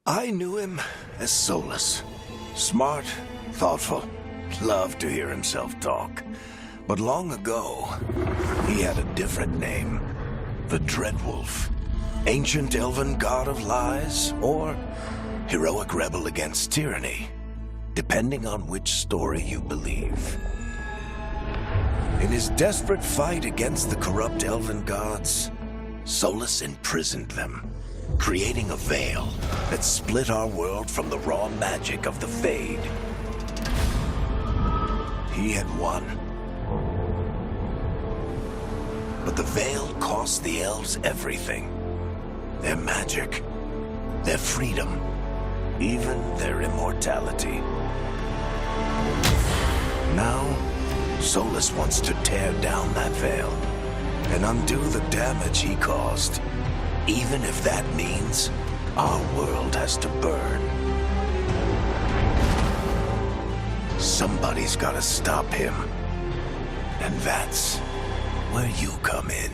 I knew him as Solus. Smart, thoughtful, loved to hear himself talk. But long ago, he had a different name. The Dreadwolf. Ancient elven god of lies, or heroic rebel against tyranny, depending on which story you believe. In his desperate fight against the corrupt elven gods, Solus imprisoned them, creating a veil that split our world from the raw magic of the Fade. He had won. But the veil cost the elves everything. Their magic, their freedom, even their immortality. Now, Solus wants to tear down that veil and undo the damage he caused, even if that means our world has to burn. Somebody's gotta stop him, and that's where you come in.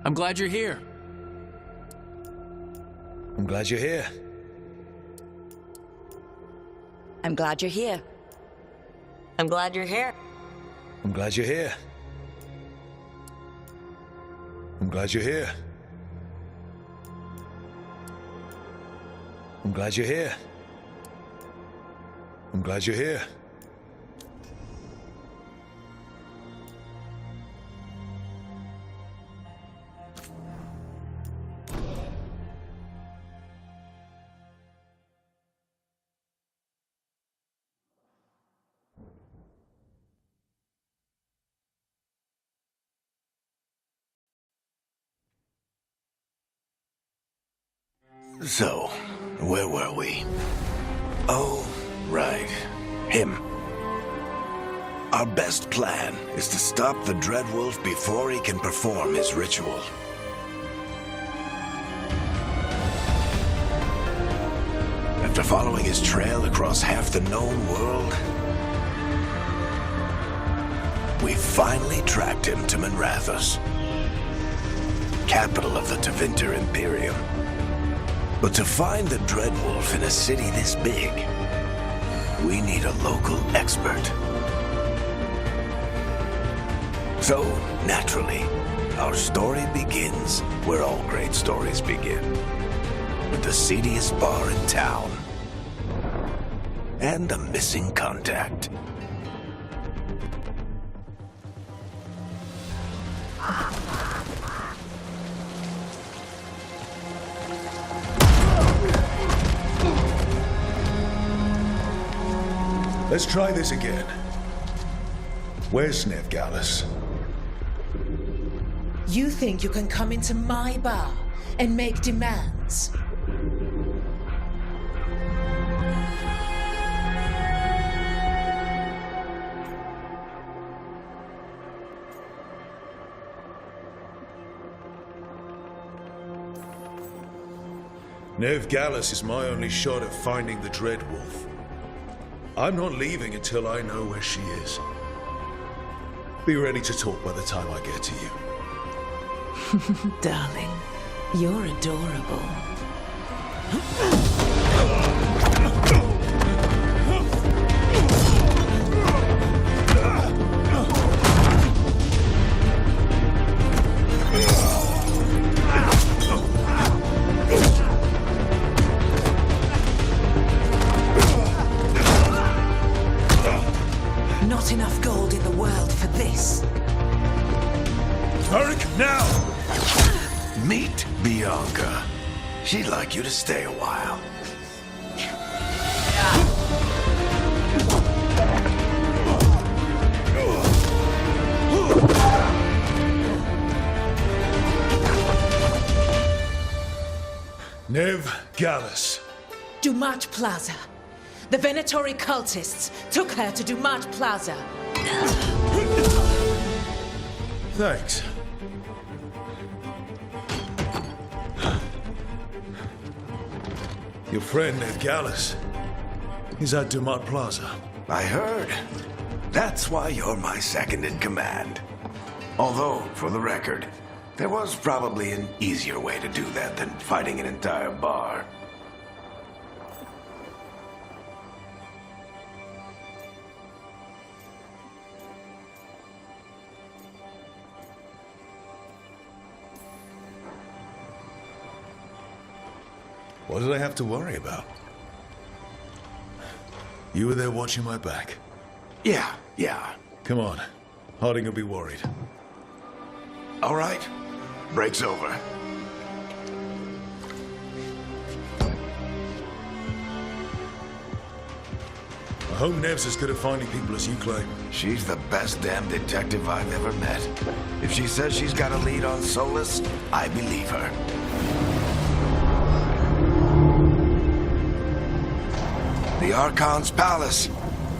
I'm glad you're here. I'm glad you're here. I'm glad you're here. I'm glad you're here. I'm glad you're here. I'm glad you're here. I'm glad you're here. I'm glad you're here. So, where were we? Oh, right. Him. Our best plan is to stop the Dreadwolf before he can perform his ritual. After following his trail across half the known world, we finally tracked him to Minrathous, capital of the Tevinter Imperium. But to find the Dreadwolf in a city this big, we need a local expert. So, naturally, our story begins is where all great stories begin. With the seediest bar in town. And a missing contact. Let's try this again. Where's Veilguard? You think you can come into my bar and make demands? Veilguard is my only shot at finding the Dread Wolf. I'm not leaving until I know where she is. Be ready to talk by the time I get to you. Darling, you're adorable. Not enough gold in the world for this. Hurry, now! Meet Bianca. She'd like you to stay a while. Veilguard. Dumat Plaza. The Venatori cultists took her to Dumat Plaza. Thanks. Your friend Veilguard is at Dumat Plaza. I heard. That's why you're my second in command. Although, for the record, there was probably an easier way to do that than fighting an entire bar. What did I have to worry about? You were there watching my back. Yeah. Come on. Harding will be worried. All right. Break's over. I hope Nev's as good at finding people as you claim. She's the best damn detective I've ever met. If she says she's got a lead on Solus, I believe her. The Archon's palace.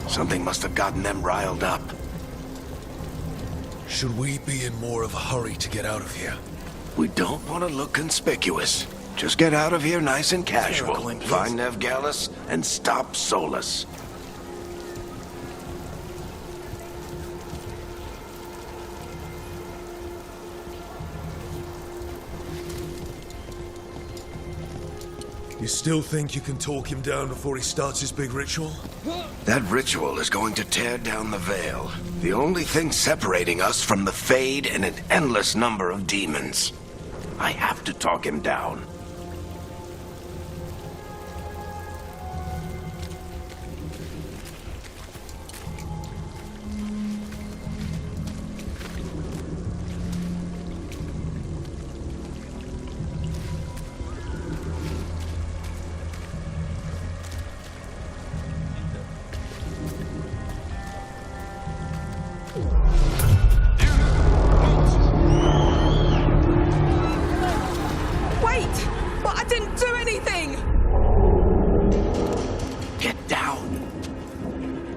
Something must have gotten them riled up. Should we be in more of a hurry to get out of here? We don't want to look conspicuous. Just get out of here nice and casual. Find Veilguard and stop Solus. You still think you can talk him down before he starts his big ritual? That ritual is going to tear down the veil. The only thing separating us from the Fade and an endless number of demons. I have to talk him down.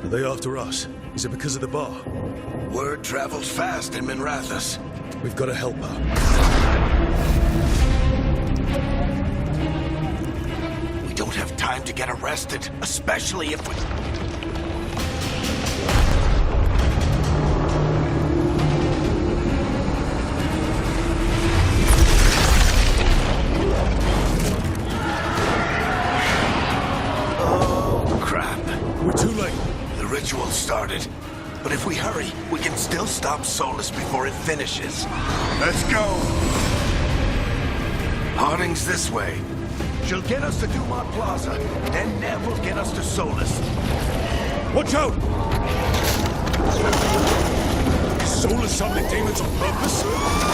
Are they after us? Is it because of the bar? Word travels fast in Minrathous. We've got to help her. We don't have time to get arrested, especially if we... Oh, crap. We're too late. The ritual started. But if we hurry, we can still stop Solus before it finishes. Let's go! Harding's this way. She'll get us to Dumont Plaza, then Nev will get us to Solus. Watch out! Is Solus summoning demons on purpose?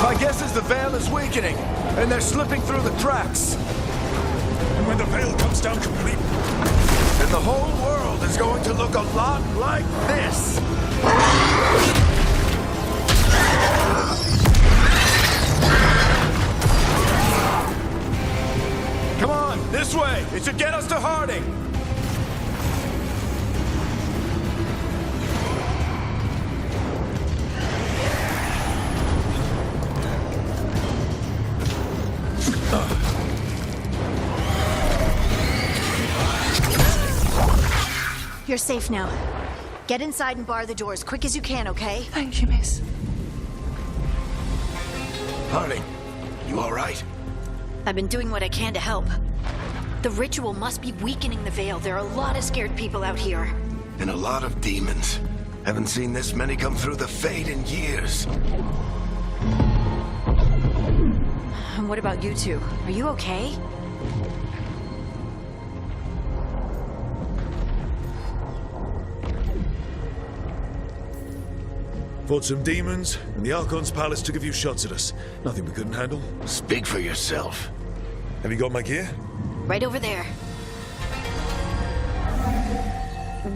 My guess is the Veil is weakening, and they're slipping through the cracks. And when the Veil comes down completely, And the whole world is going to look a lot like this. Come on, this way. It should get us to Harding. You're safe now. Get inside and bar the door as quick as you can, okay? Thank you, miss. Harding, you all right? I've been doing what I can to help. The ritual must be weakening the Veil. There are a lot of scared people out here. And a lot of demons. Haven't seen this many come through the Fade in years. And what about you two? Are you okay? fought some demons, and the Archon's palace took a few shots at us. Nothing we couldn't handle. Speak for yourself. Have you got my gear? Right over there.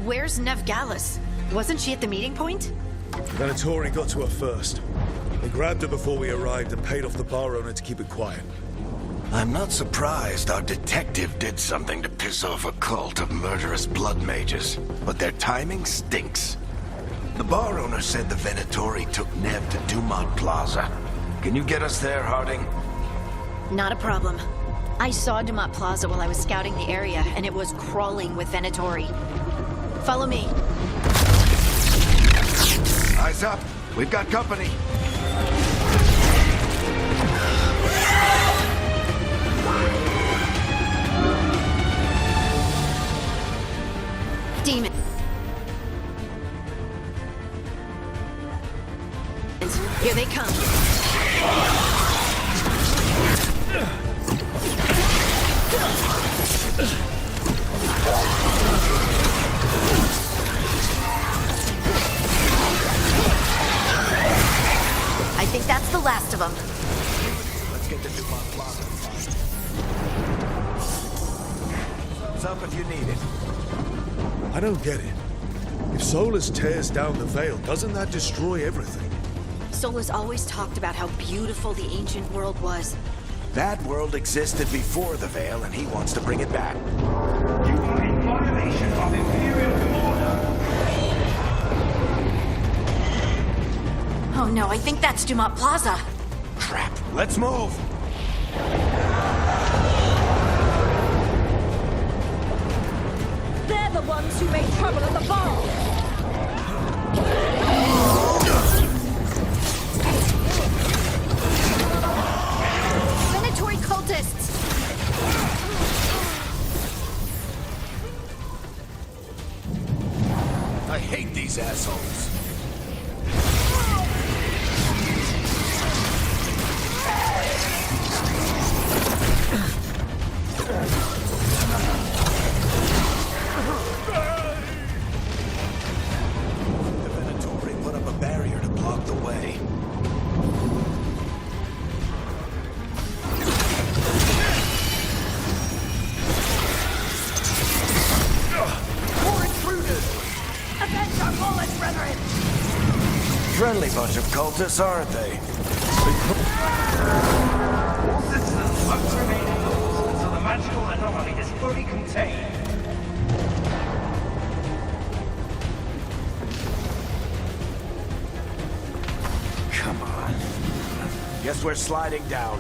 Where's Nev Gallus? Wasn't she at the meeting point? Venatori got to her first. They grabbed her before we arrived and paid off the bar owner to keep it quiet. I'm not surprised our detective did something to piss off a cult of murderous blood mages, but their timing stinks. The bar owner said the Venatori took Nev to Dumont Plaza. Can you get us there, Harding? Not a problem. I saw Dumont Plaza while I was scouting the area, and it was crawling with Venatori. Follow me. Eyes up. We've got company. Demon. Here they come. I think that's the last of them. Let's get to Dumont Plaza. Thumbs up if you need it. I don't get it. If Solus tears down the Veil, doesn't that destroy everything? Solus always talked about how beautiful the ancient world was. That world existed before the Veil, and he wants to bring it back. You are in violation of Imperial order. Oh no, I think that's Dumont Plaza. Crap. Let's move. They're the ones who made trouble at the ball! Venatori cultists! I hate these assholes. The Venatori put up a barrier to block the way. More intruders! Avenge our fallen brethren! Friendly bunch of cultists, aren't they? All systems must remain closed until the magical anomaly is fully contained. Come on. Guess we're sliding down.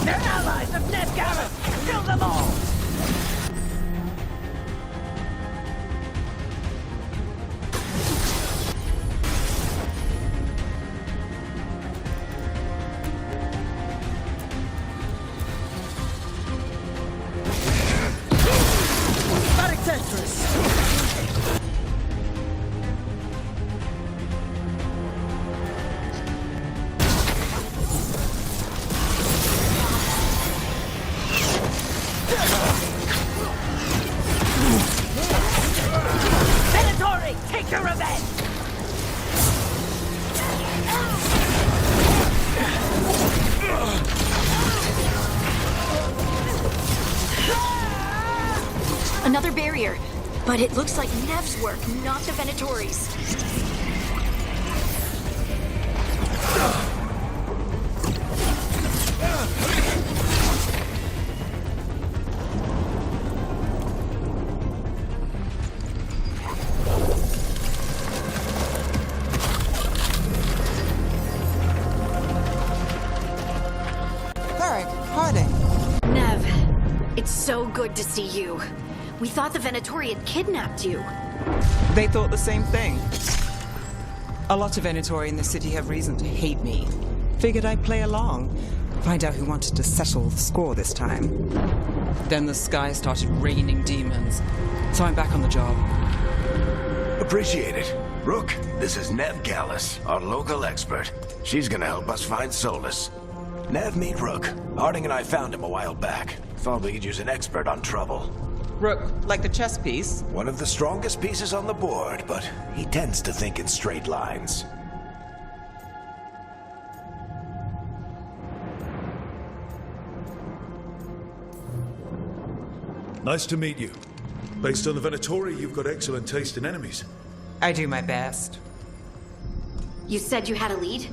They're allies of Nev Gallus! Kill them all! But it looks like Nev's work, not the Venatori's. Nev, it's so good to see you. We thought the Venatori had kidnapped you. They thought the same thing. A lot of Venatori in the city have reason to hate me. Figured I'd play along. Find out who wanted to settle the score this time. Then the sky started raining demons. So I'm back on the job. Appreciate it. Rook, this is Nev Gallus, our local expert. She's gonna help us find Solus. Nev, meet Rook. Harding and I found him a while back. Thought we could use an expert on trouble. Rook, like the chess piece? One of the strongest pieces on the board, but he tends to think in straight lines. Nice to meet you. Based on the Venatori, you've got excellent taste in enemies. I do my best. You said you had a lead?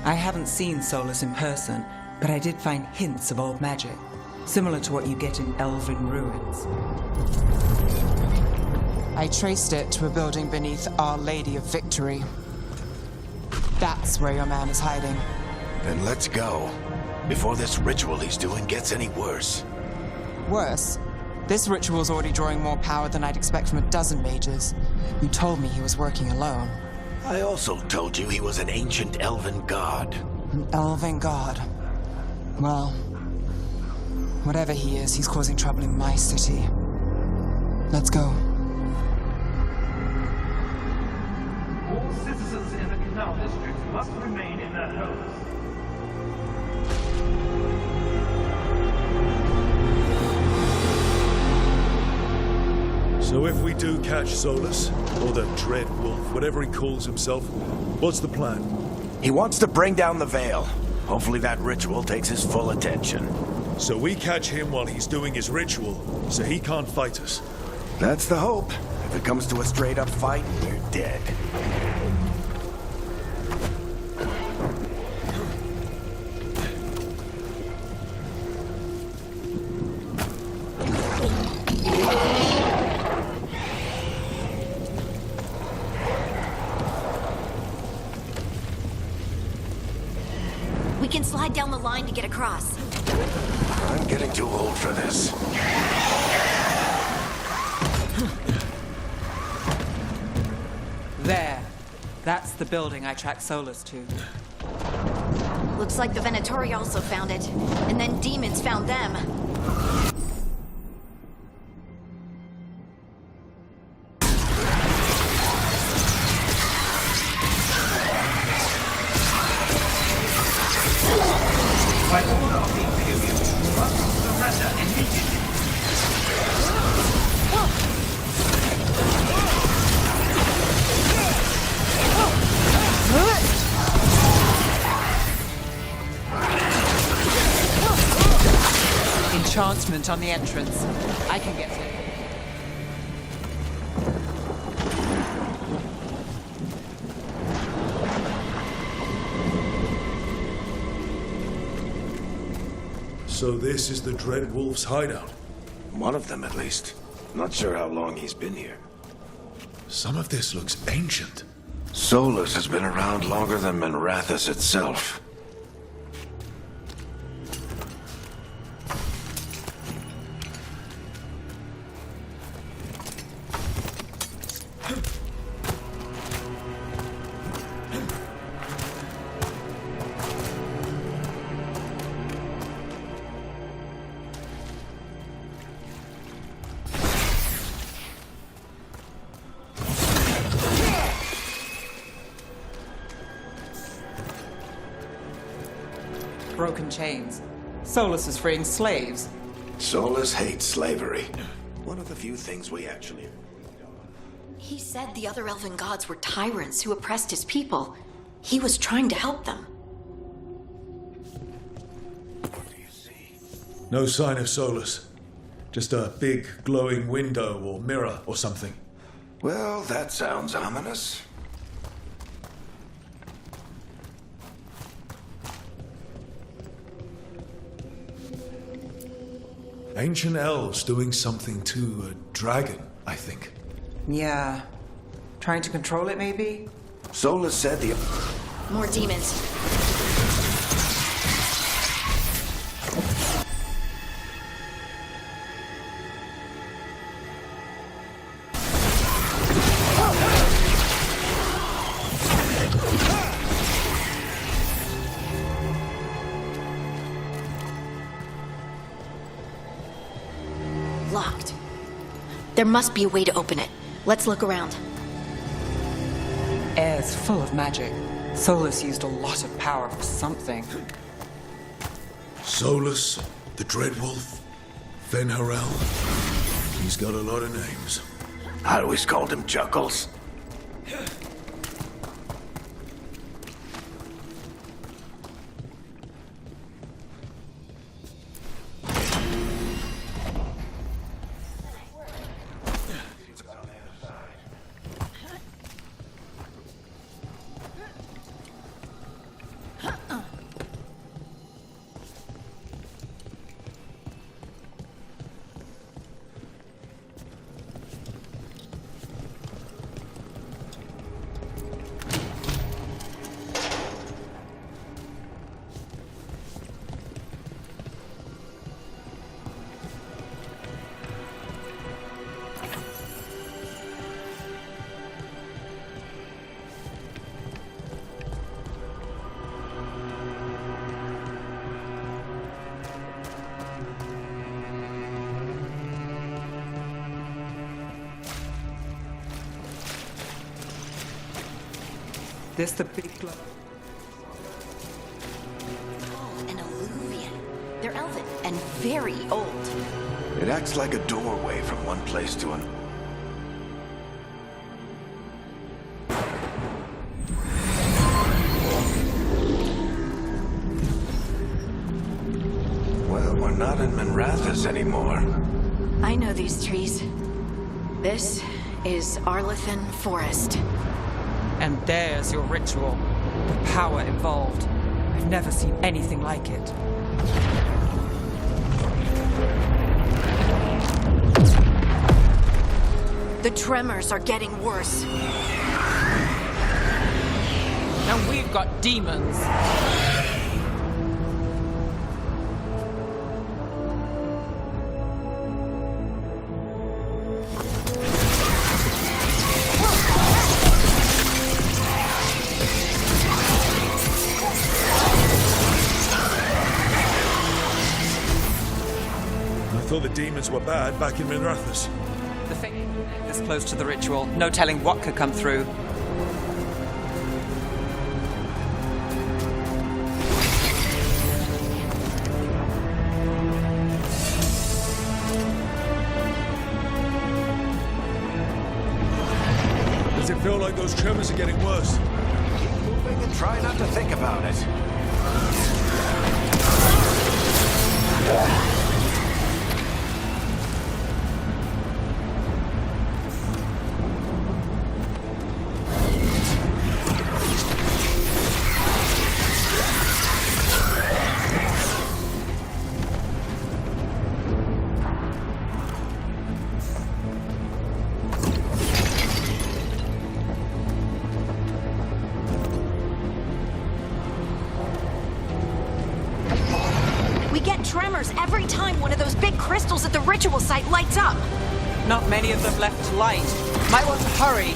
I haven't seen Solus in person, but I did find hints of old magic, similar to what you get in elven ruins. I traced it to a building beneath Our Lady of Victory. That's where your man is hiding. Then let's go, before this ritual he's doing gets any worse. Worse, this ritual's already drawing more power than I'd expect from a dozen mages. You told me he was working alone. I also told you he was an ancient elven god. An elven god. Well, whatever he is, he's causing trouble in my city. Let's go. All citizens in the Canal District must remain in their homes. So if we do catch Solus, or the Dread Wolf, whatever he calls himself, what's the plan? He wants to bring down the Veil. Hopefully that ritual takes his full attention. So we catch him while he's doing his ritual, so he can't fight us. That's the hope. If it comes to a straight-up fight, we're dead. We can slide down the line to get across. I'm getting too old for this. There. That's the building I tracked Solus to. Looks like the Venatori also found it. And then demons found them. By order of the Imperium, you must surrender immediately. Enchantment on the entrance. I can get it. So this is the Dread Wolf's hideout. One of them, at least. Not sure how long he's been here. Some of this looks ancient. Solus has been around longer than Manrathus itself. Broken chains. Solus is freeing slaves. Solus hates slavery. One of the few things we actually... He said the other elven gods were tyrants who oppressed his people. He was trying to help them. No sign of Solus. Just a big glowing window or mirror or something. Well, that sounds ominous. Ancient elves doing something to a dragon, I think. Yeah. Trying to control it, maybe? Solus said the... More demons. Locked. There must be a way to open it. Let's look around. Air's full of magic. Solus used a lot of power for something. Solus, the Dreadwolf, Venharel. He's got a lot of names. I always called him Chuckles. This the big glow. An alluvian. They're elven and very old. It acts like a doorway from one place to another. Well, we're not in Minrathous anymore. I know these trees. This is Arlethan Forest. And there's your ritual. The power involved. I've never seen anything like it. The tremors are getting worse. And we've got demons. I thought the demons were bad back in Minrathous. The thing is close to the ritual. No telling what could come through. Does it feel like those tremors are getting worse? Keep moving and try not to think about it. We get tremors every time one of those big crystals at the ritual site lights up. Not many of them left to light. Might want to hurry.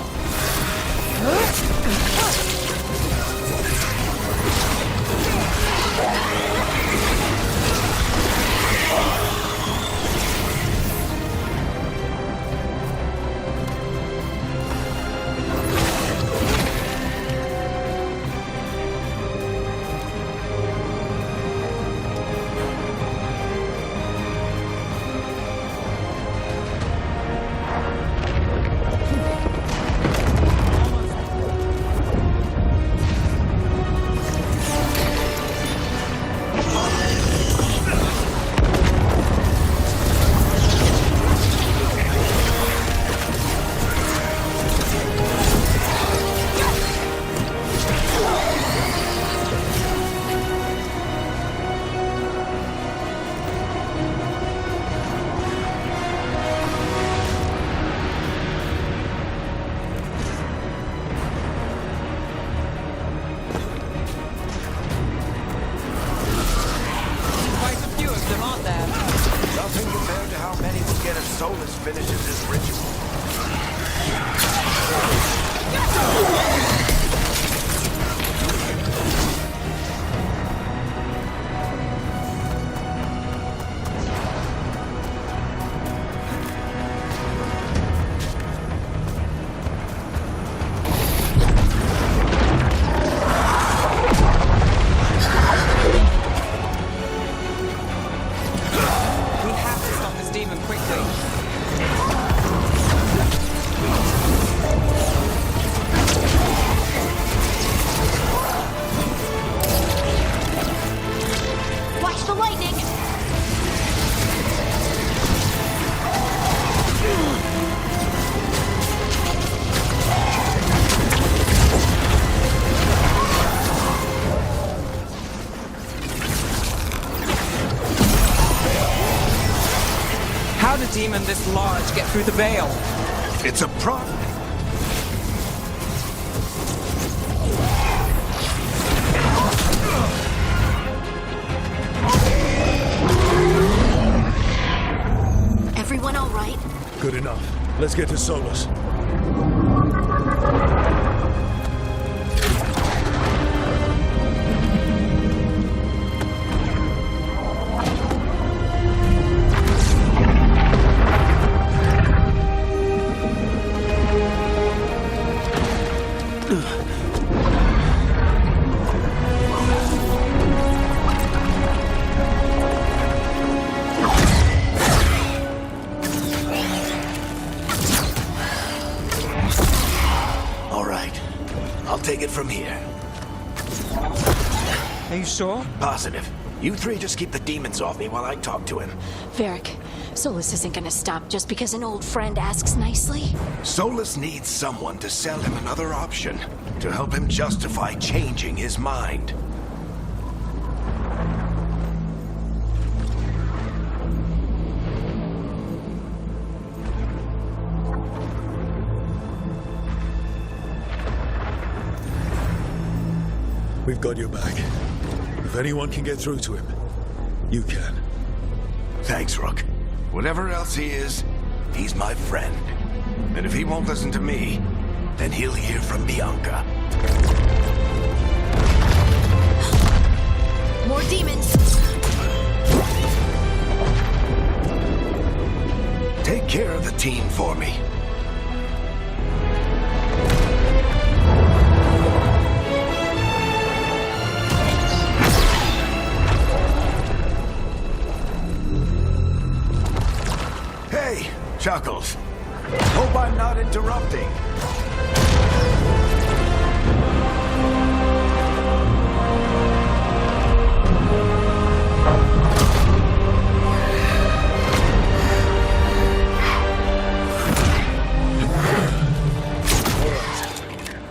demon this large get through the veil? It's a problem. Everyone all right? Good enough. Let's get to Solus. All right. I'll take it from here. Are you sure? Positive. You three just keep the demons off me while I talk to him. Varric, Solus isn't gonna stop just because an old friend asks nicely. Solus needs someone to sell him another option, to help him justify changing his mind. We've got your back. If anyone can get through to him, you can. Thanks, Rook. Whatever else he is, he's my friend. And if he won't listen to me, then he'll hear from Bianca. More demons! Take care of the team for me. Hey, Chuckles. Hope I'm not interrupting.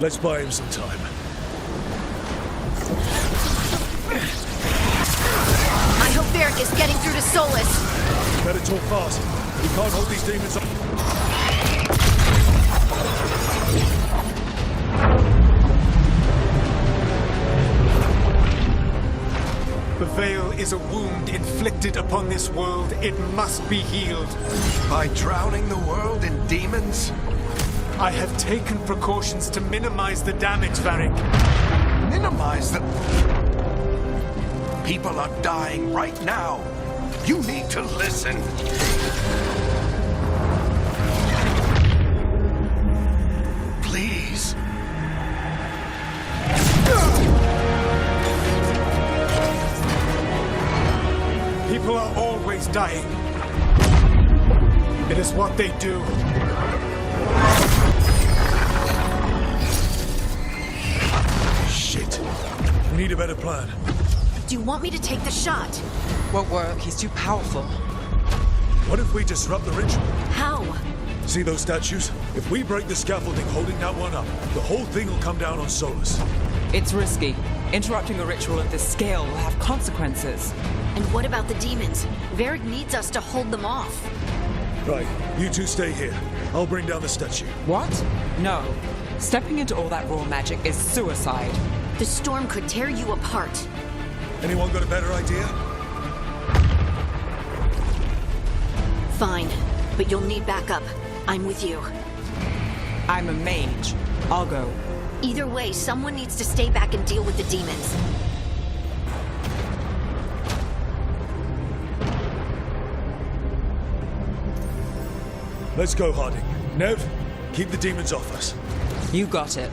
Let's buy him some time. I hope Varric is getting through to Solus. Better talk fast. We can't hold these demons up. The Veil is a wound inflicted upon this world. It must be healed. By drowning the world in demons? I have taken precautions to minimize the damage, Varric. Minimize the... People are dying right now. You need to listen. Please. People are always dying. It is what they do. Shit. We need a better plan. Do you want me to take the shot? Won't work. He's too powerful. What if we disrupt the ritual? How? See those statues? If we break the scaffolding holding that one up, the whole thing will come down on Solus. It's risky. Interrupting a ritual of this scale will have consequences. And what about the demons? Varric needs us to hold them off. Right, you two stay here. I'll bring down the statue. What? No. Stepping into all that raw magic is suicide. The storm could tear you apart. Anyone got a better idea? Fine, but you'll need backup. I'm with you. I'm a mage. I'll go. Either way, someone needs to stay back and deal with the demons. Let's go, Harding. Nev, keep the demons off us. You got it.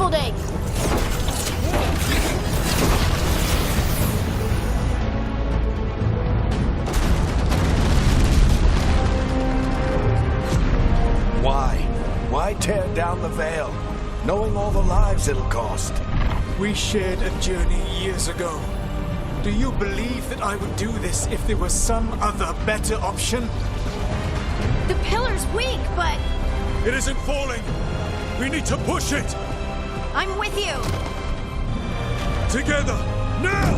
scrambled egg. Why tear down the Veil, knowing all the lives it'll cost? We shared a journey years ago. Do you believe that I would do this if there was some other better option? The pillar's weak, but It isn't falling! We need to push it! I'm with you. Together! Now!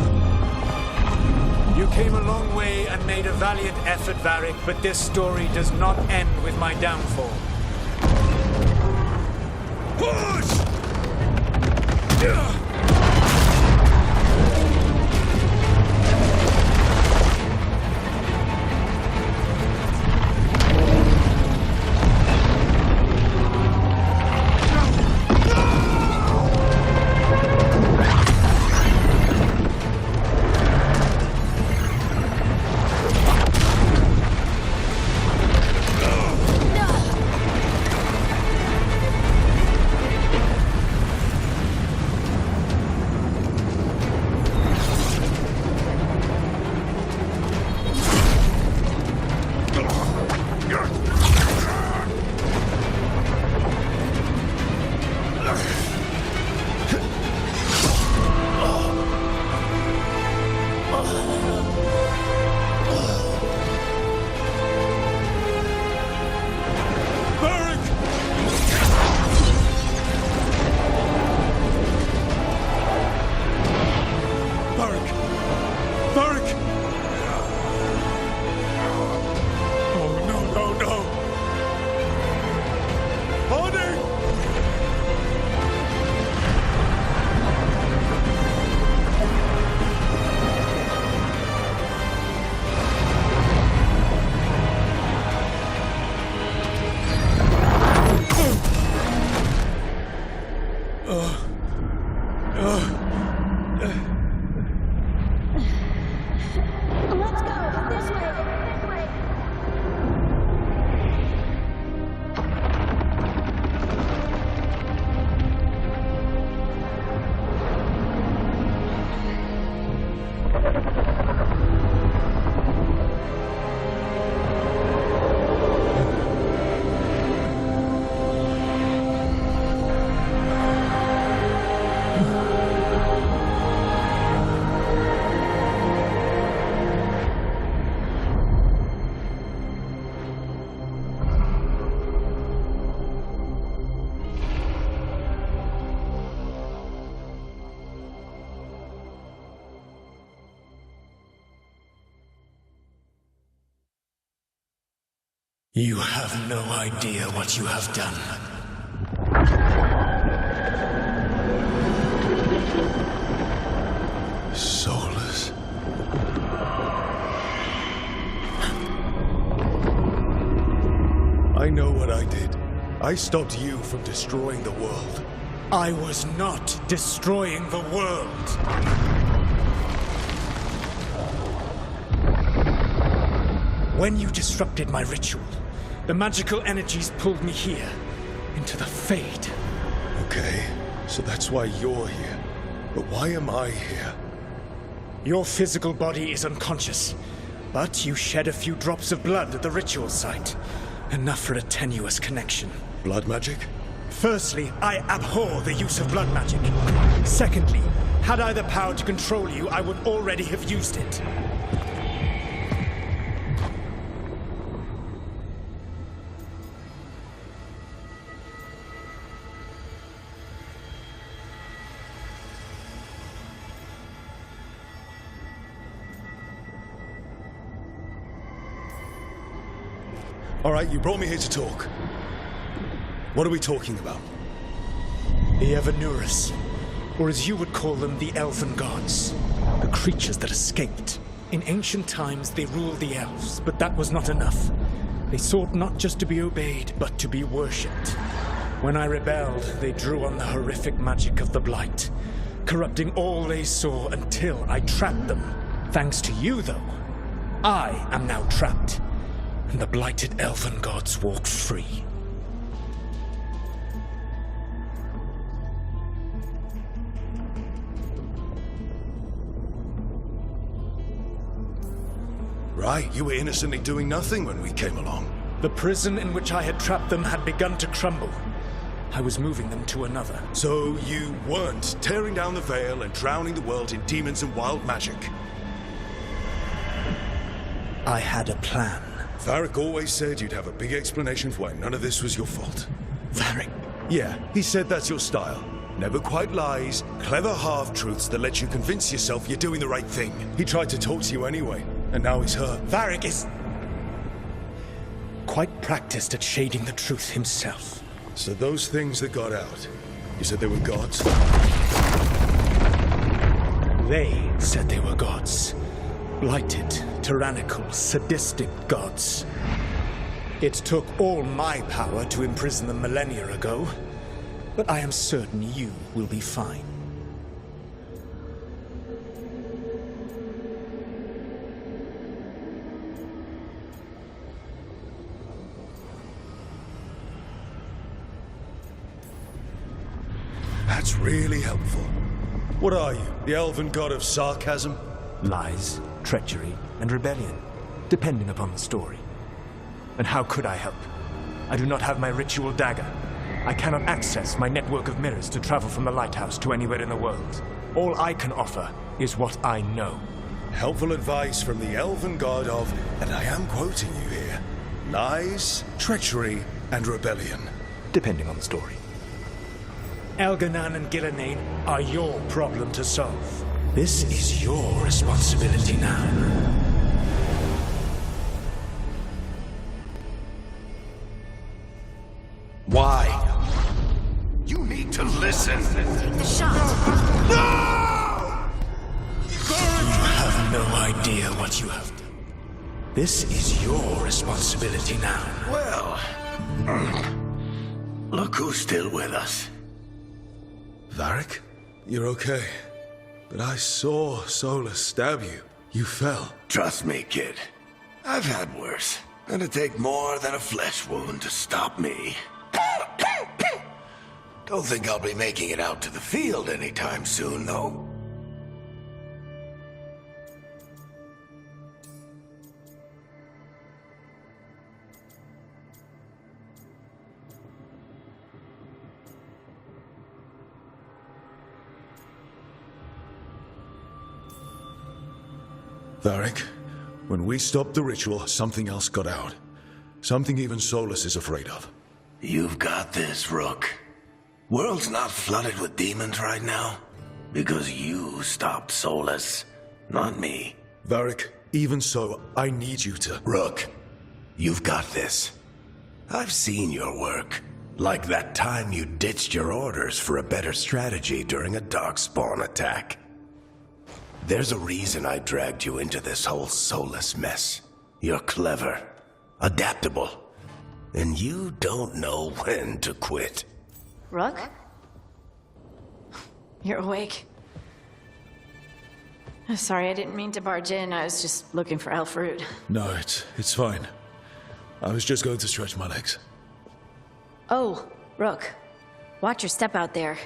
You came a long way and made a valiant effort, Varric, but this story does not end with my downfall. Push! You have no idea what you have done. Soulless. I know what I did. I stopped you from destroying the world. I was not destroying the world. When you disrupted my ritual, the magical energies pulled me here, into the Fade. Okay, so that's why you're here. But why am I here? Your physical body is unconscious, but you shed a few drops of blood at the ritual site. Enough for a tenuous connection. Blood magic? Firstly, I abhor the use of blood magic. Secondly, had I the power to control you, I would already have used it. All right, you brought me here to talk. What are we talking about? The Evanurus, or as you would call them, the Elven Gods. The creatures that escaped. In ancient times, they ruled the elves, but that was not enough. They sought not just to be obeyed, but to be worshipped. When I rebelled, they drew on the horrific magic of the Blight, corrupting all they saw until I trapped them. Thanks to you, though, I am now trapped. And the blighted Elven Gods walk free. Right, you were innocently doing nothing when we came along. The prison in which I had trapped them had begun to crumble. I was moving them to another. So you weren't tearing down the veil and drowning the world in demons and wild magic. I had a plan. Varric always said you'd have a big explanation for why none of this was your fault. Varric? Yeah, he said that's your style. Never quite lies, clever half-truths that let you convince yourself you're doing the right thing. He tried to talk to you anyway, and now he's hurt. Varric is quite practiced at shading the truth himself. So those things that got out, you said they were gods? They said they were gods. Blighted, tyrannical, sadistic gods. It took all my power to imprison them millennia ago, but I am certain you will be fine. That's really helpful. What are you, the elven god of sarcasm? Lies, treachery, and rebellion, depending upon the story. And how could I help? I do not have my ritual dagger. I cannot access my network of mirrors to travel from the lighthouse to anywhere in the world. All I can offer is what I know. Helpful advice from the elven god of, and I am quoting you here, lies, treachery, and rebellion. Depending on the story. Elganan and Gillenane are your problem to solve. This is your responsibility now. Why? You need to listen. The shot! You have no idea what you have done. This is your responsibility now. Well, look who's still with us. Varric, you're okay. But I saw Solus stab you. You fell. Trust me, kid. I've had worse. It'd take more than a flesh wound to stop me. Don't think I'll be making it out to the field anytime soon, though. Varric, when we stopped the ritual, something else got out. Something even Solus is afraid of. You've got this, Rook. World's not flooded with demons right now. Because you stopped Solus, not me. Varric, even so, I need you to... Rook, you've got this. I've seen your work. Like that time you ditched your orders for a better strategy during a darkspawn attack. There's a reason I dragged you into this whole Solus mess. You're clever, adaptable, and you don't know when to quit. Rook? You're awake. Sorry, I didn't mean to barge in. I was just looking for Elfroot. No, it's fine. I was just going to stretch my legs. Oh, Rook. Watch your step out there.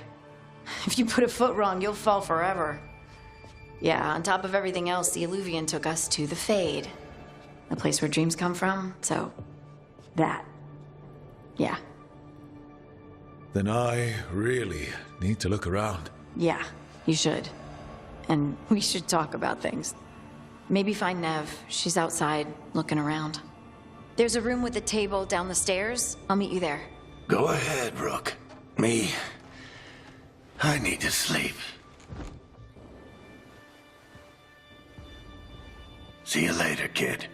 If you put a foot wrong, you'll fall forever. Yeah, on top of everything else, the Illuvian took us to the Fade. The place where dreams come from, so... that. Yeah. Then I really need to look around. Yeah, you should. And we should talk about things. Maybe find Nev. She's outside, looking around. There's a room with a table down the stairs. I'll meet you there. Go ahead, Rook. I need to sleep. See you later, kid.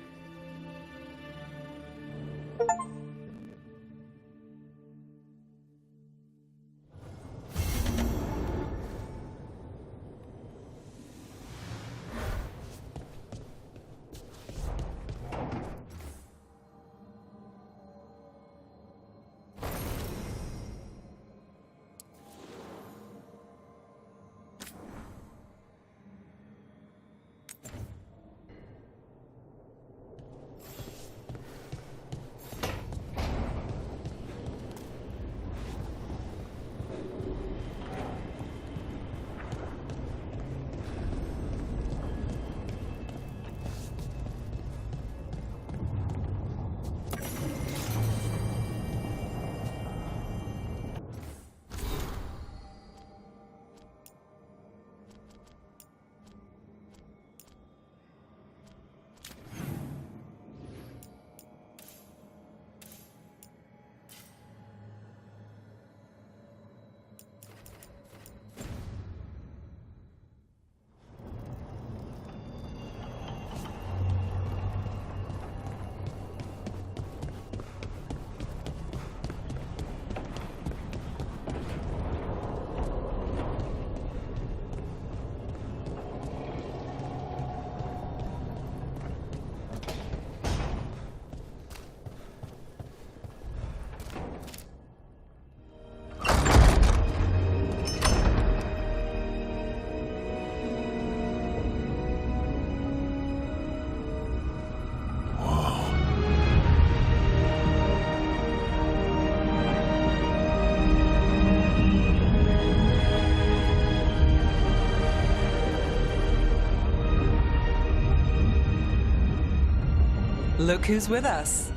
Look who's with us.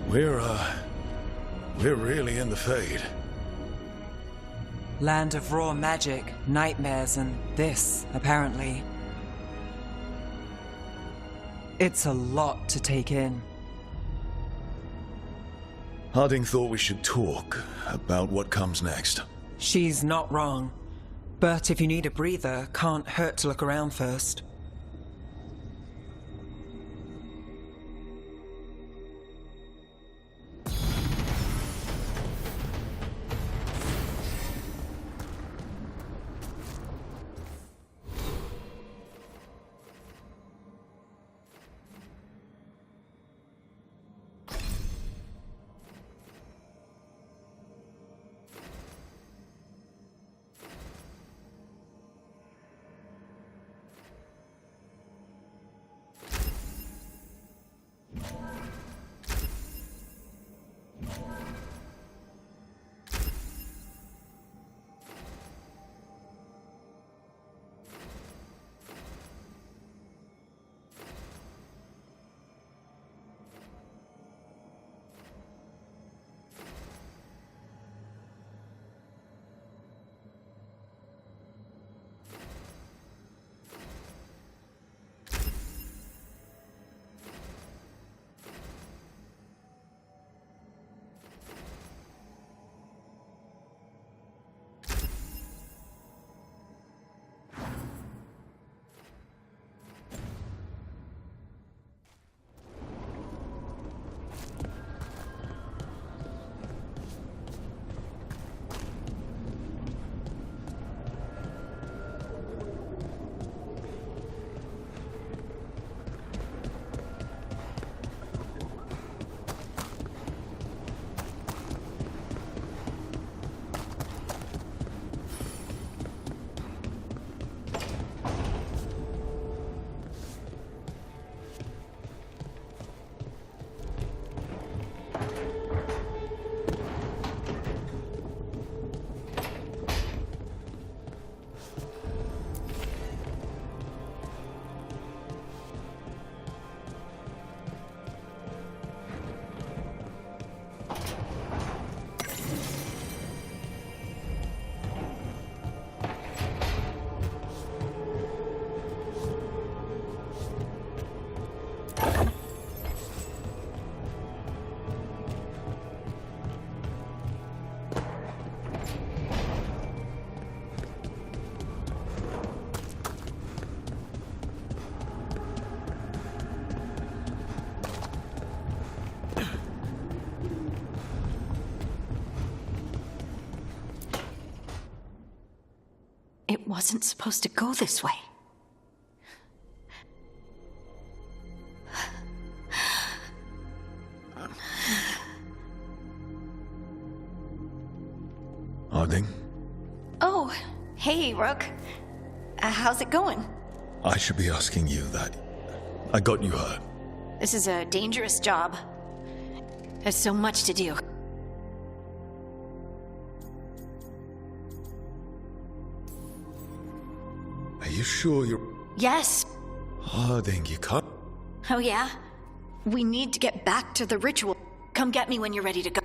We're really in the Fade. Land of raw magic, nightmares, and this, apparently. It's a lot to take in. Harding thought we should talk about what comes next. She's not wrong. But if you need a breather, can't hurt to look around first. It wasn't supposed to go this way. Harding? Oh, hey, Rook. How's it going? I should be asking you that. I got you hurt. This is a dangerous job. There's so much to do. Are you sure you're... Yes. Harding, you can't... Oh, yeah? We need to get back to the ritual. Come get me when you're ready to go.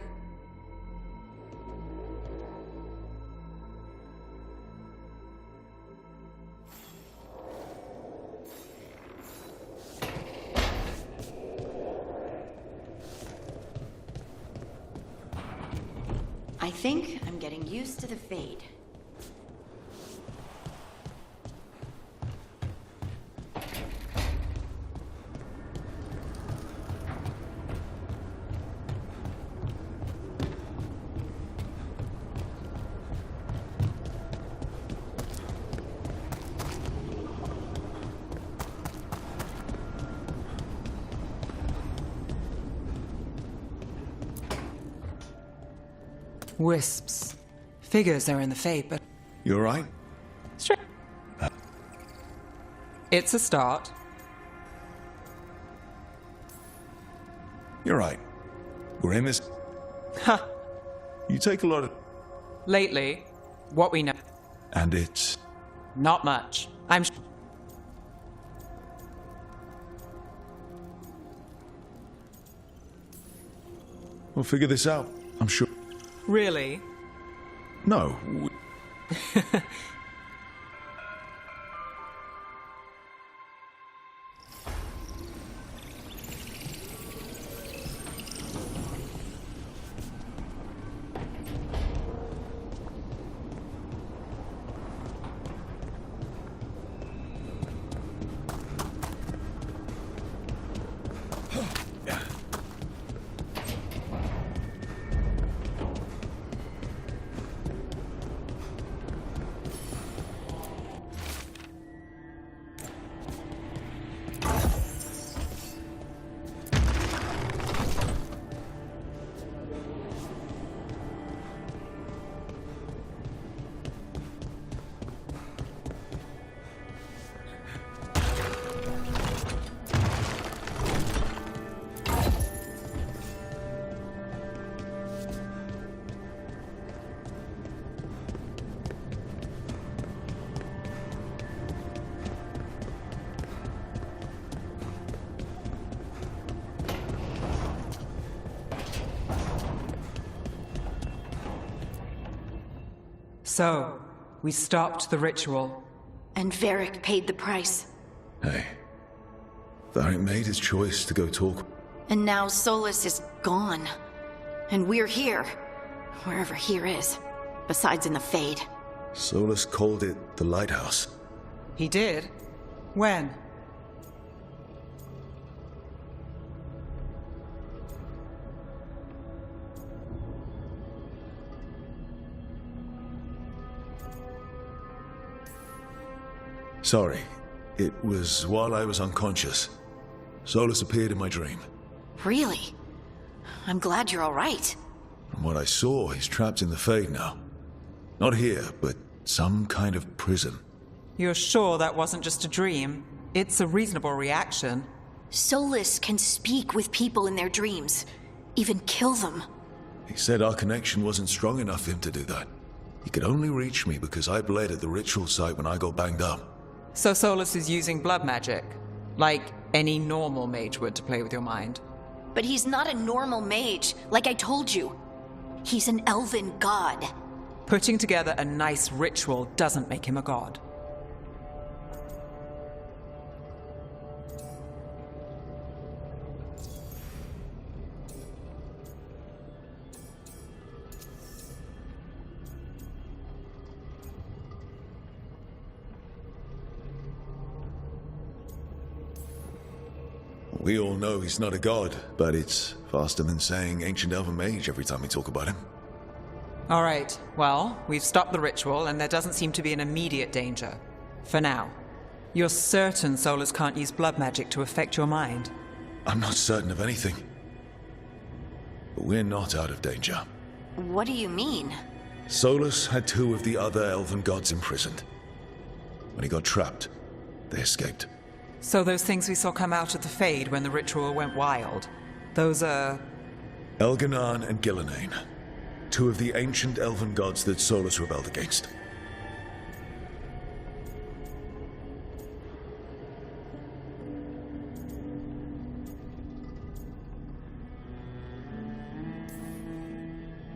I think I'm getting used to the Fade. Wisps. Figures are in the Fade, but... You alright? Straight. It's a start. You're right. We're in this... Ha! You take a lot of... Lately, what we know. And it's... Not much. We'll figure this out, I'm sure. Really? No. So, we stopped the ritual. And Varric paid the price. Hey. Varric made his choice to go talk. And now Solus is gone. And we're here. Wherever here is. Besides in the Fade. Solus called it the Lighthouse. He did? When? Sorry. It was while I was unconscious. Solus appeared in my dream. Really? I'm glad you're all right. From what I saw, he's trapped in the Fade now. Not here, but some kind of prison. You're sure that wasn't just a dream? It's a reasonable reaction. Solus can speak with people in their dreams. Even kill them. He said our connection wasn't strong enough for him to do that. He could only reach me because I bled at the ritual site when I got banged up. So Solus is using blood magic, like any normal mage would to play with your mind. But he's not a normal mage, like I told you. He's an elven god. Putting together a nice ritual doesn't make him a god. We all know he's not a god, but it's faster than saying ancient elven mage every time we talk about him. All right, well, we've stopped the ritual and there doesn't seem to be an immediate danger. For now. You're certain Solus can't use blood magic to affect your mind? I'm not certain of anything. But we're not out of danger. What do you mean? Solus had two of the other elven gods imprisoned. When he got trapped, they escaped. So those things we saw come out of the Fade when the ritual went wild, those are... Elganan and Gillenane. Two of the ancient elven gods that Solus rebelled against.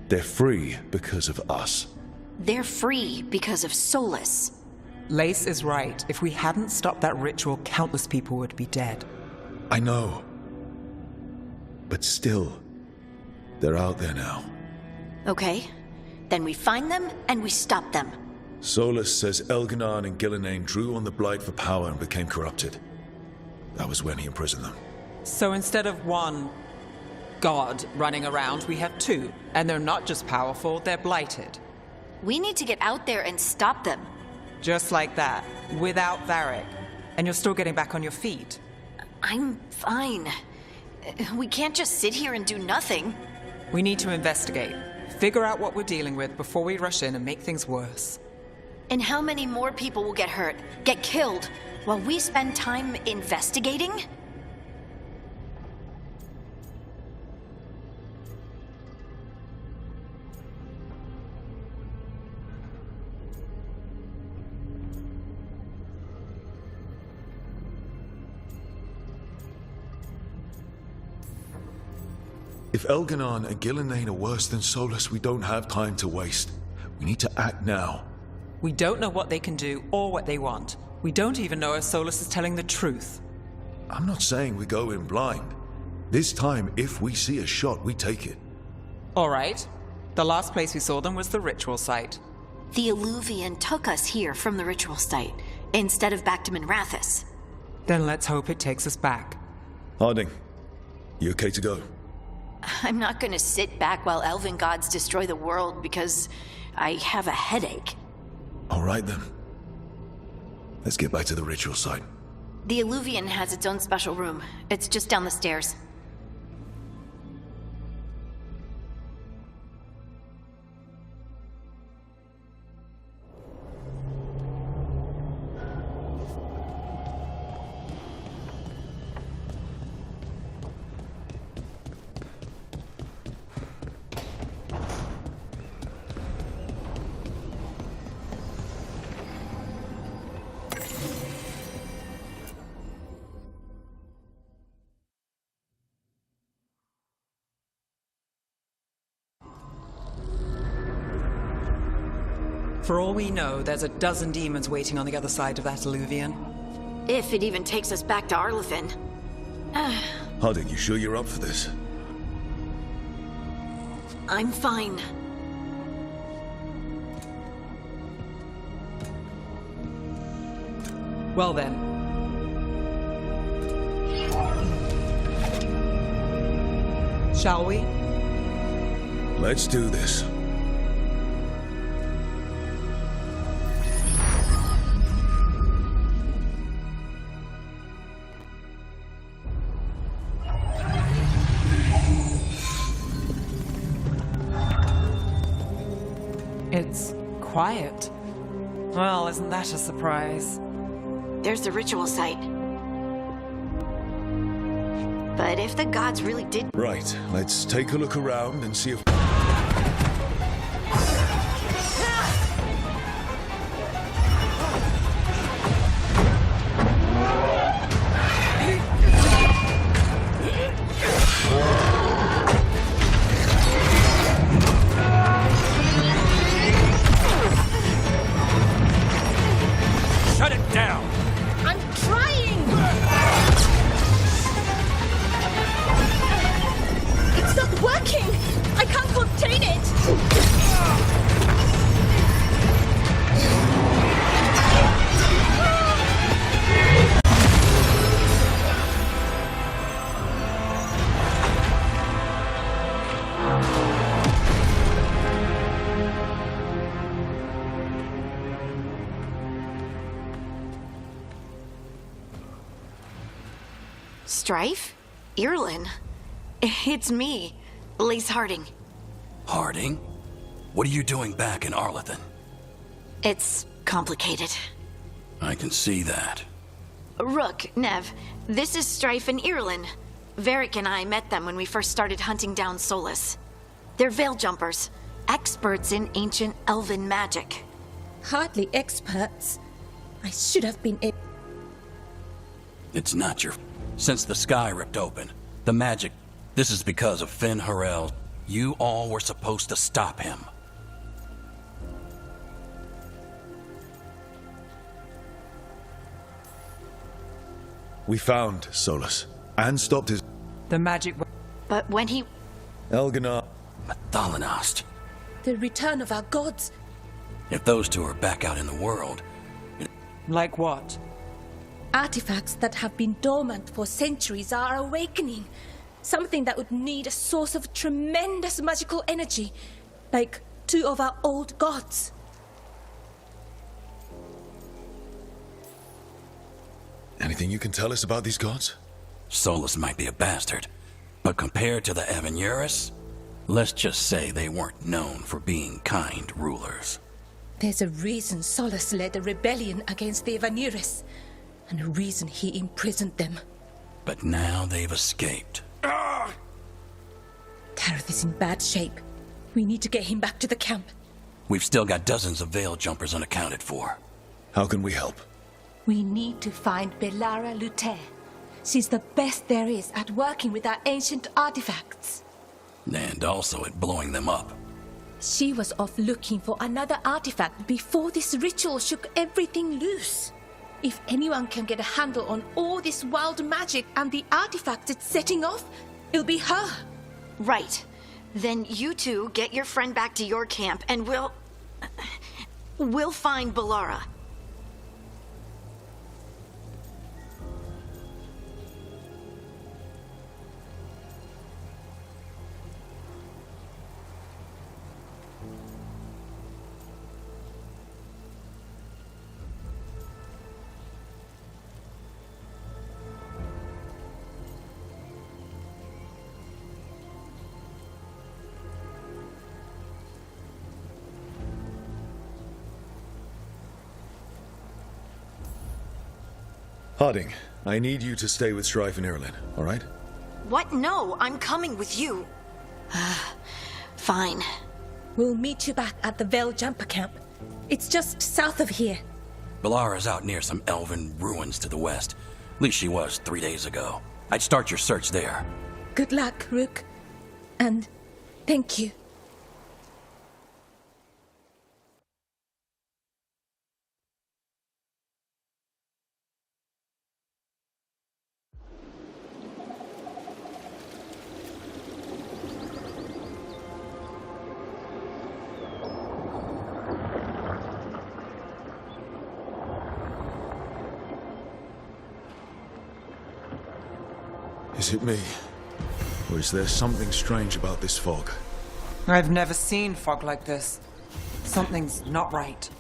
They're free because of us. They're free because of Solus. Lace is right. If we hadn't stopped that ritual, countless people would be dead. I know. But still, they're out there now. Okay. Then we find them and we stop them. Solus says Elganan and Gillenane drew on the Blight for power and became corrupted. That was when he imprisoned them. So instead of one god running around, we have two. And they're not just powerful, they're blighted. We need to get out there and stop them. Just like that, without Varric. And you're still getting back on your feet. I'm fine. We can't just sit here and do nothing. We need to investigate. Figure out what we're dealing with before we rush in and make things worse. And how many more people will get hurt, get killed, while we spend time investigating? If Elganon and Gillenane are worse than Solus, we don't have time to waste. We need to act now. We don't know what they can do or what they want. We don't even know if Solus is telling the truth. I'm not saying we go in blind. This time, if we see a shot, we take it. All right. The last place we saw them was the ritual site. The Illuvian took us here from the ritual site, instead of back to Minrathous. Then let's hope it takes us back. Harding, you okay to go? I'm not gonna sit back while elven gods destroy the world because I have a headache. All right then. Let's get back to the ritual site. The Illuvian has its own special room. It's just down the stairs. For all we know, there's a dozen demons waiting on the other side of that Illuvian. If it even takes us back to Arlethan. Harding, you sure you're up for this? I'm fine. Well then. Shall we? Let's do this. It's quiet. Well, isn't that a surprise? There's the ritual site. But if the gods really did... Right, let's take a look around and see if... Shut it down! I'm trying! It's not working! I can't contain it! Strife? Irlin? It's me, Lace Harding. Harding? What are you doing back in Arlethan? It's complicated. I can see that. Rook, Nev, this is Strife and Irlin. Varric and I met them when we first started hunting down Solus. They're veil jumpers, experts in ancient elven magic. Hardly experts. I should have been able... It's not your... Since the sky ripped open, the magic... This is because of Finn Harel. You all were supposed to stop him. We found Solus, and stopped his... The magic... But when he... Elganon... Mathalanost. The return of our gods. If those two are back out in the world... Like what? Artifacts that have been dormant for centuries are awakening. Something that would need a source of tremendous magical energy, like two of our old gods. Anything you can tell us about these gods? Solus might be a bastard, but compared to the Evanuris, let's just say they weren't known for being kind rulers. There's a reason Solus led a rebellion against the Evanuris, and a reason he imprisoned them. But now they've escaped. Tareth is in bad shape. We need to get him back to the camp. We've still got dozens of veil jumpers unaccounted for. How can we help? We need to find Belara Luther. She's the best there is at working with our ancient artifacts. And also at blowing them up. She was off looking for another artifact before this ritual shook everything loose. If anyone can get a handle on all this wild magic and the artifacts it's setting off, it'll be her. Right. Then you two get your friend back to your camp and we'll find Balara. Harding, I need you to stay with Strife and Irulan, all right? What? No, I'm coming with you. Fine. We'll meet you back at the Veil Jumper Camp. It's just south of here. Balara's out near some elven ruins to the west. At least she was 3 days ago. I'd start your search there. Good luck, Rook. And thank you. Is it me? Or is there something strange about this fog? I've never seen fog like this. Something's not right.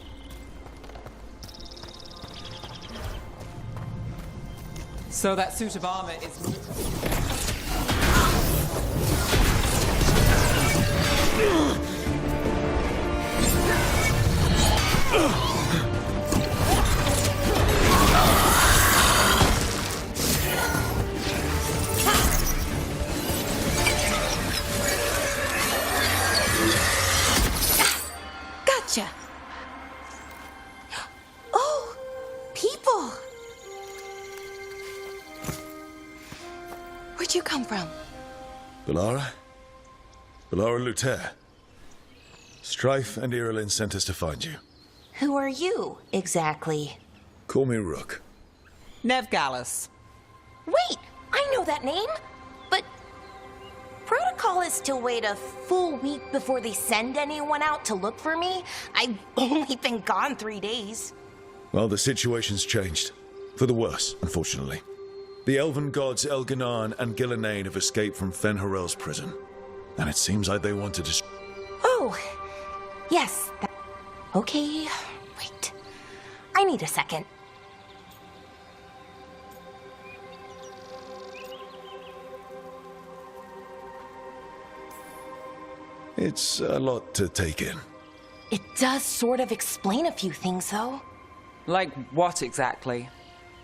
So that suit of armor is... Gotcha. Oh, people. Where'd you come from? Balara? Balara Luther. Strife and Irulan sent us to find you. Who are you, exactly? Call me Rook. Nev Gallus. Wait, I know that name. But protocol is to wait a full week before they send anyone out to look for me. I've only been gone 3 days. Well, the situation's changed. For the worse, unfortunately. The elven gods Elganan and Gillenane have escaped from Fen'Harel's prison. And it seems like they want to destroy... Oh, yes. Okay, wait. I need a second. It's a lot to take in. It does sort of explain a few things, though. Like what exactly?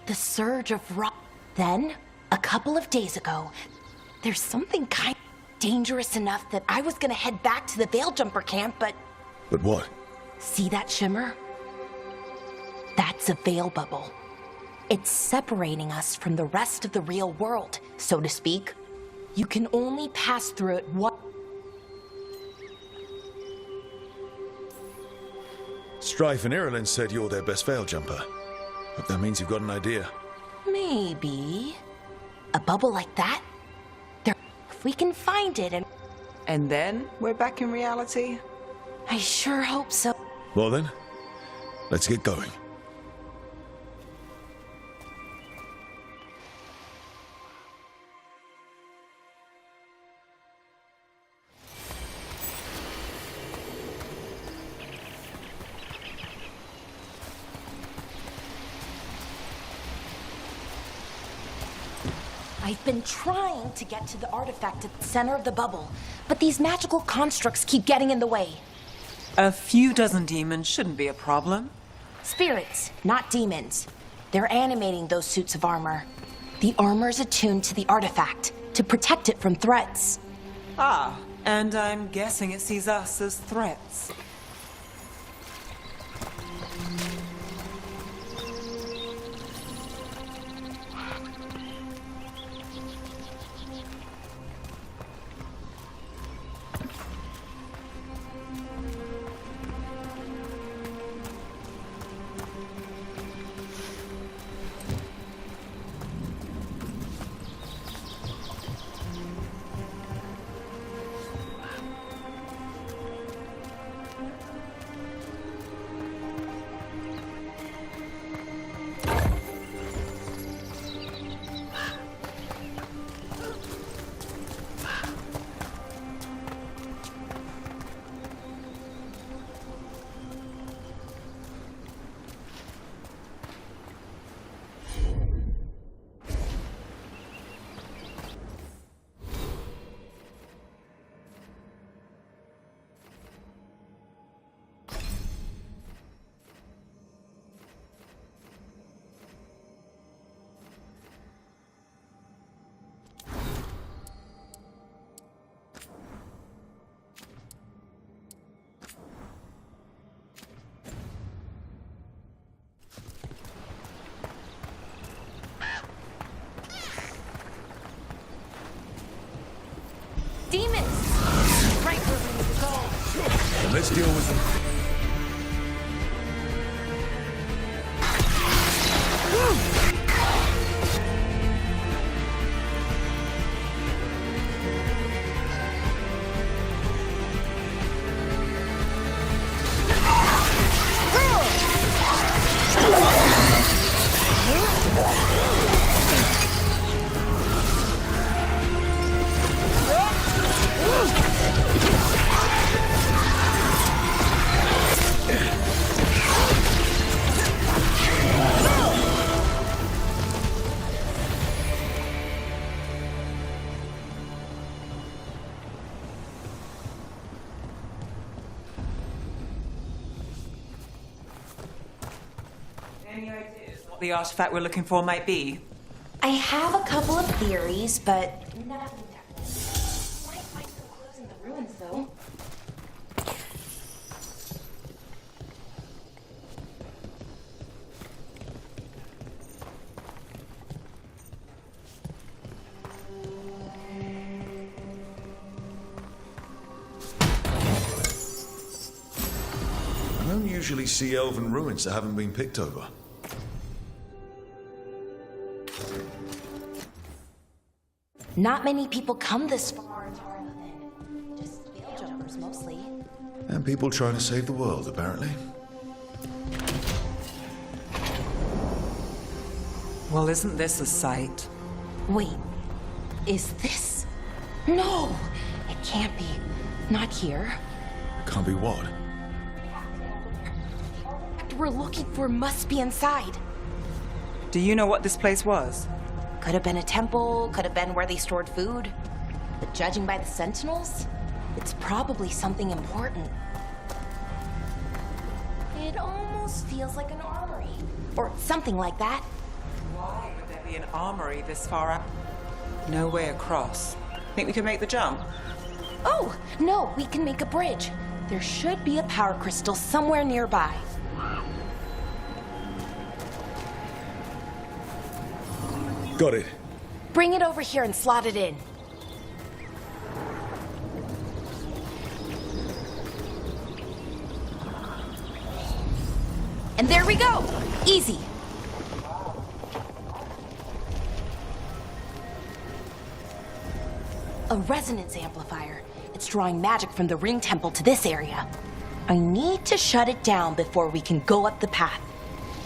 The surge of rock. Then, a couple of days ago, there's something kind of dangerous enough that I was gonna head back to the Veil Jumper camp, but... But what? See that shimmer? That's a veil bubble. It's separating us from the rest of the real world, so to speak. You can only pass through it once. Strife and Irulan said you're their best Veil Jumper. Hope that means you've got an idea. Maybe. A bubble like that? If we can find it and... And then we're back in reality? I sure hope so. Well then, let's get going. I've been trying to get to the artifact at the center of the bubble, but these magical constructs keep getting in the way. A few dozen demons shouldn't be a problem. Spirits, not demons. They're animating those suits of armor. The armor's attuned to the artifact to protect it from threats. Ah, and I'm guessing it sees us as threats. let's deal with them. Any ideas what the artifact we're looking for might be? I have a couple of theories, but nothing definite. Might find some clues in the ruins, though. I don't usually see elven ruins that haven't been picked over. Not many people come this far to Arlothin. Just veil jumpers, mostly. And people trying to save the world, apparently. Well, isn't this a sight? Wait, is this? No, it can't be. Not here. Can't be what? What we're looking for must be inside. Do you know what this place was? Could have been a temple, could have been where they stored food. But judging by the sentinels, it's probably something important. It almost feels like an armory. Or something like that. Why would there be an armory this far out? No way across. Think we could make the jump? Oh, no, we can make a bridge. There should be a power crystal somewhere nearby. Got it. Bring it over here and slot it in. And there we go! Easy! A resonance amplifier. It's drawing magic from the ring temple to this area. I need to shut it down before we can go up the path.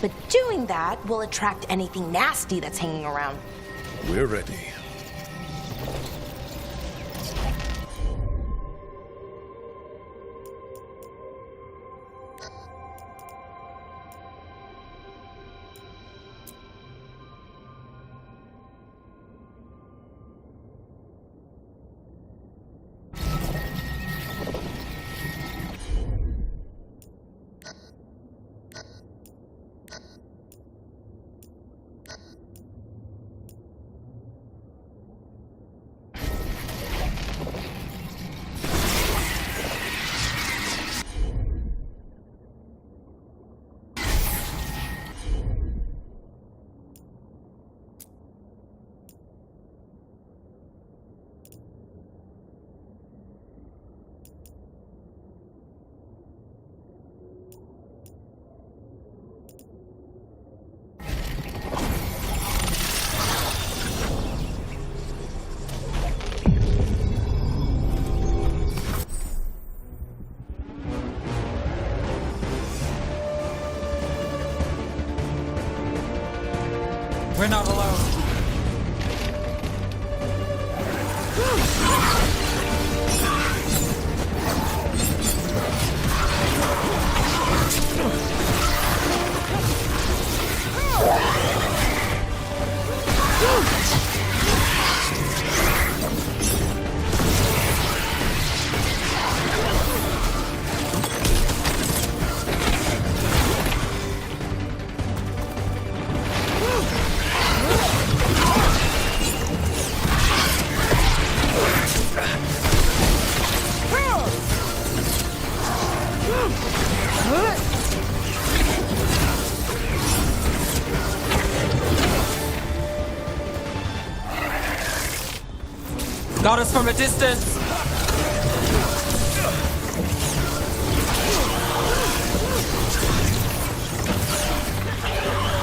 But doing that will attract anything nasty that's hanging around. We're ready. We're not alone. Got us from a distance.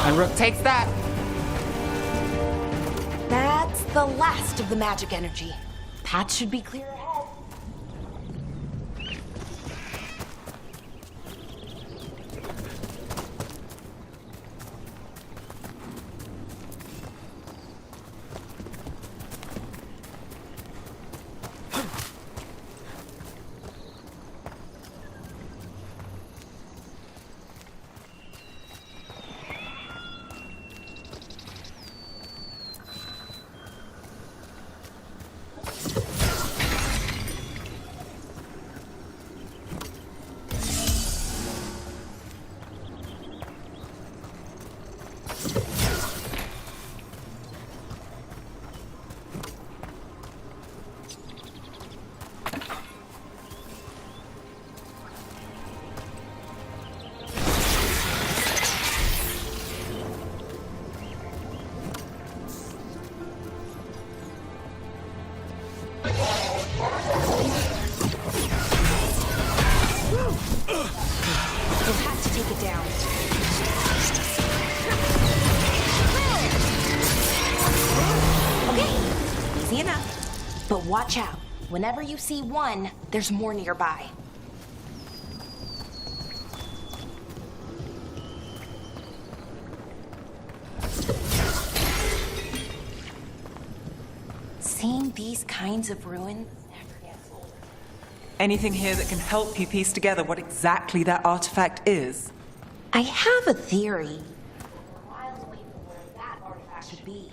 And Rook takes that. That's the last of the magic energy. Path should be clear ahead. But watch out. Whenever you see one, there's more nearby. Seeing these kinds of ruins never gets old. Anything here that can help you piece together what exactly that artifact is? I have a theory. We're miles away from where that artifact should be.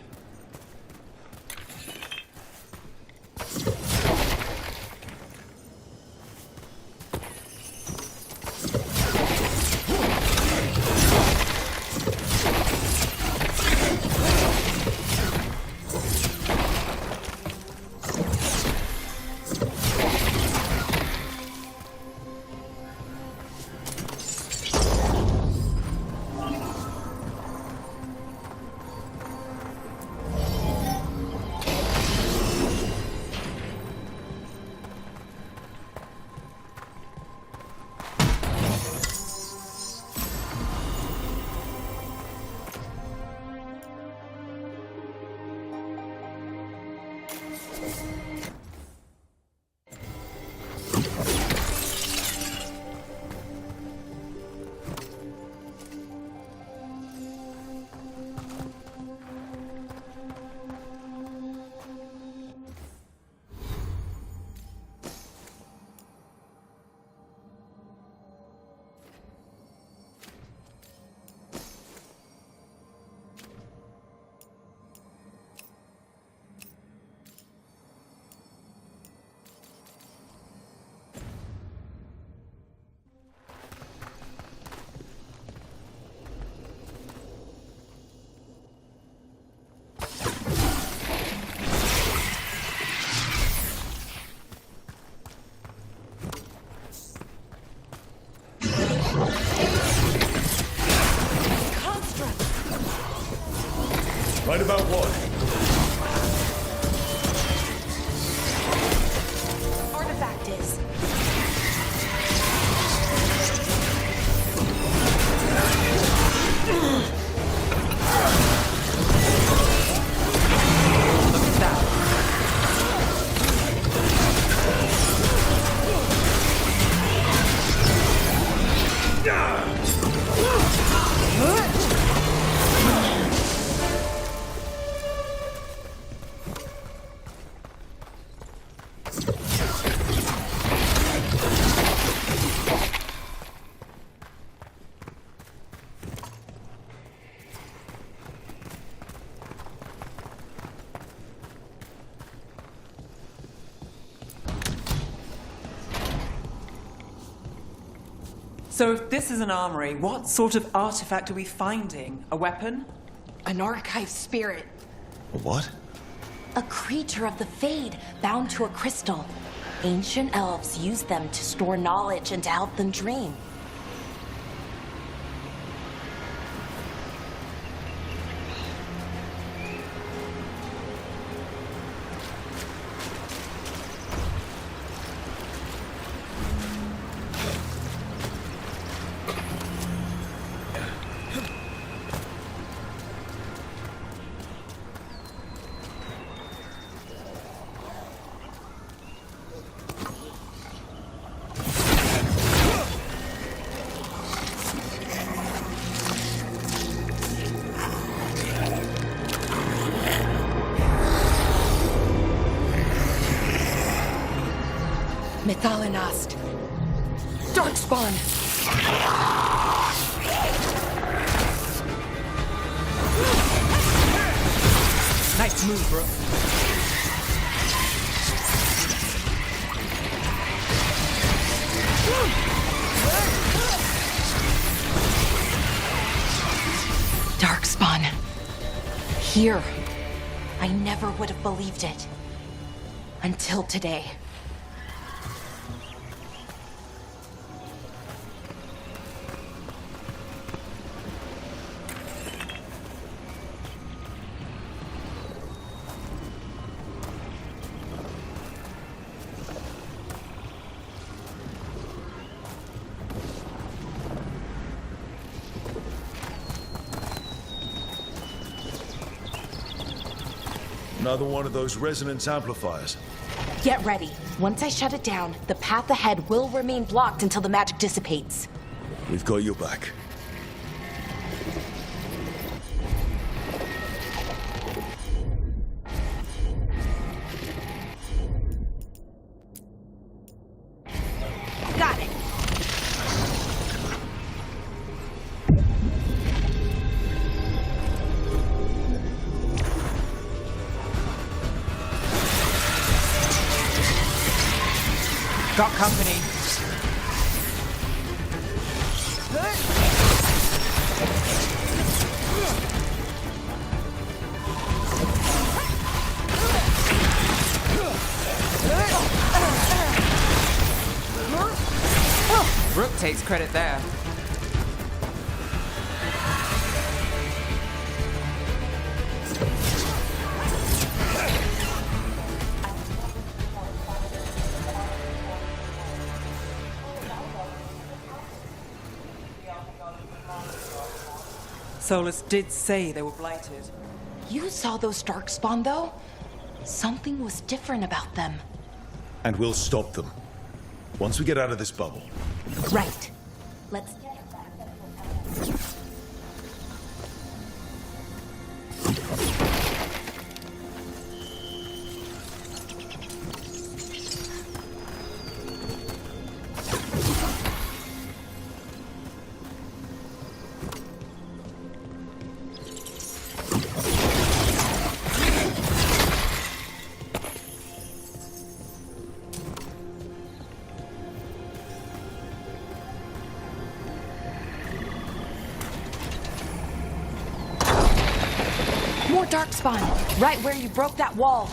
Right about what? Artifact is. Look at that. So if this is an armory, what sort of artifact are we finding? A weapon? An archive spirit. What? A creature of the Fade, bound to a crystal. Ancient elves used them to store knowledge and to help them dream. Thalanast. Darkspawn! Nice move, bro. Darkspawn. Here. I never would have believed it. Until today. Another one of those resonance amplifiers. Get ready. Once I shut it down, the path ahead will remain blocked until the magic dissipates. We've got your back. Got it. Got company. Rook takes credit there. Solus did say they were blighted. You saw those Darkspawn, though? Something was different about them. And we'll stop them. Once we get out of this bubble. Right. Let's... More Darkspawn! Right where you broke that wall!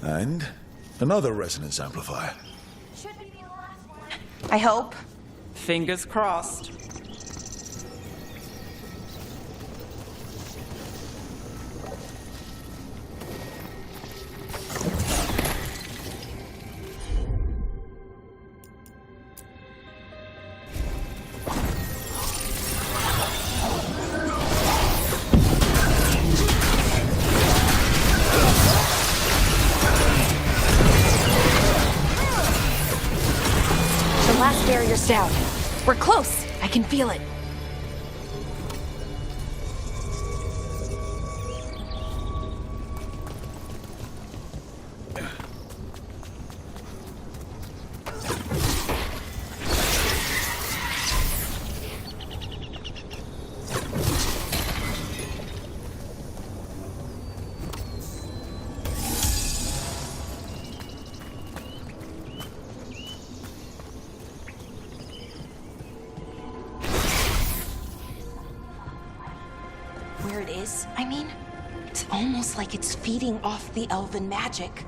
And another resonance amplifier. I hope. Fingers crossed. Last barrier's down. We're close. I can feel it. Where it is, I mean? It's almost like it's feeding off the elven magic.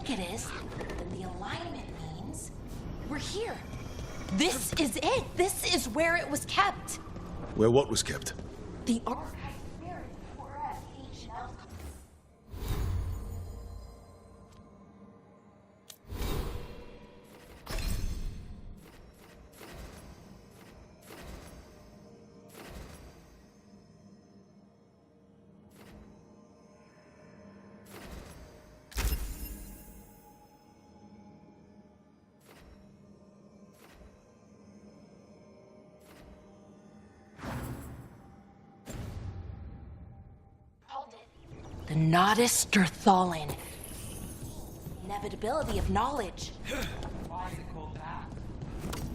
It is, then the alignment means we're here. This is it. This is where it was kept. Where what was kept? The archive spirit for ancient elf. The Nodus Derthalin. Inevitability of knowledge. Why is it called that?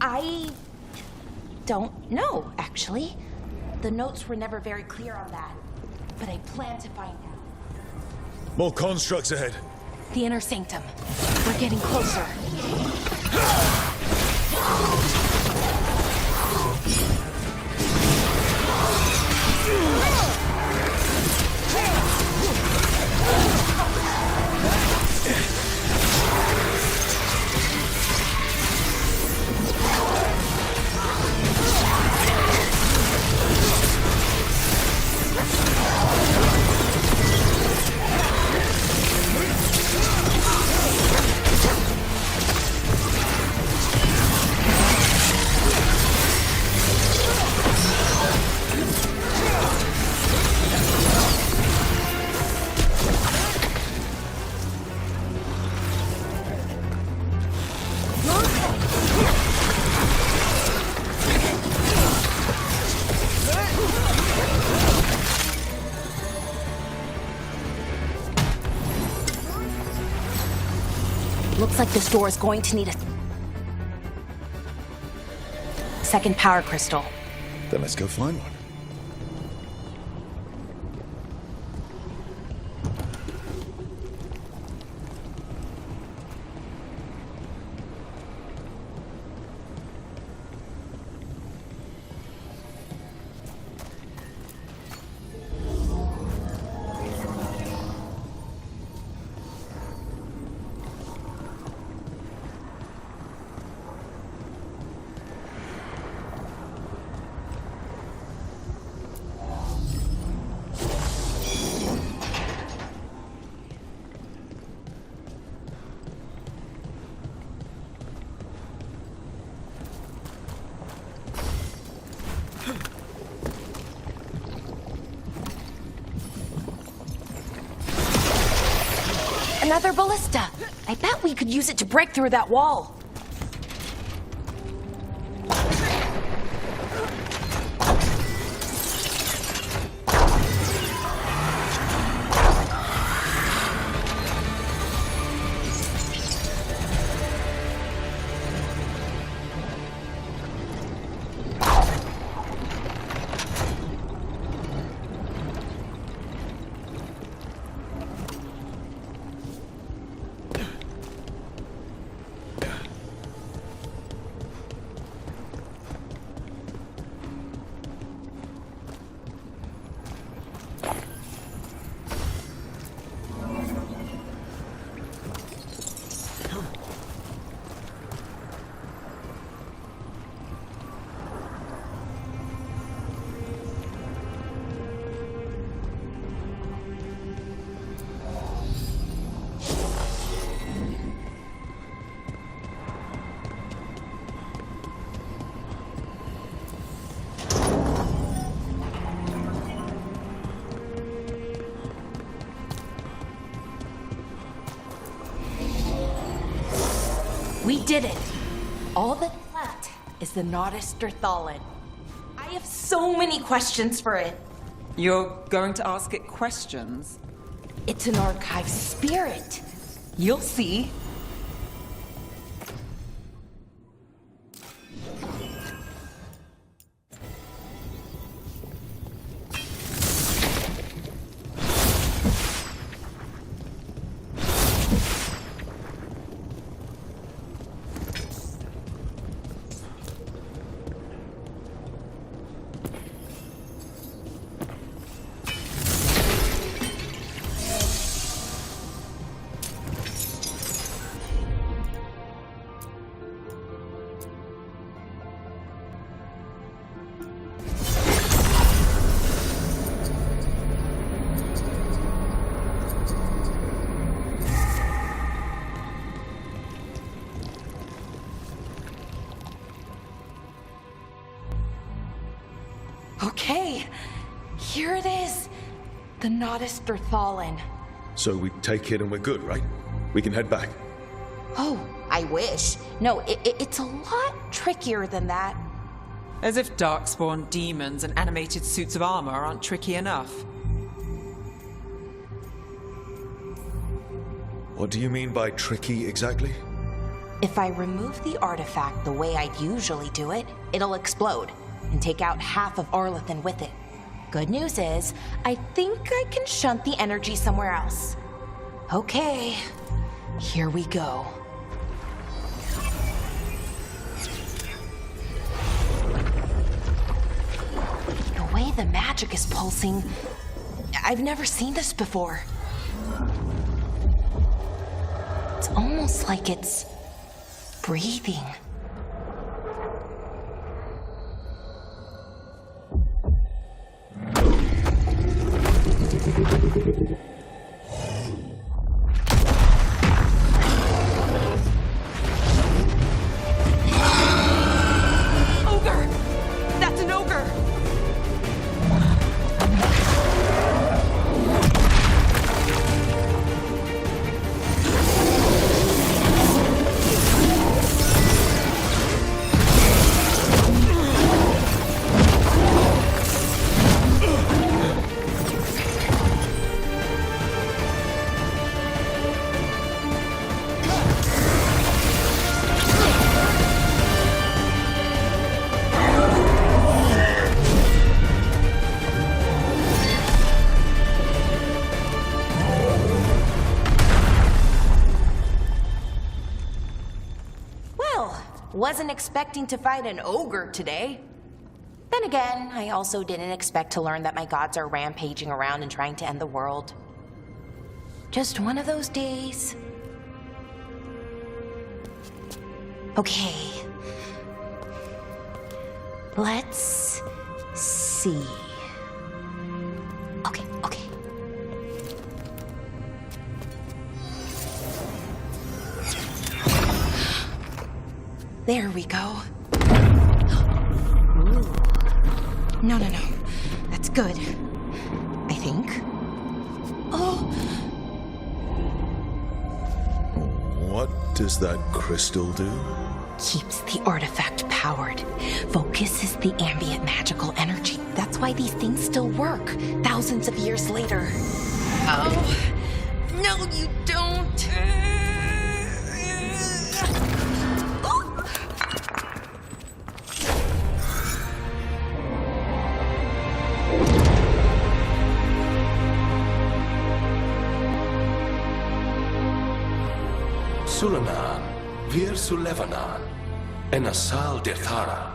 I don't know, actually. The notes were never very clear on that. But I plan to find out. More constructs ahead. The inner sanctum. We're getting closer. Looks like this door is going to need a second power crystal. Then let's go find one. Another ballista. I bet we could use it to break through that wall. did it! All that's left is the Nodus Derthalin. I have so many questions for it. You're going to ask it questions? It's an archive spirit. You'll see. Okay, here it is. The Nodus Derthalin. So we take it and we're good, right? We can head back. Oh, I wish. No, it's a lot trickier than that. As if darkspawn demons and animated suits of armor aren't tricky enough. What do you mean by tricky exactly? If I remove the artifact the way I usually do it, it'll explode and take out half of Arlethan with it. Good news is, I think I can shunt the energy somewhere else. Okay, here we go. The way the magic is pulsing, I've never seen this before. It's almost like it's breathing. Ogre! That's an ogre! Wasn't expecting to fight an ogre today. Then again, I also didn't expect to learn that my gods are rampaging around and trying to end the world. Just one of those days. Okay. Let's see. Okay. There we go. Ooh. No. That's good. I think. Oh! What does that crystal do? Keeps the artifact powered. Focuses the ambient magical energy. That's why these things still work, thousands of years later. Oh! No, you don't! Sulanan, Vir Sulevanan, and Asal Dethara.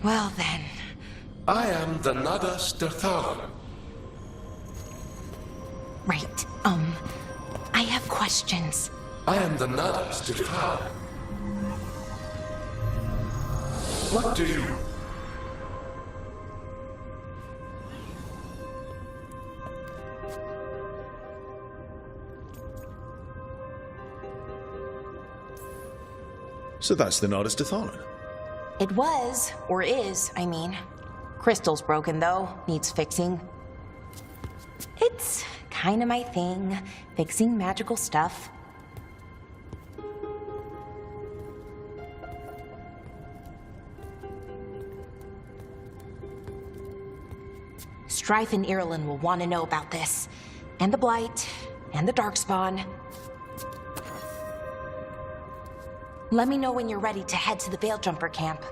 Well then. I am the Nodus Derthalin. Right. I have questions. I am the Nodus Derthalin. What do you... So that's the Nodus Derthalin. It was, or is, I mean. Crystal's broken though, needs fixing. It's kinda my thing, fixing magical stuff. Strife and Irulan will want to know about this. And the Blight, and the Darkspawn. Let me know when you're ready to head to the Veil-Jumper camp.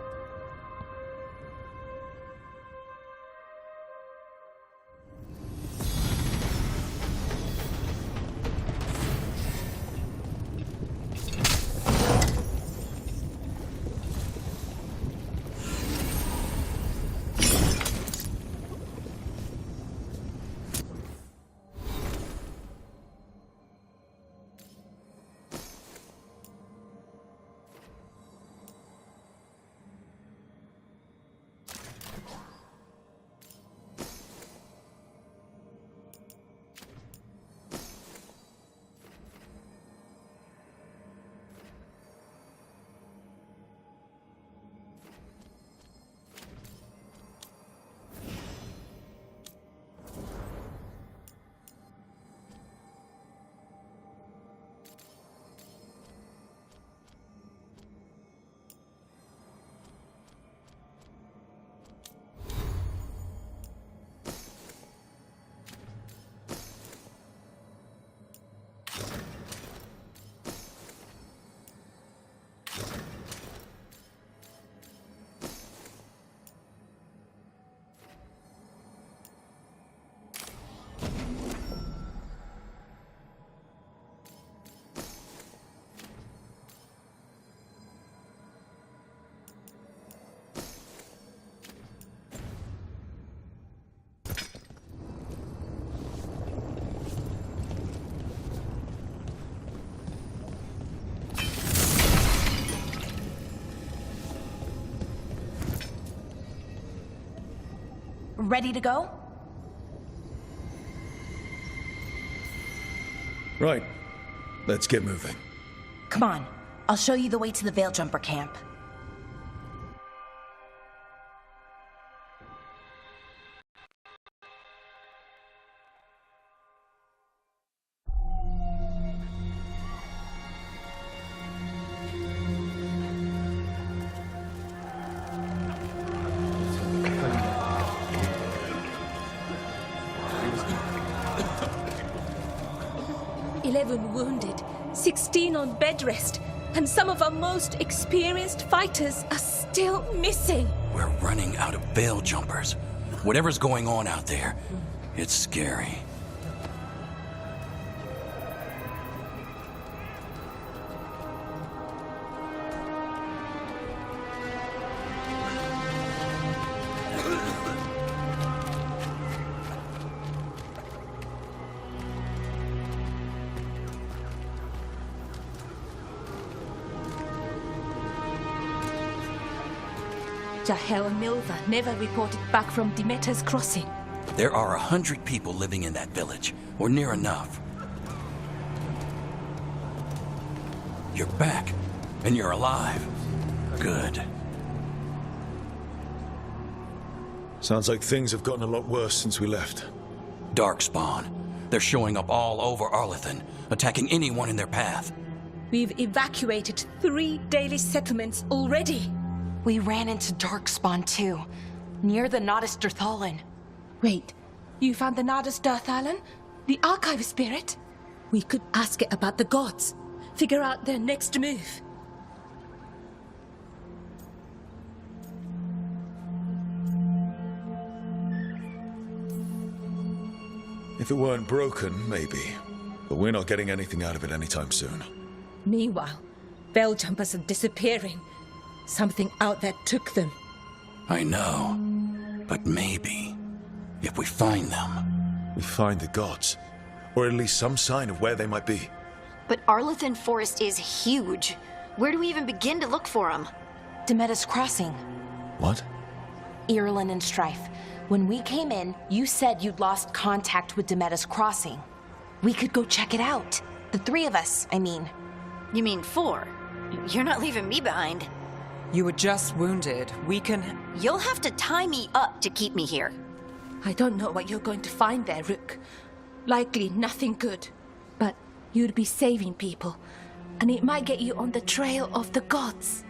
Ready to go? Right. Let's get moving. Come on. I'll show you the way to the Veil-Jumper camp. Wounded, 16 on bed rest, and some of our most experienced fighters are still missing. We're running out of Veil Jumpers. Whatever's going on out there, it's scary. Jahel and Milva never reported back from Demeter's crossing. There are 100 people living in that village, or near enough. You're back, and you're alive. Good. Sounds like things have gotten a lot worse since we left. Darkspawn. They're showing up all over Arlathan, attacking anyone in their path. We've evacuated 3 daily settlements already. We ran into Darkspawn too, near the Nodus Dirthalan. Wait, you found the Nodus Dirthalan? The archive spirit? We could ask it about the gods. Figure out their next move. If it weren't broken, maybe. But we're not getting anything out of it anytime soon. Meanwhile, Veil Jumpers are disappearing. Something out there took them. I know. But maybe, if we find them... We find the gods. Or at least some sign of where they might be. But Arlathan Forest is huge. Where do we even begin to look for them? Demeter's Crossing. What? Irulan and Strife. When we came in, you said you'd lost contact with Demeter's Crossing. We could go check it out. The 3 of us, I mean. You mean 4? You're not leaving me behind. You were just wounded. We can... You'll have to tie me up to keep me here. I don't know what you're going to find there, Rook. Likely nothing good. But you'd be saving people. And it might get you on the trail of the gods.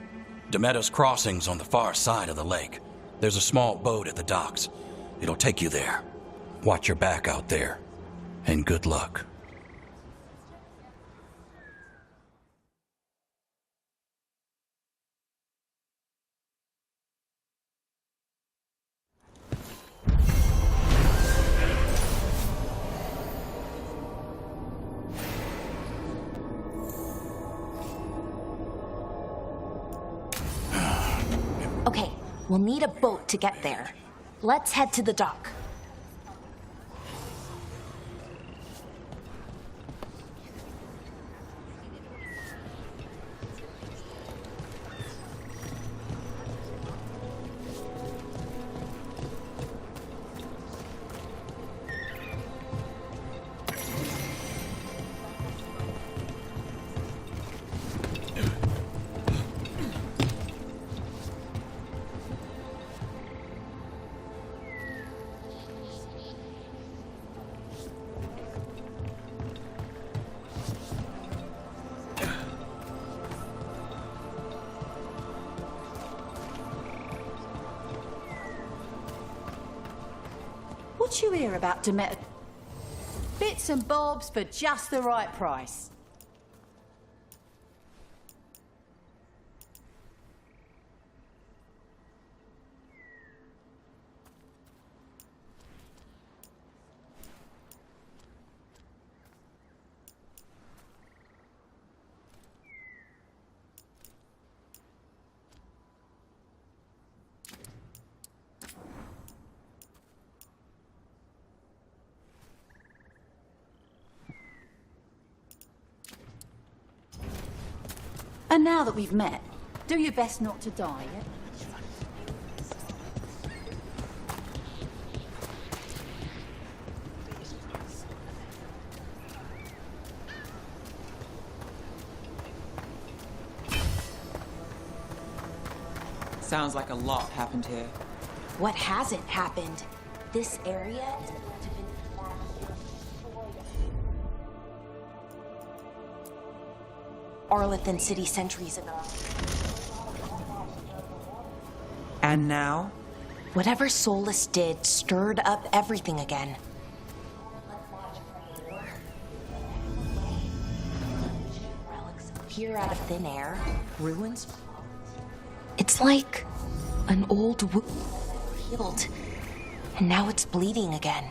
Demeter's Crossing's on the far side of the lake. There's a small boat at the docks. It'll take you there. Watch your back out there, and good luck. Okay, we'll need a boat to get there. Let's head to the dock. What you hear about Demeter? Bits and bobs for just the right price. And now that we've met, do your best not to die, yeah? Sounds like a lot happened here. What hasn't happened? This area is going to be Arlethan City centuries ago. And now? Whatever Solus did stirred up everything again. Relics appear out of thin air, ruins. It's like an old wound healed, and now it's bleeding again.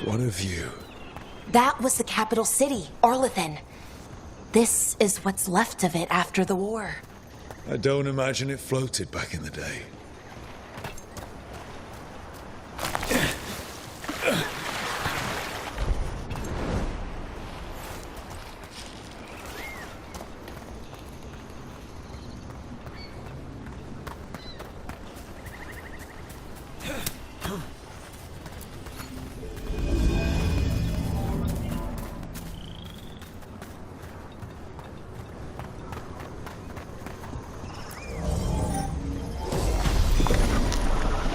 What of you? That was the capital city, Arlethan. This is what's left of it after the war. I don't imagine it floated back in the day.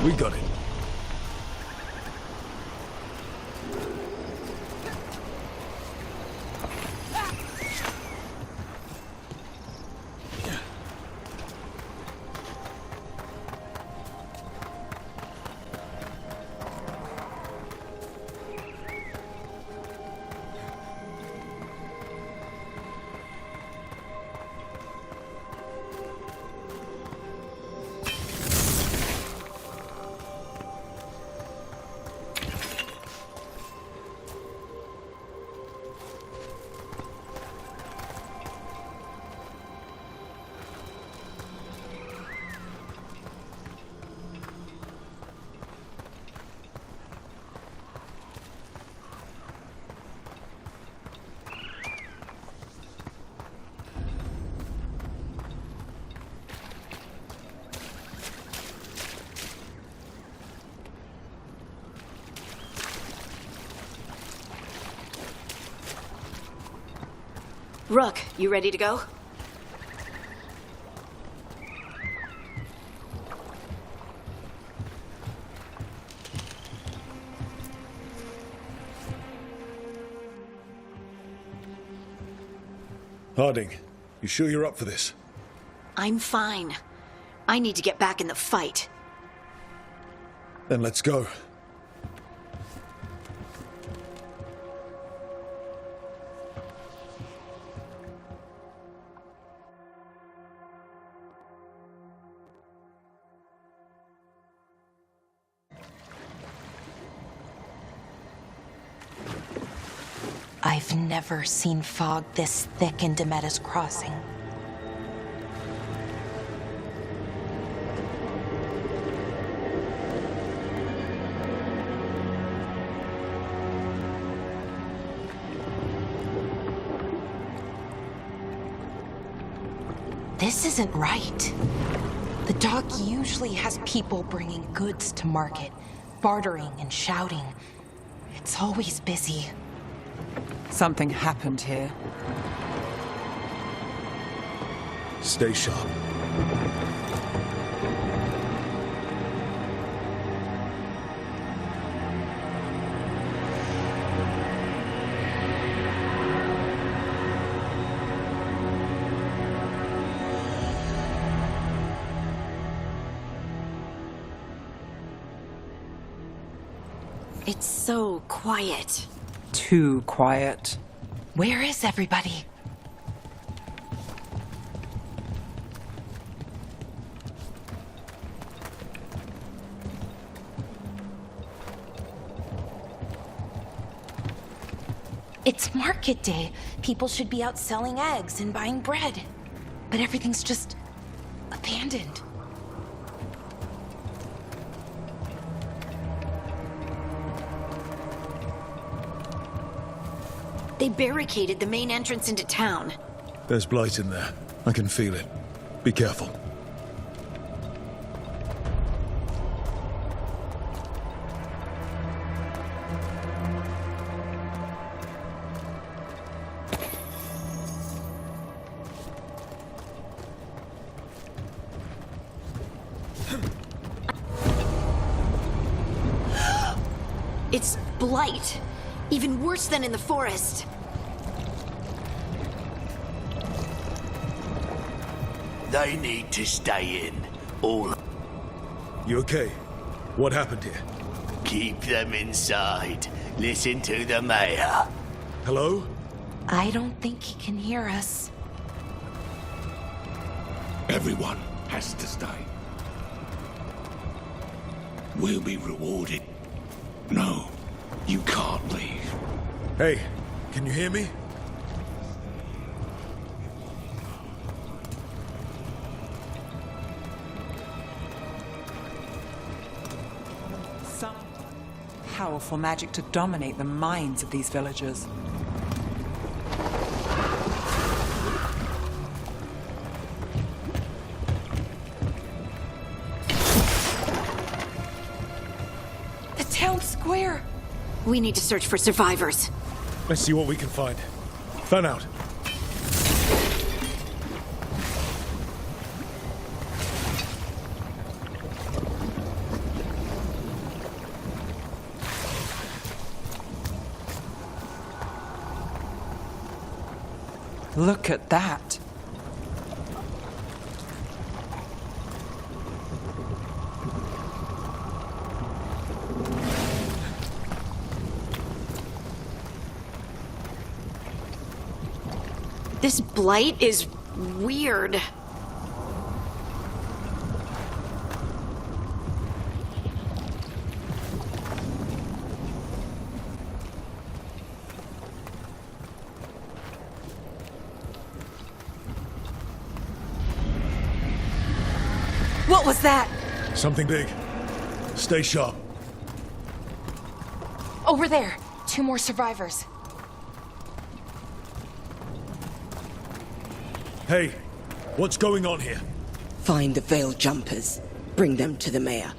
We got it. Rook, you ready to go? Harding, you sure you're up for this? I'm fine. I need to get back in the fight. Then let's go. I've never seen fog this thick in Demetta's Crossing. This isn't right. The dock usually has people bringing goods to market, bartering and shouting. It's always busy. Something happened here. Stay sharp. It's so quiet. Too quiet. Where is everybody? It's market day. People should be out selling eggs and buying bread. But everything's just abandoned. They barricaded the main entrance into town. There's blight in there. I can feel it. Be careful. It's blight. Even worse than in the forest. They need to stay in. All. You okay? What happened here? Keep them inside. Listen to the mayor. Hello? I don't think he can hear us. Everyone has to stay. We'll be rewarded. No, you can't leave. Hey, can you hear me? Some powerful magic to dominate the minds of these villagers. The town square! We need to search for survivors. Let's see what we can find. Fan out. Look at that. This blight is weird. What was that? Something big. Stay sharp. Over there. 2 more survivors. Hey, what's going on here? Find the veil jumpers. Bring them to the mayor.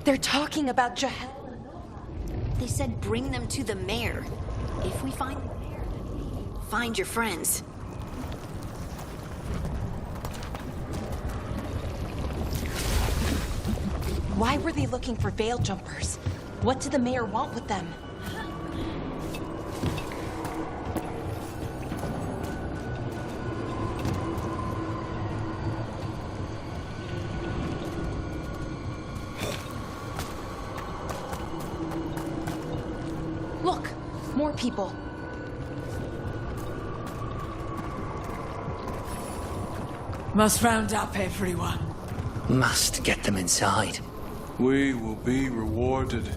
They're talking about Jahel. They said bring them to the mayor. If we find the mayor, find your friends. Why were they looking for veil jumpers? What did the mayor want with them? people. Must round up everyone. Must get them inside. We will be rewarded.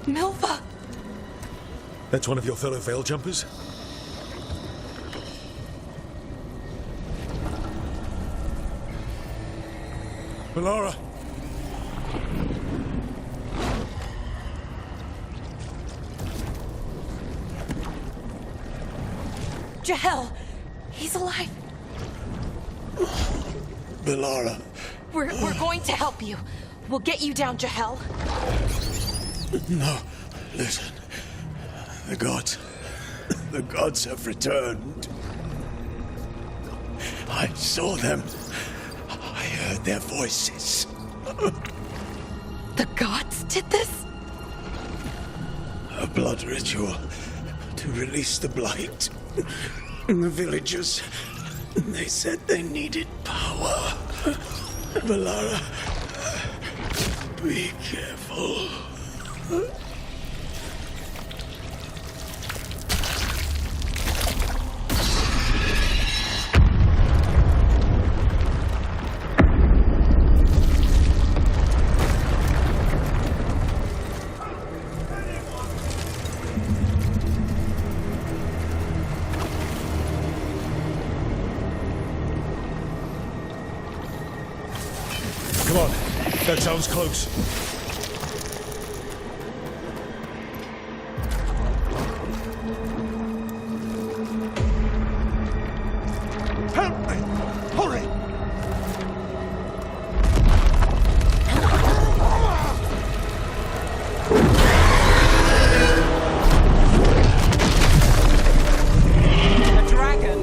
Milva! That's one of your fellow Veil Jumpers? Melara! Jahel! He's alive! Melara. We're going to help you. We'll get you down, Jahel. No, listen. The gods have returned. I saw them. I heard their voices. The gods did this? A blood ritual to release the blight. The villagers, they said they needed power. Melara, be careful. Come on, that sounds close. Help me! Hurry! A dragon?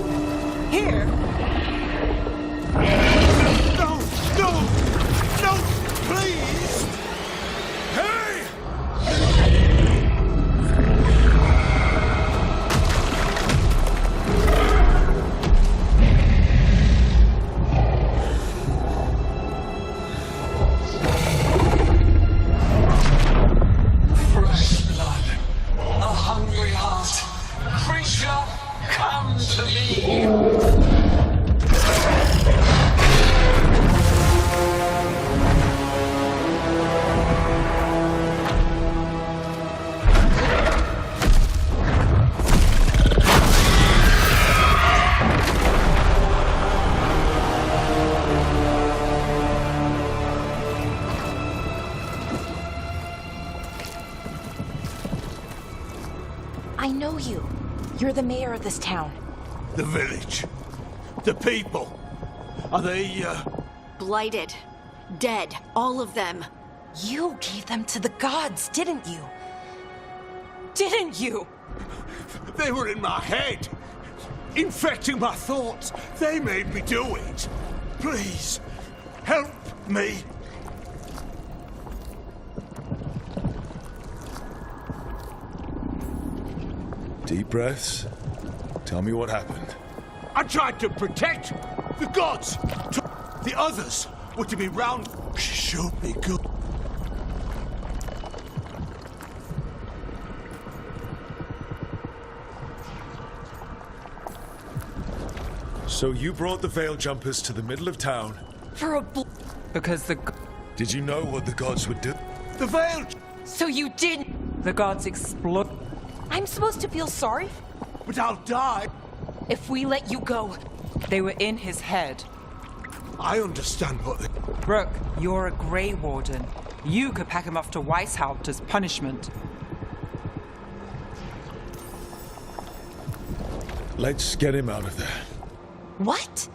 Here? No! No! No! Please! Hey! Fresh blood, a hungry heart. Creature, come to me. I know you. You're the mayor of this town. The village. The people. Are they, Blighted. Dead. All of them. You gave them to the gods, didn't you? Didn't you? They were in my head. Infecting my thoughts. They made me do it. Please, help me. Deep breaths. Tell me what happened. I tried to protect the gods. The others were to be round. She showed me good. So you brought the Veil Jumpers to the middle of town. For a Because Did you know what the gods would do? The Veil! So you didn't. the gods explode. I'm supposed to feel sorry? But I'll die. If we let you go. They were in his head. I understand what they... Brooke, you're a Grey Warden. You could pack him off to Weishaupt as punishment. Let's get him out of there. What?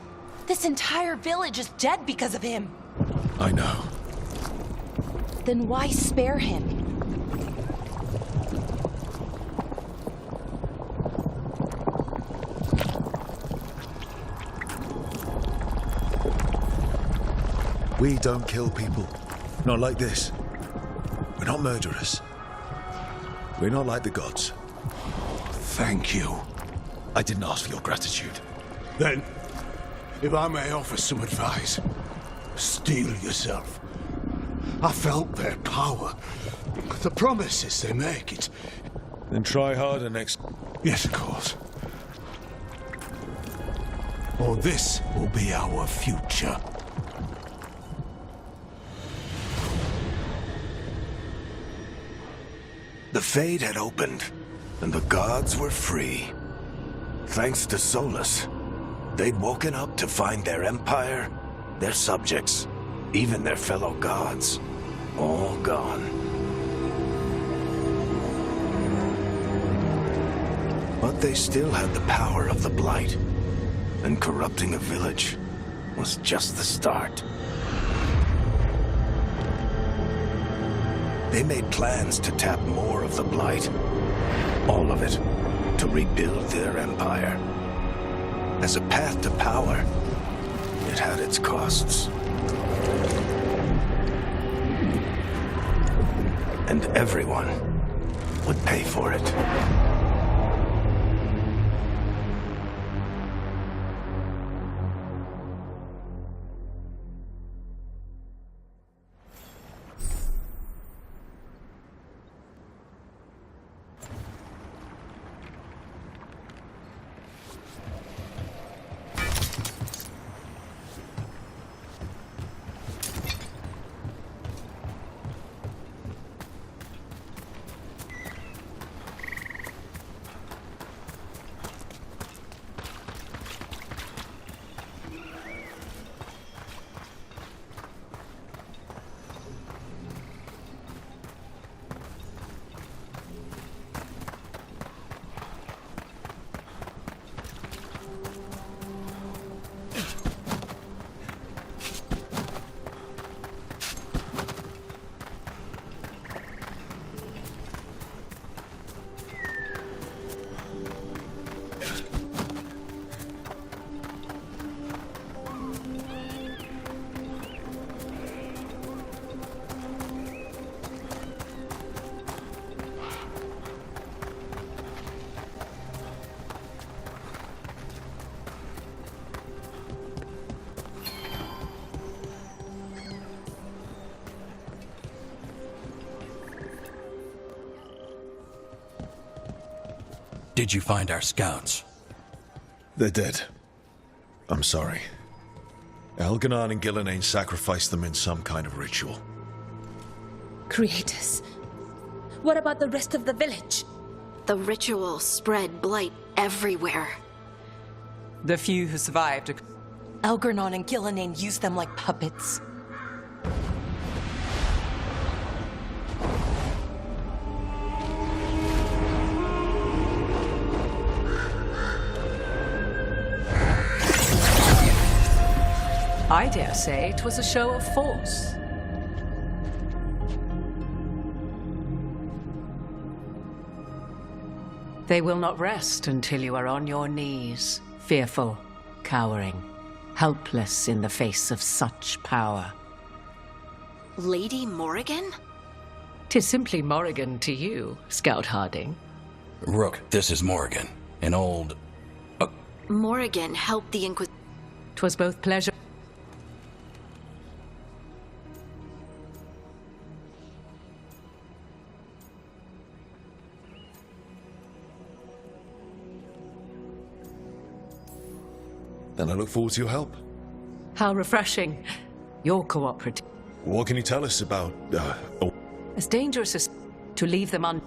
This entire village is dead because of him. I know. Then why spare him? We don't kill people. Not like this. We're not murderers. We're not like the gods. Thank you. I didn't ask for your gratitude. Then, if I may offer some advice, steel yourself. I felt their power. The promises they make, it's... Then try harder next... Yes, of course. Or this will be our future. The Fade had opened, and the gods were free. Thanks to Solus, they'd woken up to find their empire, their subjects, even their fellow gods, all gone. But they still had the power of the Blight, and corrupting a village was just the start. They made plans to tap more of the Blight, all of it, to rebuild their empire. As a path to power, it had its costs. And everyone would pay for it. Did you find our scouts? They're dead. I'm sorry. Elganon and Gillenane sacrificed them in some kind of ritual. Creators. What about the rest of the village? The ritual spread blight everywhere. The few who survived. Elganon and Gillenane used them like puppets. I dare say it was a show of force. They will not rest until you are on your knees, fearful, cowering, helpless in the face of such power. Lady Morrigan? 'Tis simply Morrigan to you, Scout Harding. Rook, this is Morrigan, an old... Morrigan helped the Inquisition. 'Twas both pleasure... Then I look forward to your help. How refreshing. Your cooperative. What can you tell us about, As dangerous as to leave them on...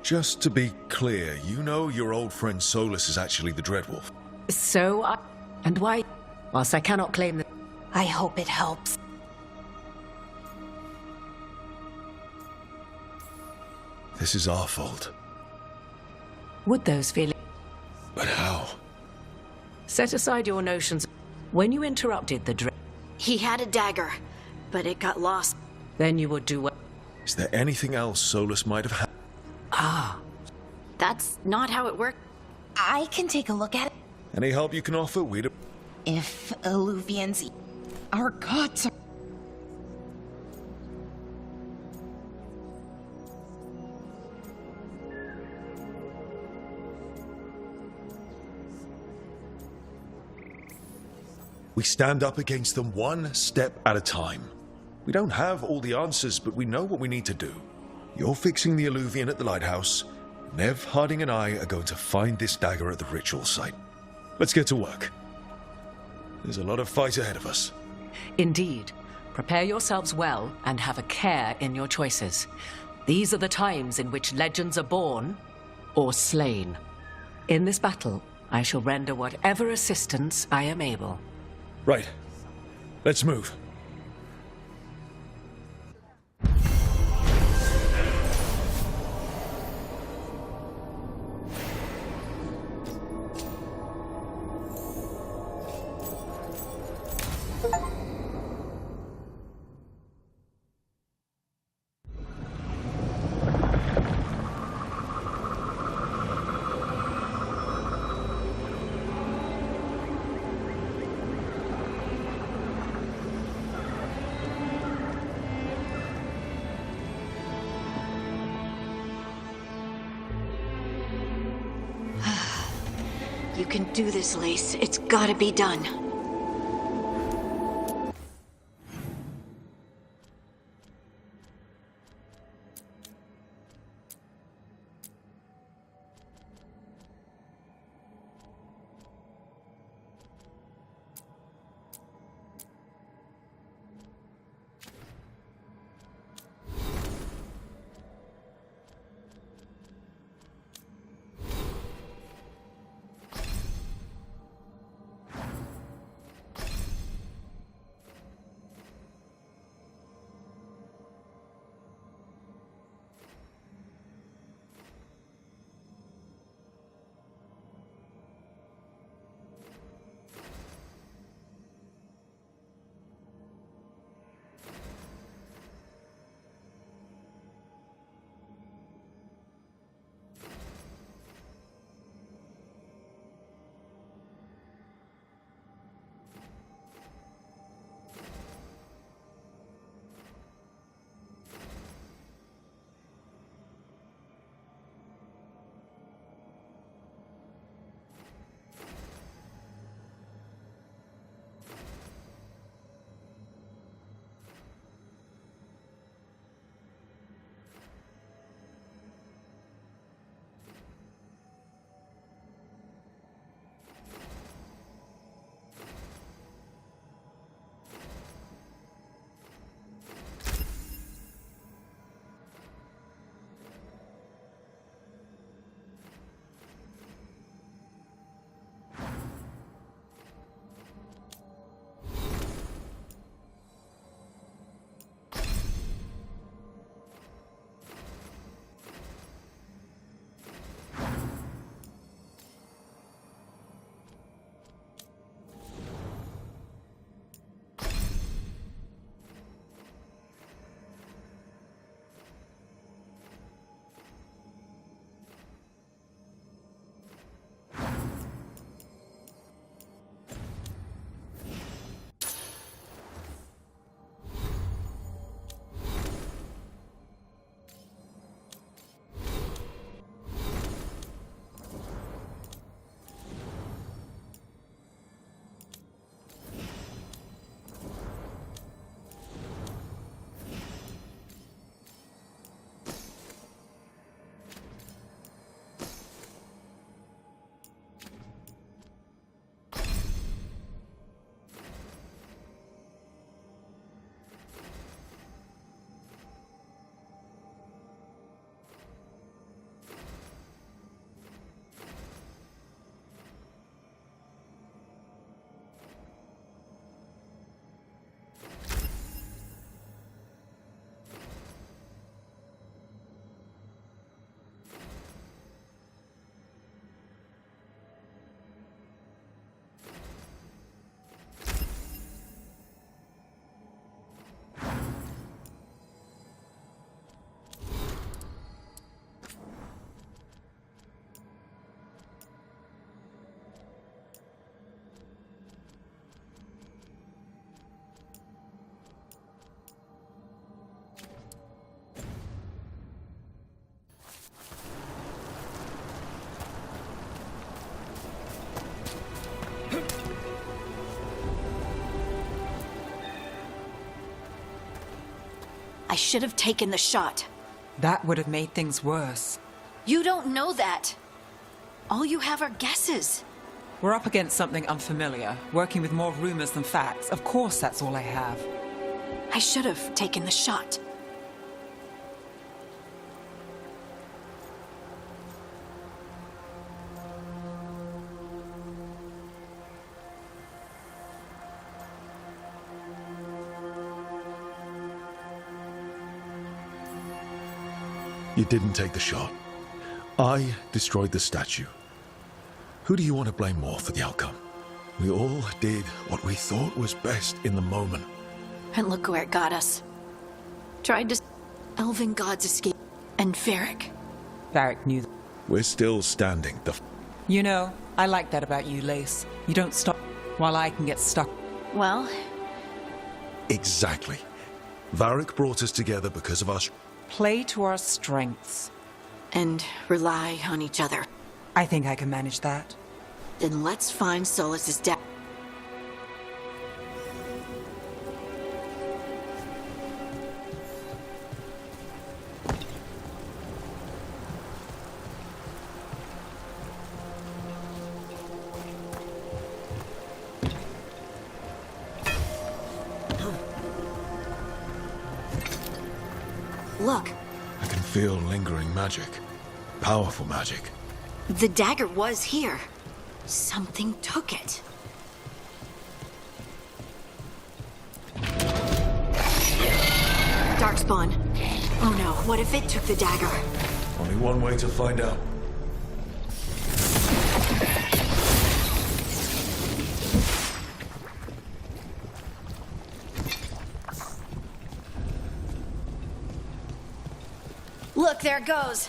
Just to be clear, you know your old friend Solus is actually the Dreadwolf. So I... And why... Whilst I cannot claim that... I hope it helps. This is our fault. Would those feelings... But how? Set aside your notions. When you interrupted the dread... He had a dagger, but it got lost. Then you would do what... Is there anything else Solus might have had? That's not how it works. I can take a look at it. Any help you can offer, we'd... If Illuvians... Our gods are... We stand up against them one step at a time. We don't have all the answers, but we know what we need to do. You're fixing the Illuvian at the lighthouse. Nev, Harding, and I are going to find this dagger at the ritual site. Let's get to work. There's a lot of fight ahead of us. Indeed. Prepare yourselves well and have a care in your choices. These are the times in which legends are born or slain. In this battle, I shall render whatever assistance I am able. Right. Let's move. You can do this, Lace. It's gotta be done. should have taken the shot. That would have made things worse. You don't know that. All you have are guesses. We're up against something unfamiliar, working with more rumors than facts. Of course, that's all I have. I should have taken the shot. You didn't take the shot. I destroyed the statue. Who do you want to blame more for the outcome? We all did what we thought was best in the moment. And look where it got us. Tried to... Elven gods escape. And Varric. Varric knew. We're still standing. You know, I like that about you, Lace. You don't stop while I can get stuck. Well... Exactly. Varric brought us together because of our... Play to our strengths. And rely on each other. I think I can manage that. Then let's find Solas's dad. Look. I can feel lingering magic. Powerful magic. The dagger was here. Something took it. Darkspawn. Oh no, what if it took the dagger? Only one way to find out. Look, there it goes.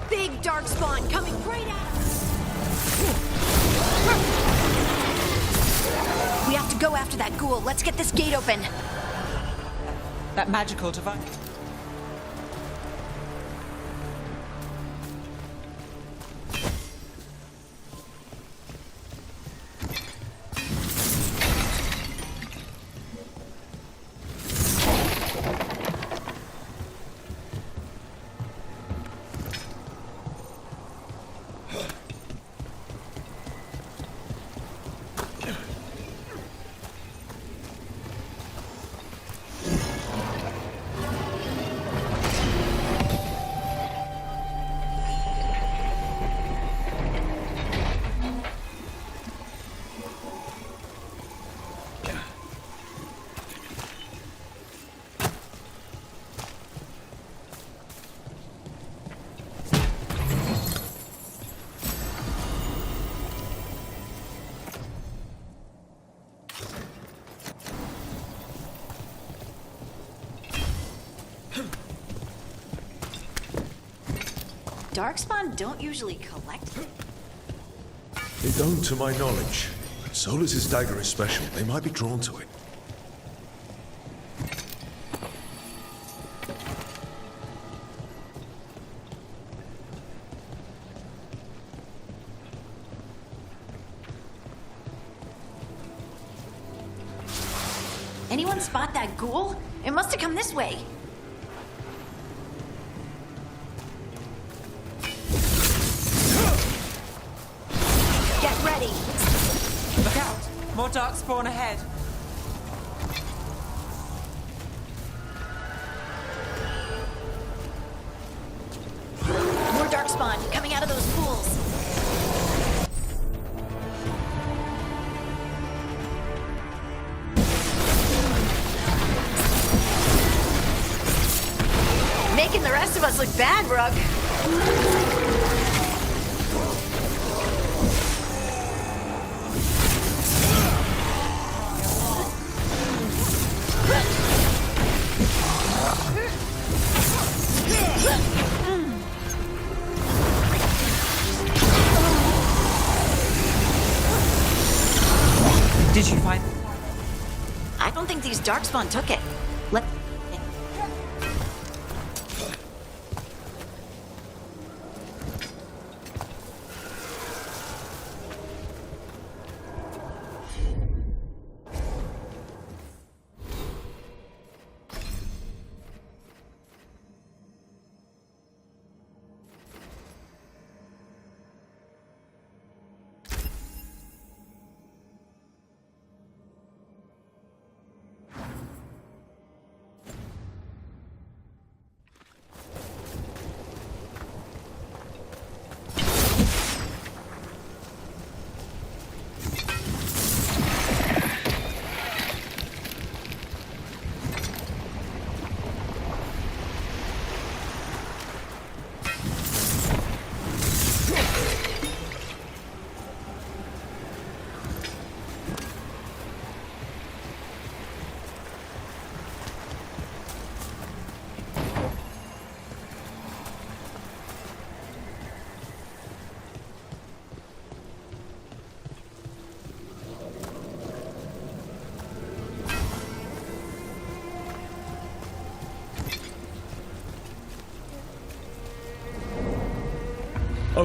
Big Darkspawn coming right at us. We have to go after that ghoul. Let's get this gate open. That magical device. Darkspawn don't usually collect. They don't, to my knowledge. Solas's dagger is special. They might be drawn to it. Anyone spot that ghoul? It must have come this way. Get ready. Look out! More Darkspawn ahead. More Darkspawn coming out of those pools. Making the rest of us look bad, Rook. Did you find... I don't think these Darkspawn took it.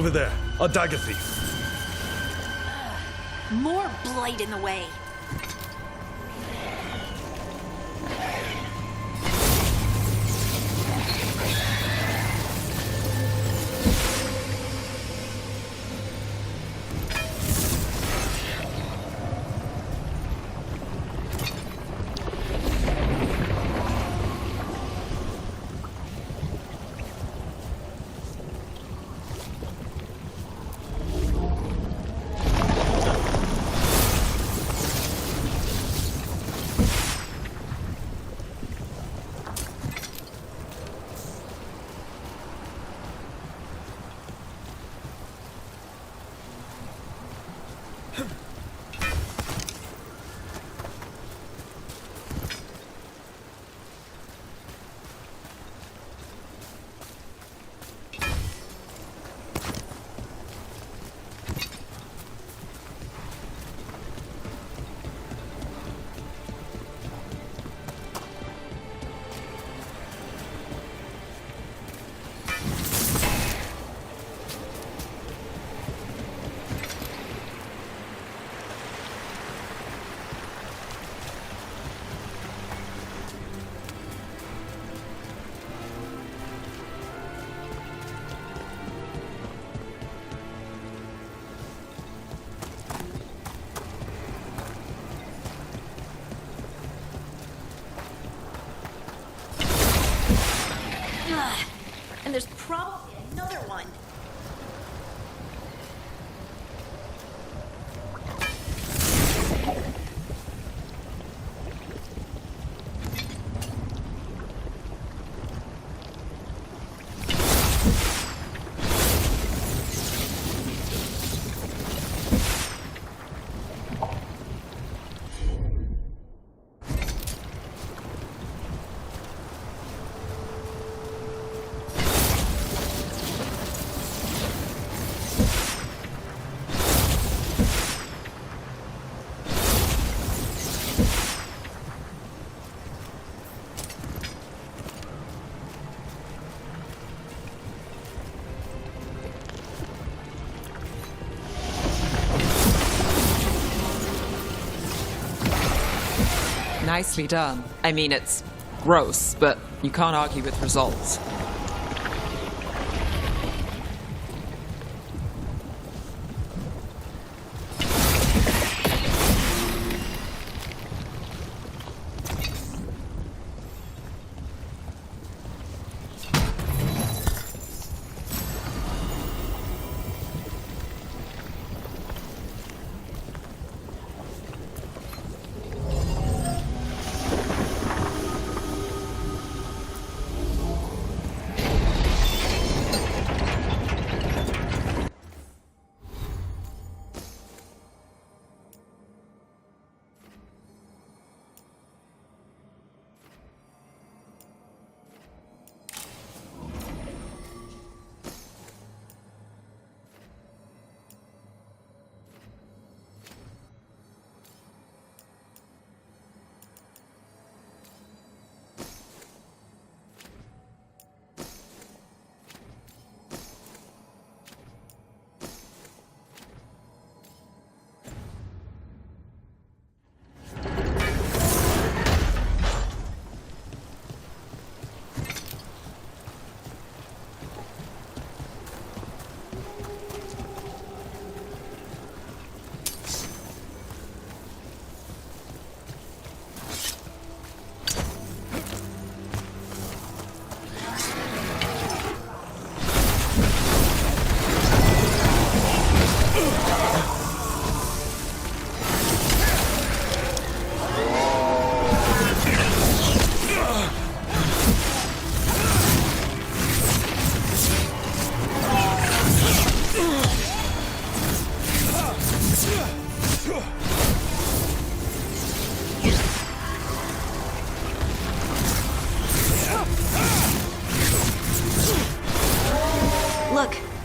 Over there, a dagger thief. More blight in the way. And there's probably another one. Nicely done. I mean, it's gross, but you can't argue with results.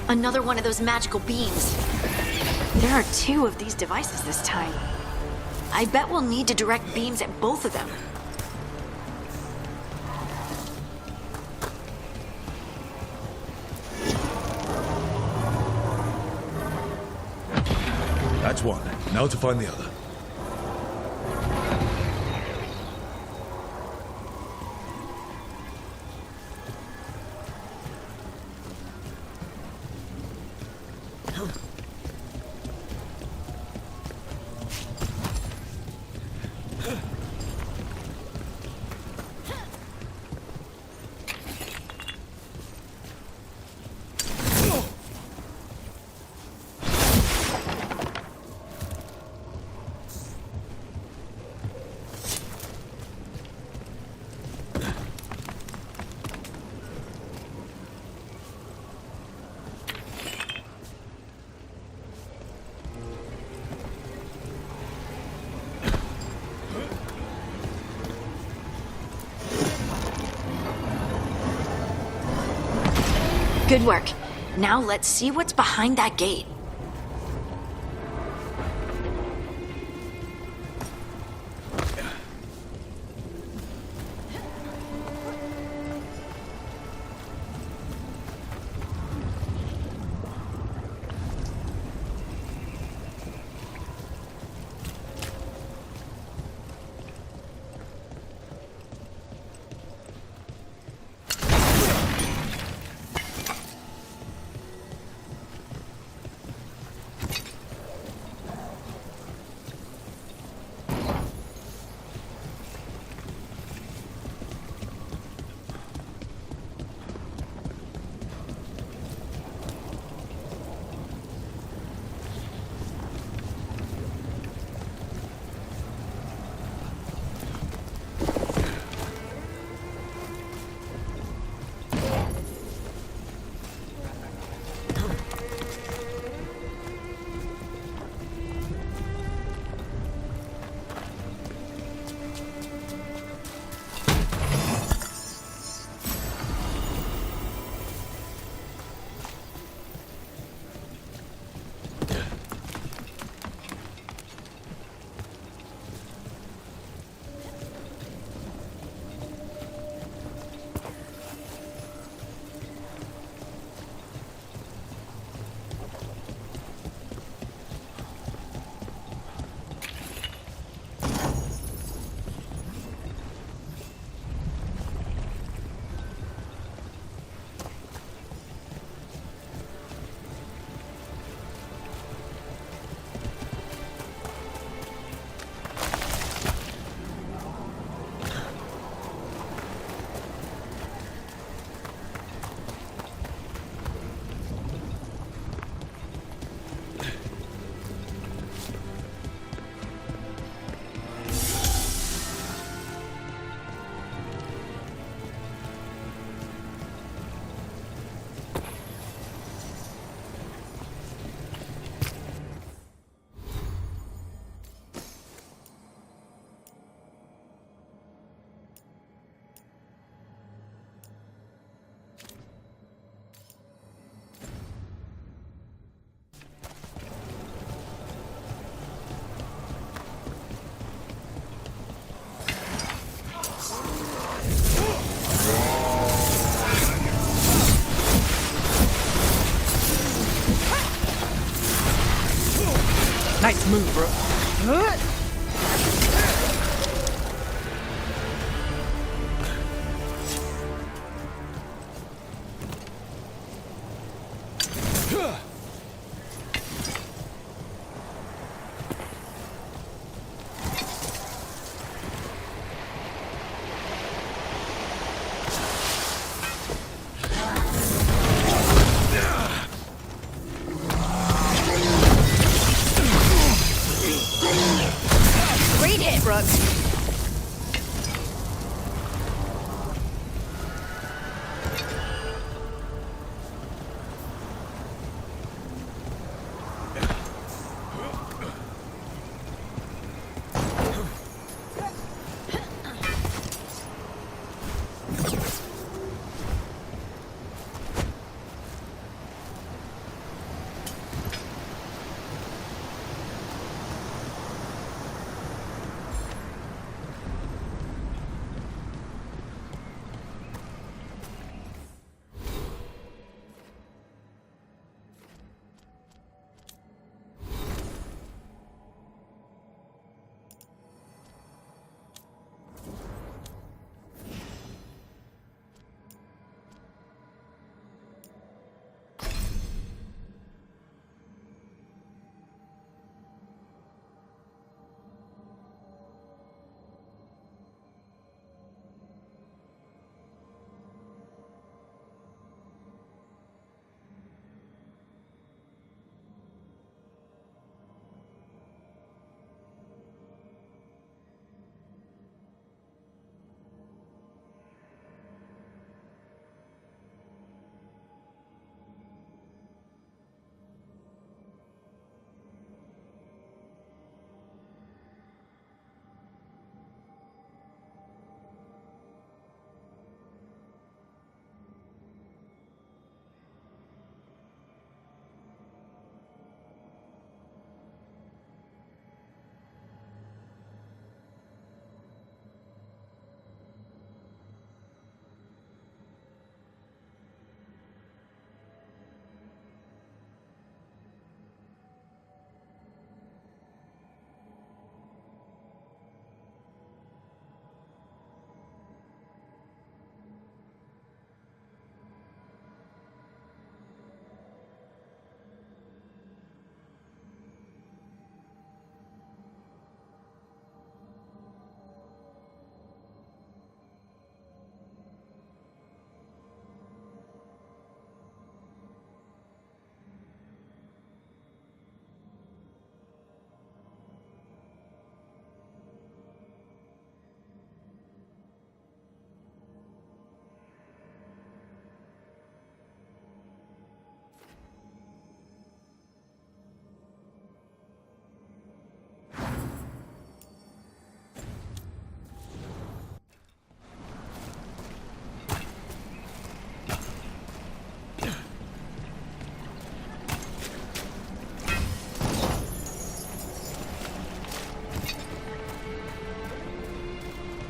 Another one of those magical beams. There are 2 of these devices this time. I bet we'll need to direct beams at both of them. That's one. Now to find the other. Good work. Now let's see what's behind that gate. Nice move, bro. Great hit, Rook.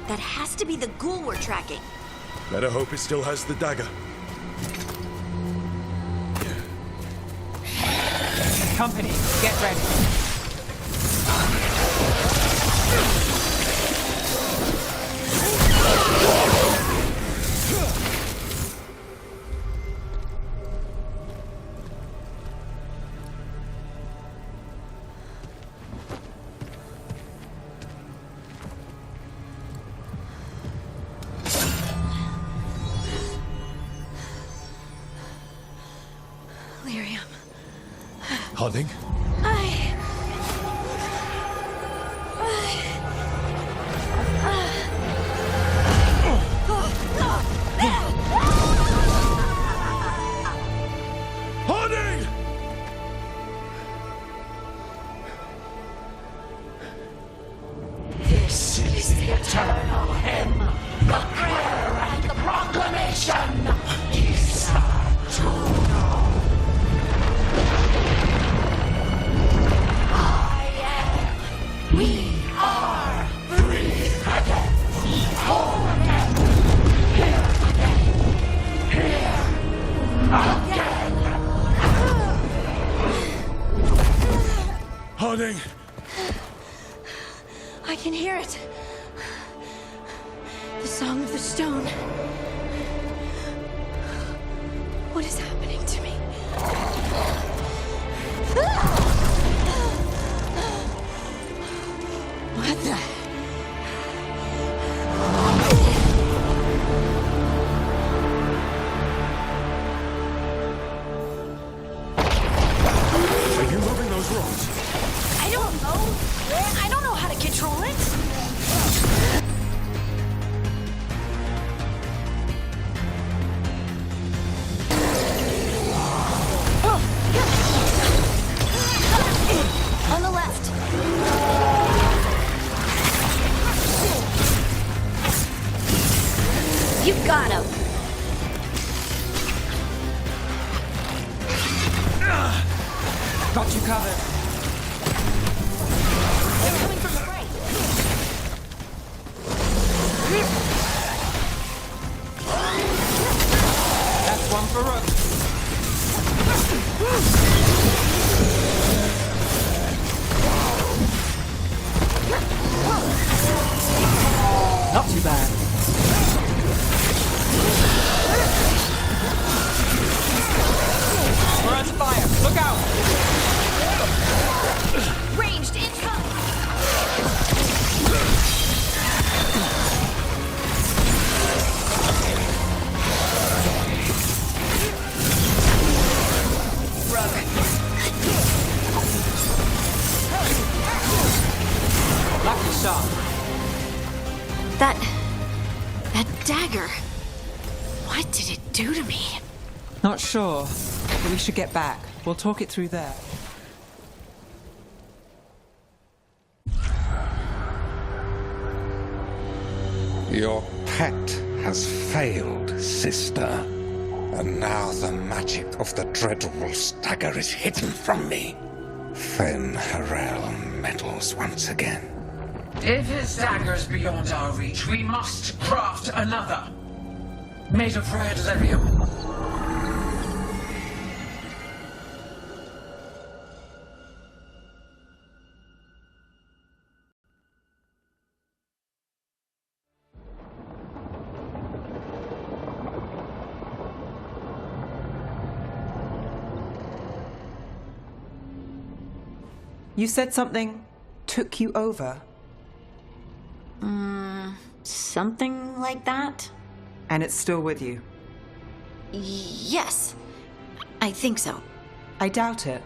That has to be the ghoul we're tracking. Better hope it still has the dagger. Company, get ready. Lyrium. Harding? Harding! This is the eternal hymn, the prayer and the proclamation. Isa to know. We are free again, whole again, here again, here again. Harding! I can hear it. The song of the stone. What is happening to me? What the? Are you moving those rocks? I don't know. I don't know how to control it. On the left. You got him. Got you covered. They're coming from the right. That's one for Rook. Not too bad. We're under fire. Look out! Ranged incoming. Lucky shot. That dagger. What did it do to me? Not sure, but we should get back. We'll talk it through there. Your pet has failed, sister. And now the magic of the Dreadwolf's dagger is hidden from me. Fen Harel meddles once again. If his dagger's beyond our reach, we must craft another. Made of red lyrium. You said something took you over. Something like that? And it's still with you. Yes. I think so. I doubt it.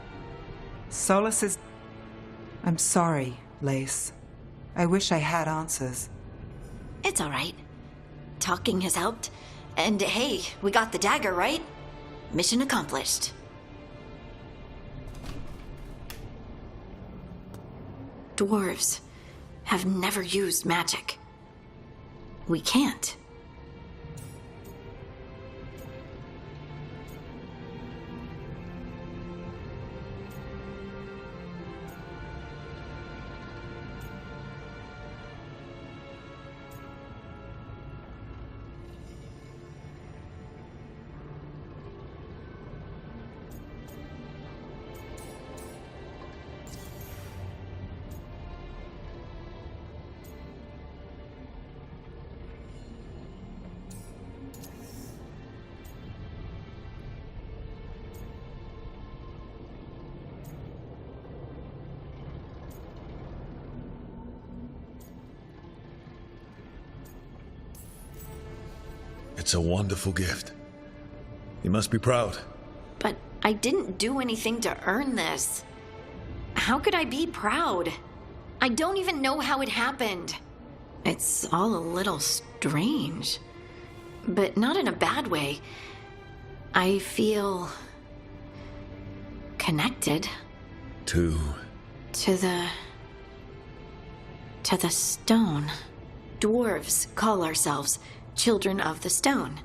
Solus is... I'm sorry, Lace. I wish I had answers. It's all right. Talking has helped. And hey, we got the dagger, right? Mission accomplished. Dwarves have never used magic. We can't. It's a wonderful gift. You must be proud. But I didn't do anything to earn this. How could I be proud? I don't even know how it happened. It's all a little strange. But not in a bad way. I feel connected. To the stone. Dwarves call ourselves children of the stone.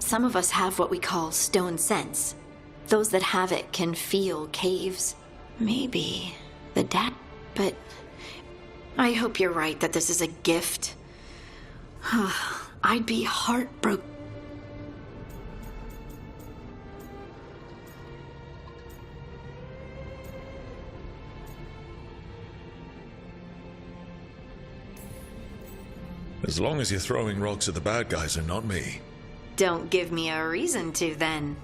Some of us have what we call stone sense. Those that have it can feel caves. Maybe the dad. But I hope you're right that this is a gift. I'd be heartbroken. As long as you're throwing rocks at the bad guys and not me. Don't give me a reason to, then.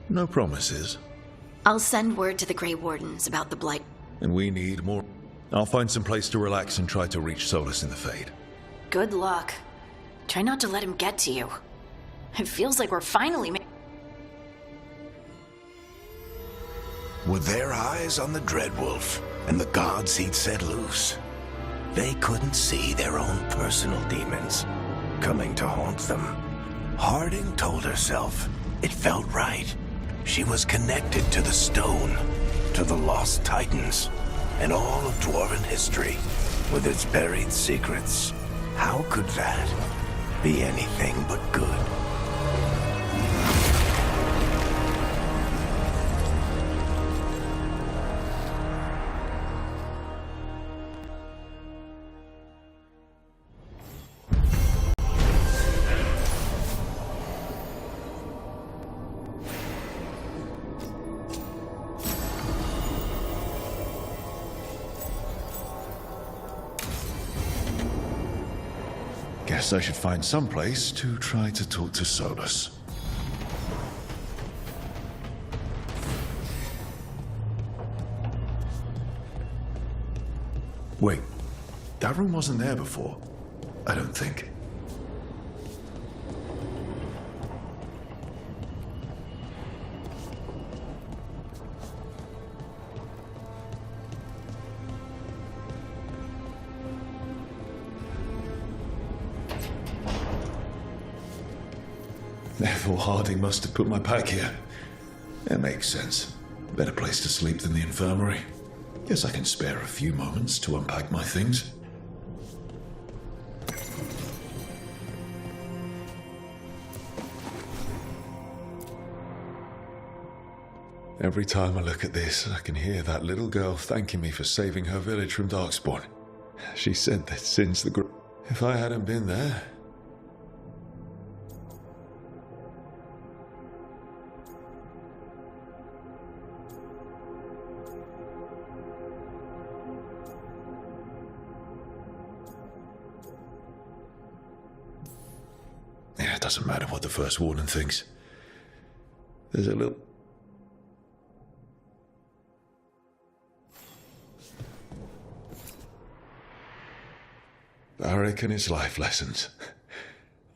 No promises. I'll send word to the Grey Wardens about the Blight. And we need more. I'll find some place to relax and try to reach Solus in the Fade. Good luck. Try not to let him get to you. It feels like we're finally With their eyes on the Dreadwolf and the gods he'd set loose, they couldn't see their own personal demons coming to haunt them. Harding told herself it felt right. She was connected to the stone, to the lost titans, and all of dwarven history with its buried secrets. How could that be anything but good? Guess I should find some place to try to talk to Solus. Wait, that room wasn't there before. I don't think. Therefore, Harding must have put my pack here. It makes sense. Better place to sleep than the infirmary. Guess I can spare a few moments to unpack my things. Every time I look at this, I can hear that little girl thanking me for saving her village from Darkspawn. She said that since the if I hadn't been there... Yeah, it doesn't matter what the First Warden thinks. There's a little... Barrick and his life lessons.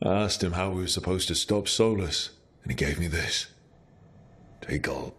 I asked him how we were supposed to stop Solus, and he gave me this. Take all.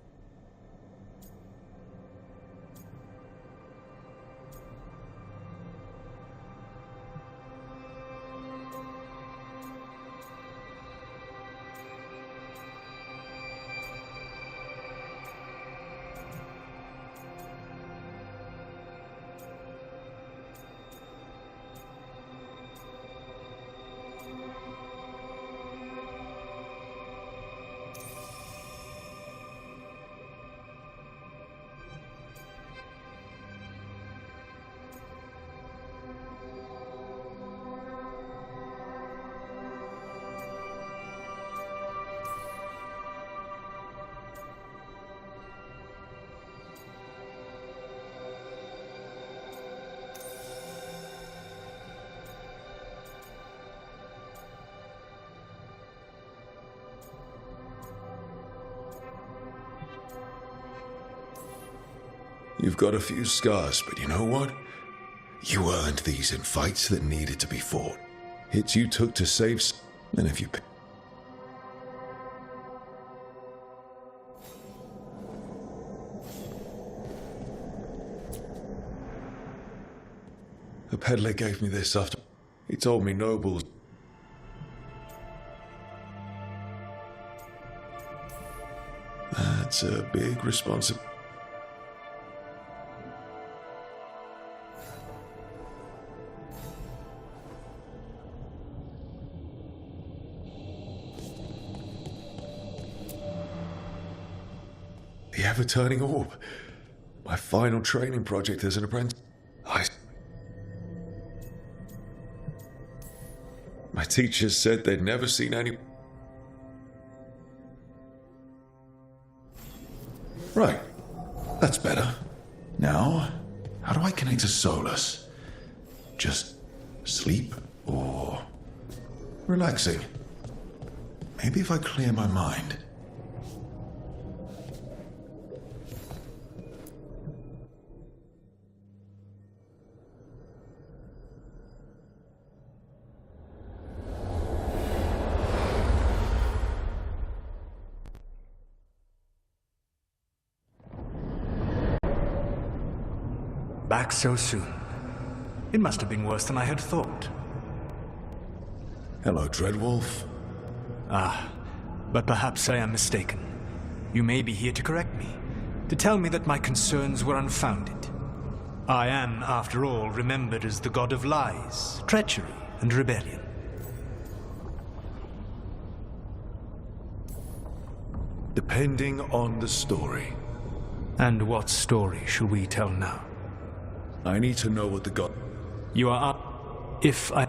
You've got a few scars, but you know what? You earned these in fights that needed to be fought. Hits you took to save, and if you... A peddler gave me this after he told me nobles. That's a big responsibility. The ever-turning orb. My final training project as an apprentice. My teachers said they'd never seen any... Right. That's better. Now, how do I connect to Solus? Just sleep or relaxing? Maybe if I clear my mind. Back so soon. It must have been worse than I had thought. Hello, Dreadwolf. Ah, but perhaps I am mistaken. You may be here to correct me, to tell me that my concerns were unfounded. I am, after all, remembered as the god of lies, treachery, and rebellion. Depending on the story. And what story shall we tell now? I need to know what the god... You are up. If I...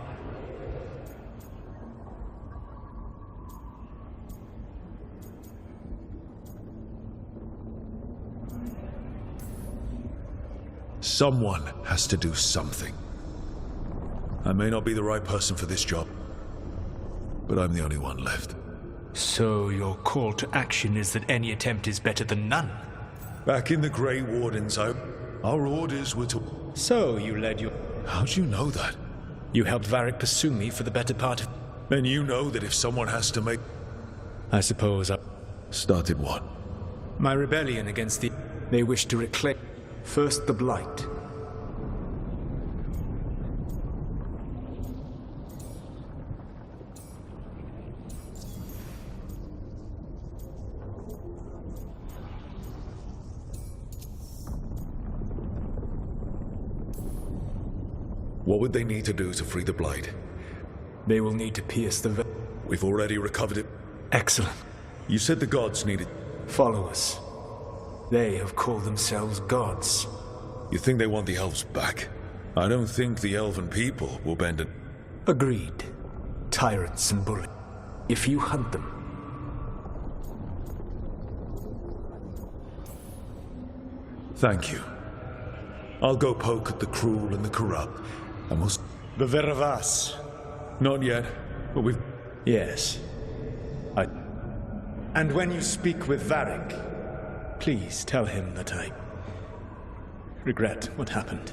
Someone has to do something. I may not be the right person for this job, but I'm the only one left. So your call to action is that any attempt is better than none? Back in the Grey Wardens, our orders were to... So you led your... How'd you know that? You helped Varric pursue me for the better part of... Then you know that if someone has to make... I suppose I... Started what? My rebellion against the... They wish to reclaim... First the Blight. What would they need to do to free the Blight? They will need to pierce the veil. We've already recovered it. Excellent. You said the gods needed... Follow us. They have called themselves gods. You think they want the elves back? I don't think the elven people will bend it. Agreed. Tyrants and bullies. If you hunt them... Thank you. I'll go poke at the cruel and the corrupt, and we'll... The Veravas. Not yet, but we've... Yes. And when you speak with Varric, please tell him that I regret what happened.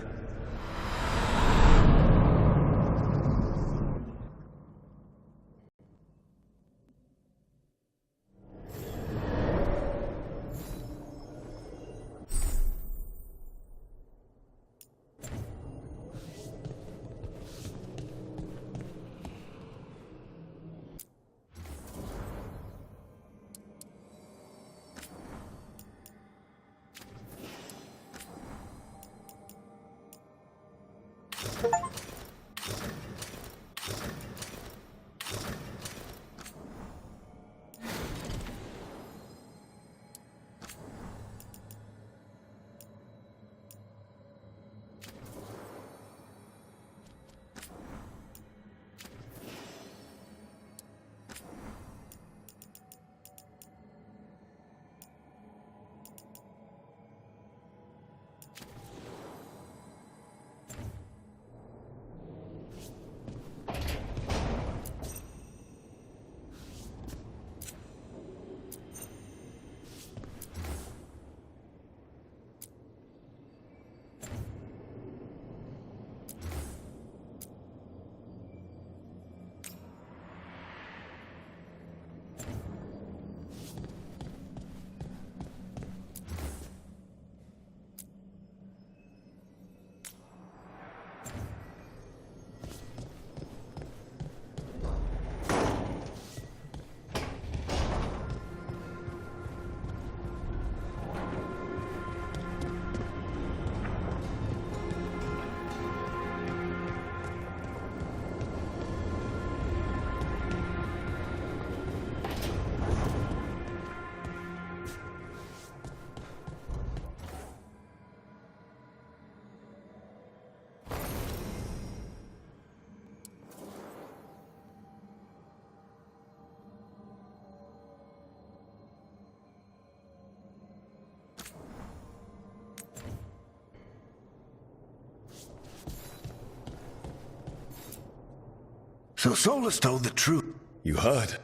So Solus told the truth. You heard.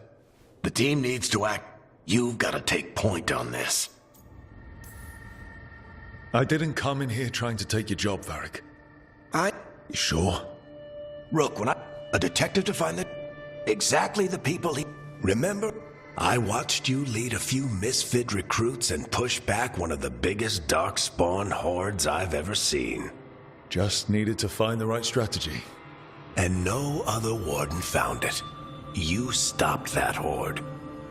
The team needs to act. You've got to take point on this. I didn't come in here trying to take your job, Varric. You sure? Rook, when a detective to find exactly the people he... Remember? I watched you lead a few misfit recruits and push back one of the biggest darkspawn hordes I've ever seen. Just needed to find the right strategy. And no other warden found it. You stopped that horde.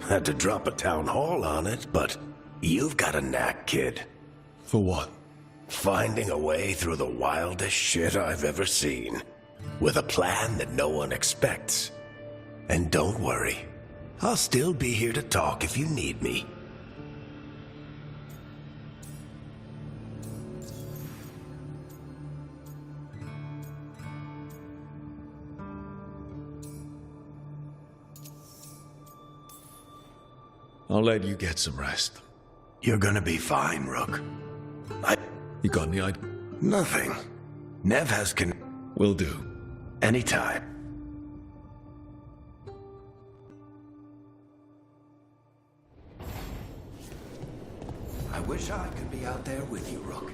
Had to drop a town hall on it, but you've got a knack, kid. For what? Finding a way through the wildest shit I've ever seen. With a plan that no one expects. And don't worry. I'll still be here to talk if you need me. I'll let you get some rest. You're gonna be fine, Rook. You got any idea? Nothing. Nev has Will do. Anytime. I wish I could be out there with you, Rook.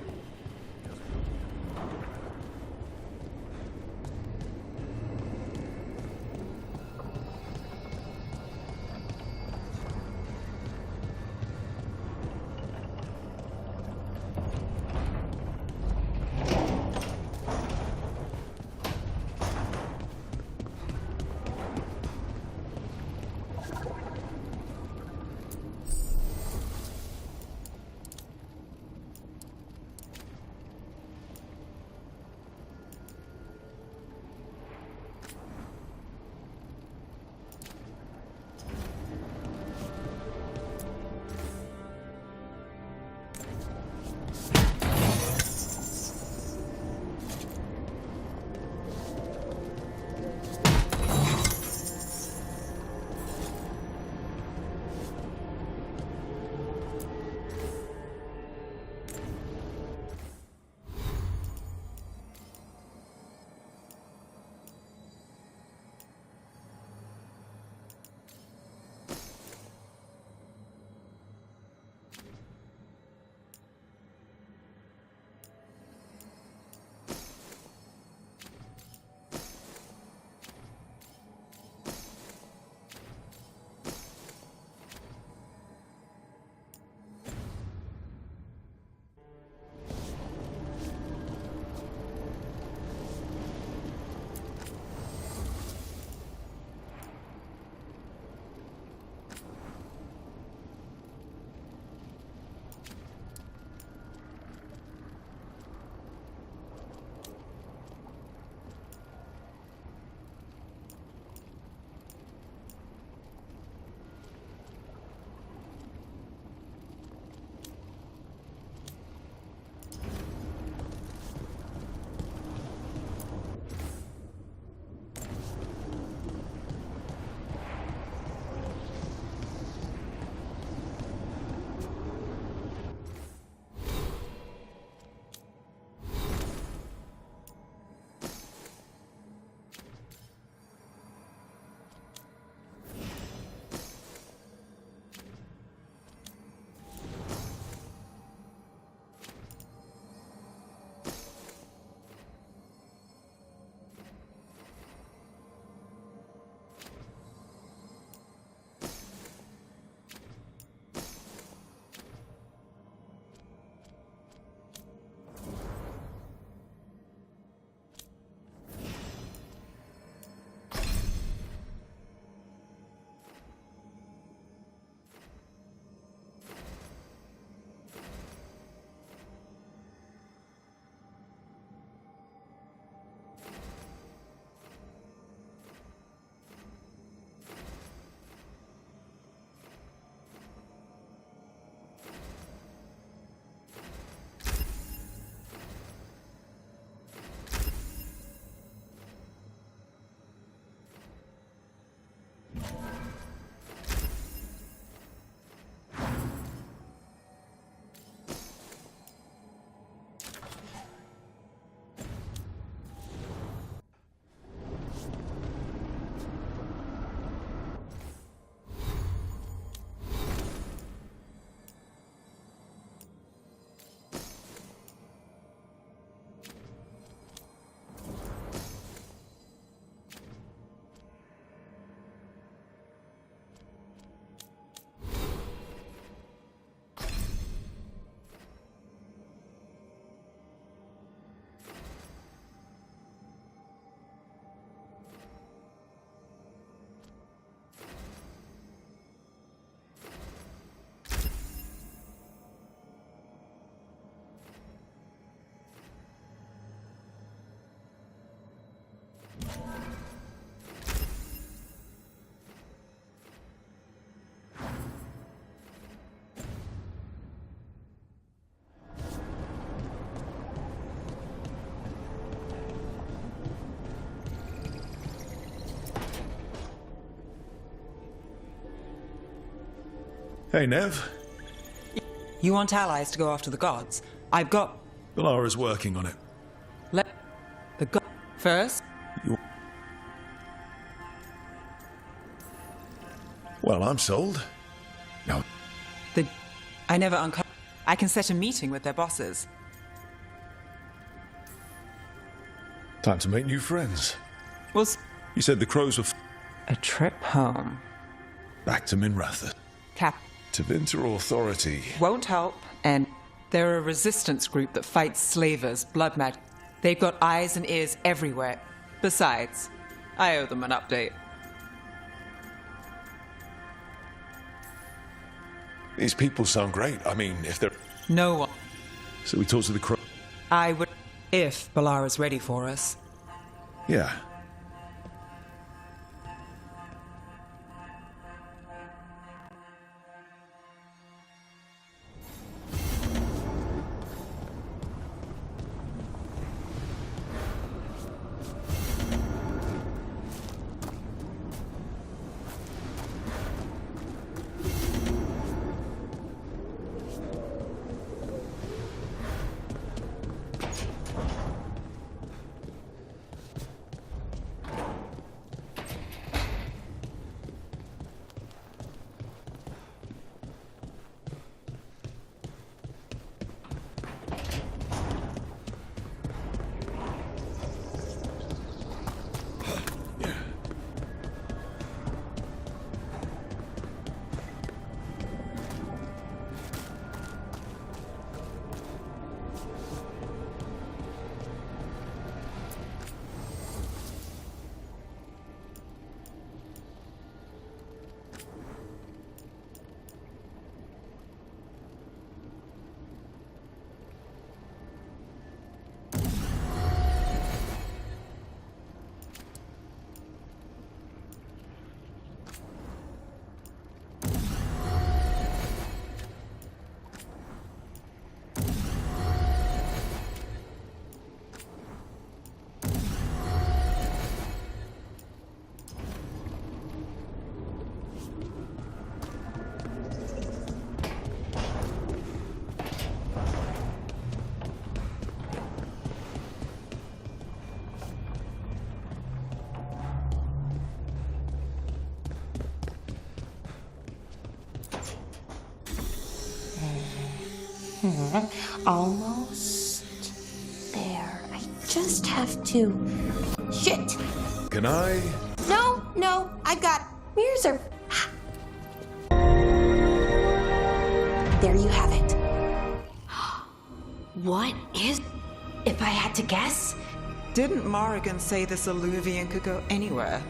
Hey, Nev. You want allies to go after the gods? I've got... Valara's working on it. Let the god first. Well, I'm sold. No. I never uncovered... I can set a meeting with their bosses. Time to make new friends. Well, You said the crows were... a trip home. Back to Minratha. Cap... To Vinter Authority. Won't help, and they're a resistance group that fights slavers, blood magic. They've got eyes and ears everywhere. Besides, I owe them an update. These people sound great. I mean, if they're... No one. So we talk to the crow... I would... if Balara's ready for us. Yeah. Almost there. I just have to... Shit! Can I? No, I've got... Mirrors are... There you have it. What is... If I had to guess? Didn't Morrigan say this Illuvian could go anywhere?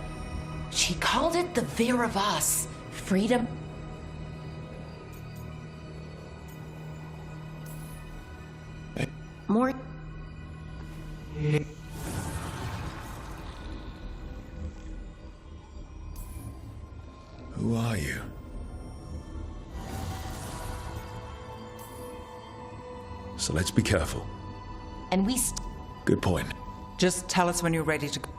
She called it the Vir of Us. Freedom... More... Who are you? So let's be careful. And we... Good point. Just tell us when you're ready to go.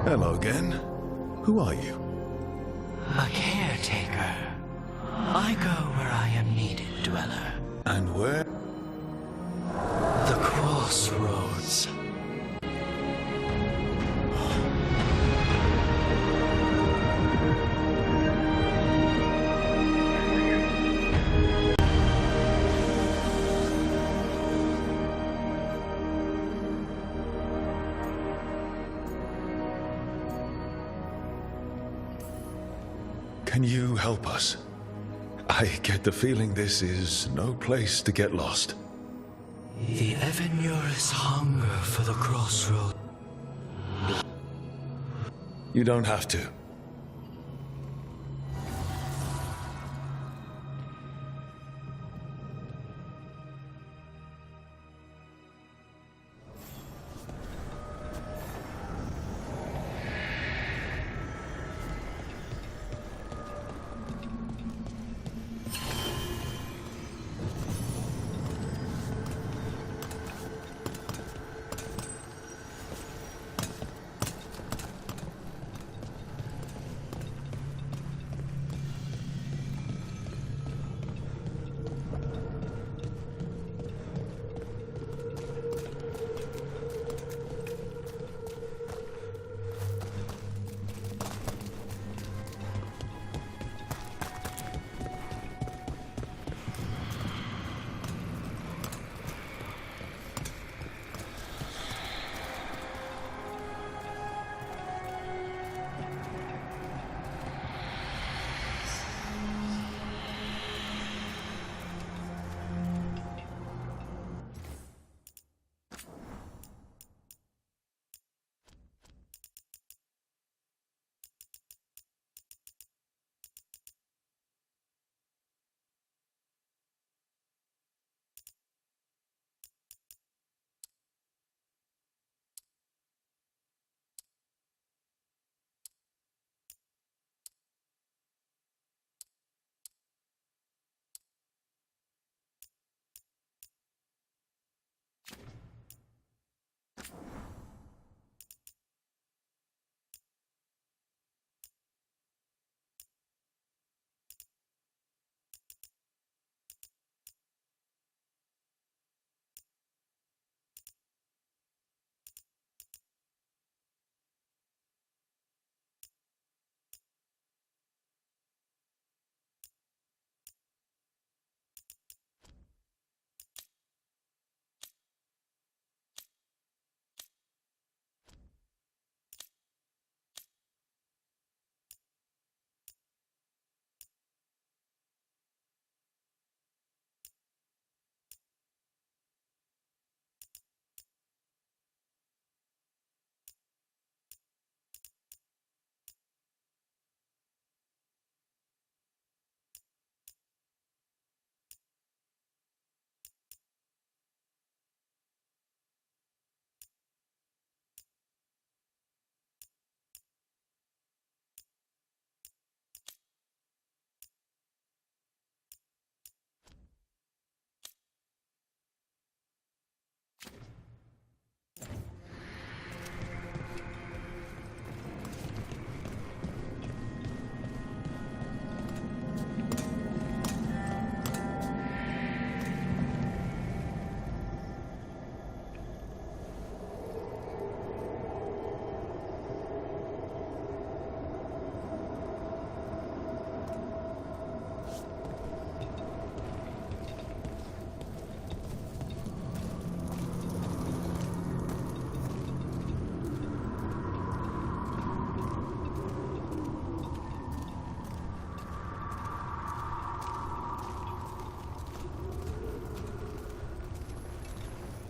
Hello again. Who are you? A caretaker. I go where I am needed, dweller. And where? The crossroads. Can you help us? I get the feeling this is no place to get lost. The Evanurus hunger for the crossroad. You don't have to.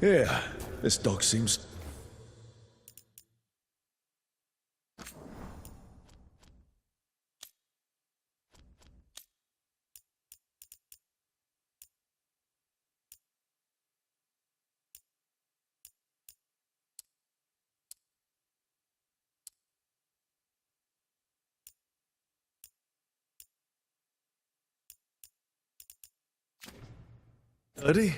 Yeah, this dog seems... Buddy?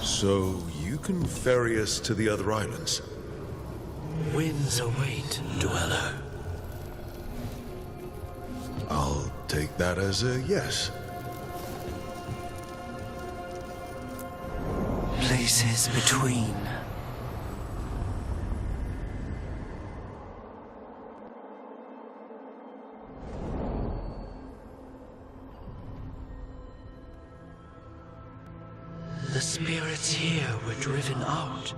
So, you can ferry us to the other islands? Winds await, dweller. I'll take that as a yes. Places between. The spirits here were driven out.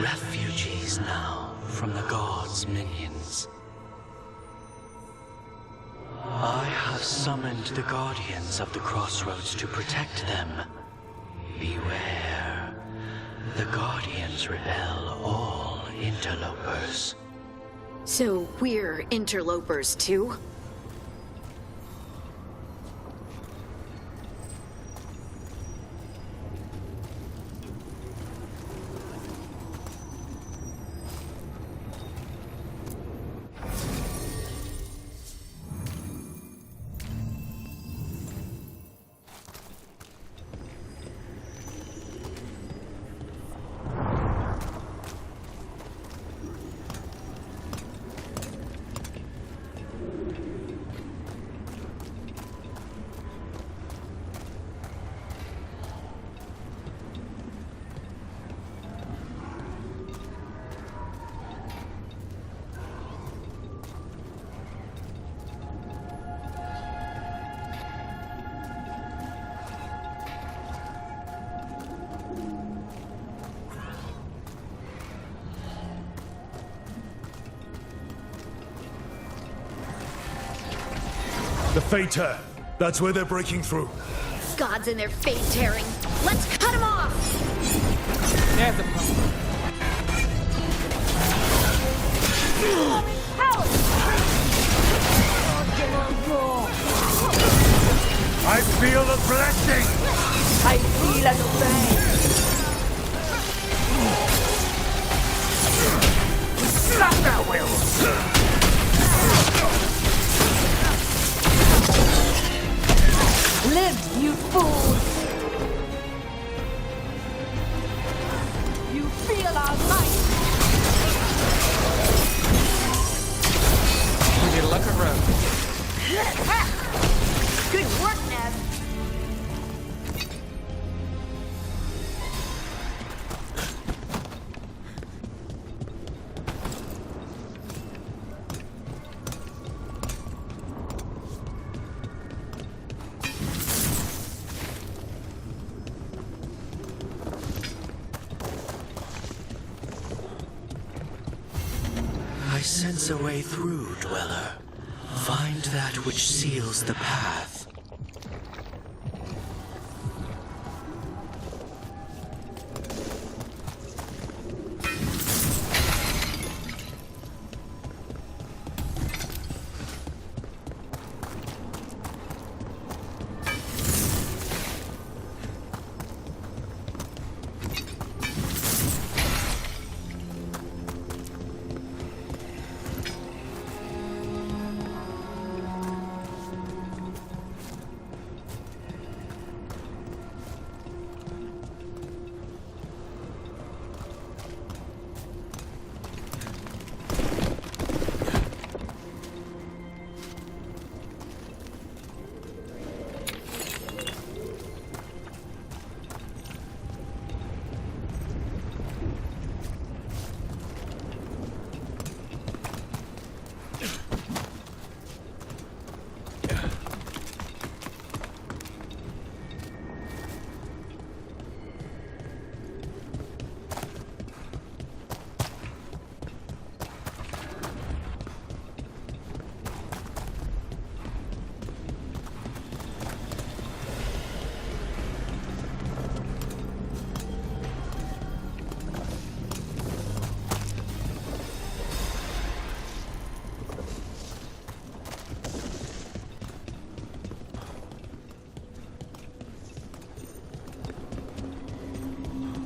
Refugees now from the gods' minions. I have summoned the guardians of the crossroads to protect them. Beware. The guardians repel all interlopers. So we're interlopers too? The Fater. That's where they're breaking through. Gods and their fate tearing. Let's cut them off! There's a problem. Help! I feel a blessing! I feel an obey. Sucker will! Live, you fools! You feel our might! Would you look around? Good work, Neb. I sense a way through, Dweller. Find that which seals the path.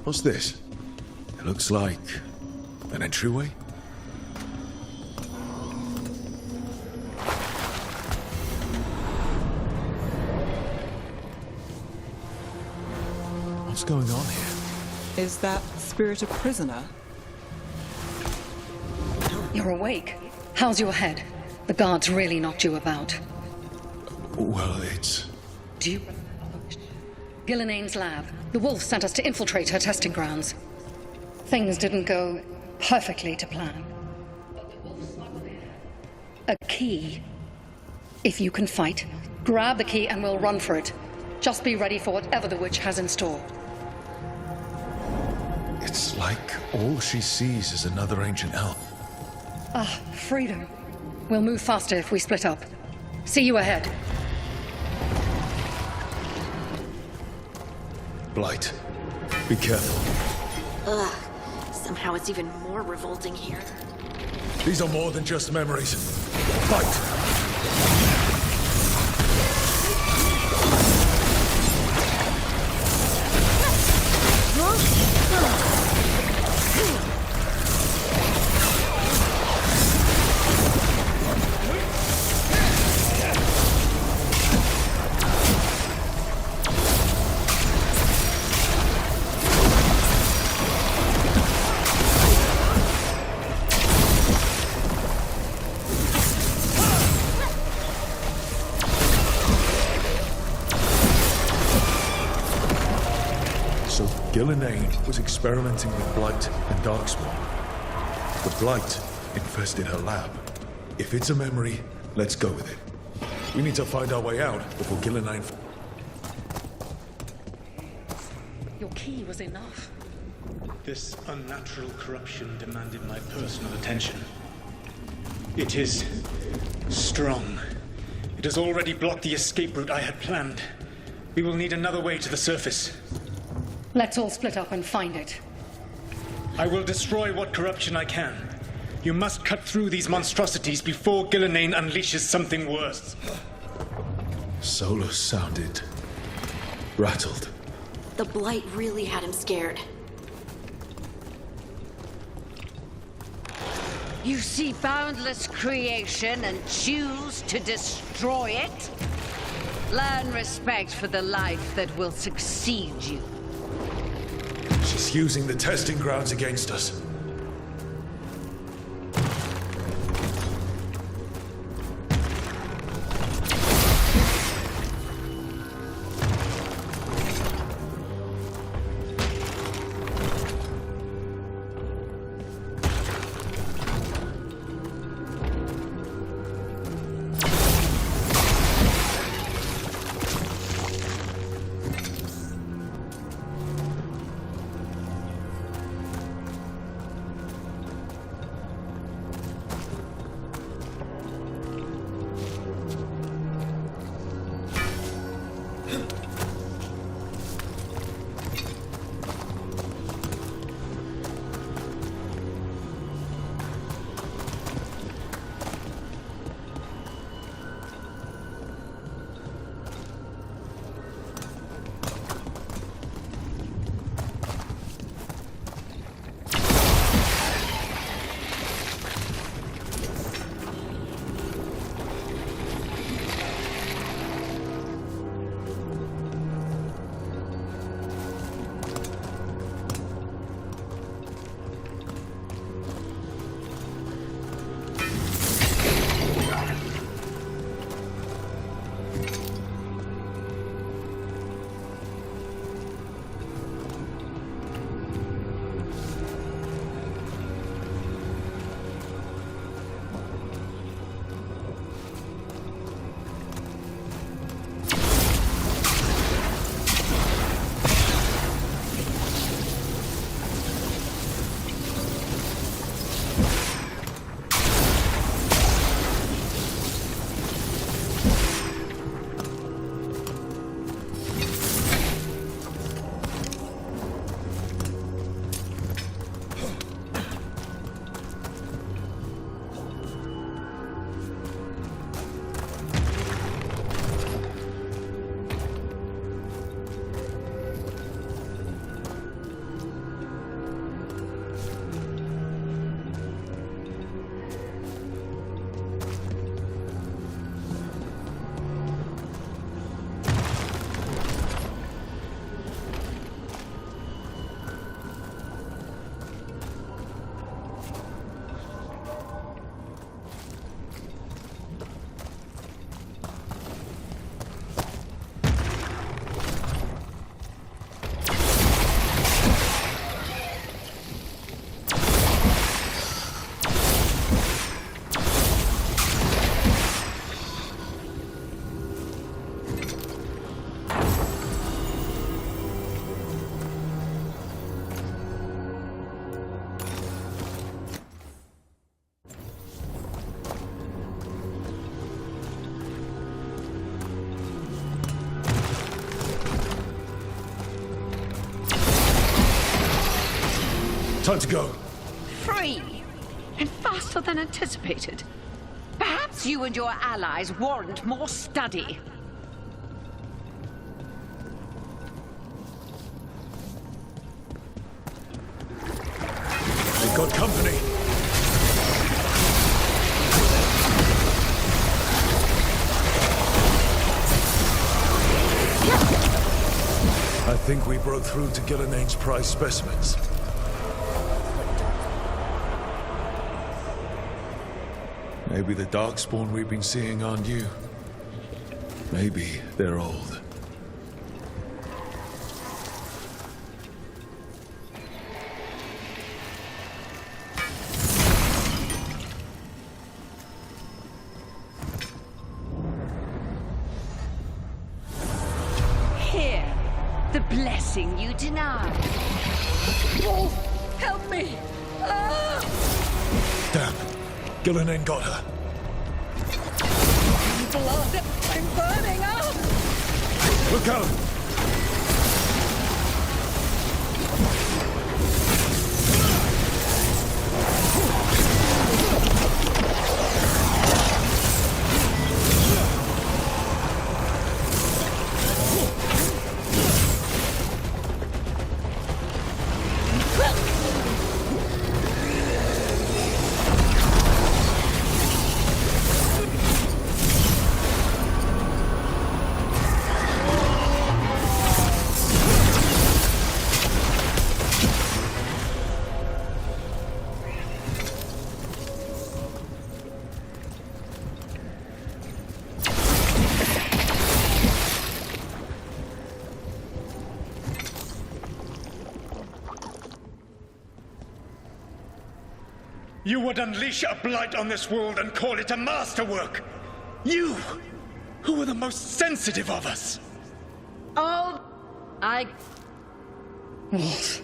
What's this? It looks like an entryway? What's going on here? Is that spirit a prisoner? You're awake. How's your head? The guards really knocked you about. Well, it's... Do you... Gillenane's lab. The wolf sent us to infiltrate her testing grounds. Things didn't go perfectly to plan. A key. If you can fight, grab the key and we'll run for it. Just be ready for whatever the witch has in store. It's like all she sees is another ancient elf. Ah, freedom. We'll move faster if we split up. See you ahead. Blight, be careful. Ugh. Somehow it's even more revolting here. These are more than just memories. Fight! Gillenane was experimenting with Blight and Darkspawn. The Blight infested her lab. If it's a memory, let's go with it. We need to find our way out before Gillenane... Your key was enough. This unnatural corruption demanded my personal attention. It is strong. It has already blocked the escape route I had planned. We will need another way to the surface. Let's all split up and find it. I will destroy what corruption I can. You must cut through these monstrosities before Gillenane unleashes something worse. Solus sounded rattled. The Blight really had him scared. You see boundless creation and choose to destroy it? Learn respect for the life that will succeed you. She's using the testing grounds against us. Time to go. Free! And faster than anticipated. Perhaps you and your allies warrant more study. We've got company. I think we broke through to Gilinane's prize specimens. Maybe the Darkspawn we've been seeing aren't you. Maybe they're old. Here, the blessing you denied. Wolf, help me! Ah! Damn. Gilinane got her. Blood! I'm burning up! Look out! You would unleash a blight on this world and call it a masterwork! You, who were the most sensitive of us! Oh, Wolf.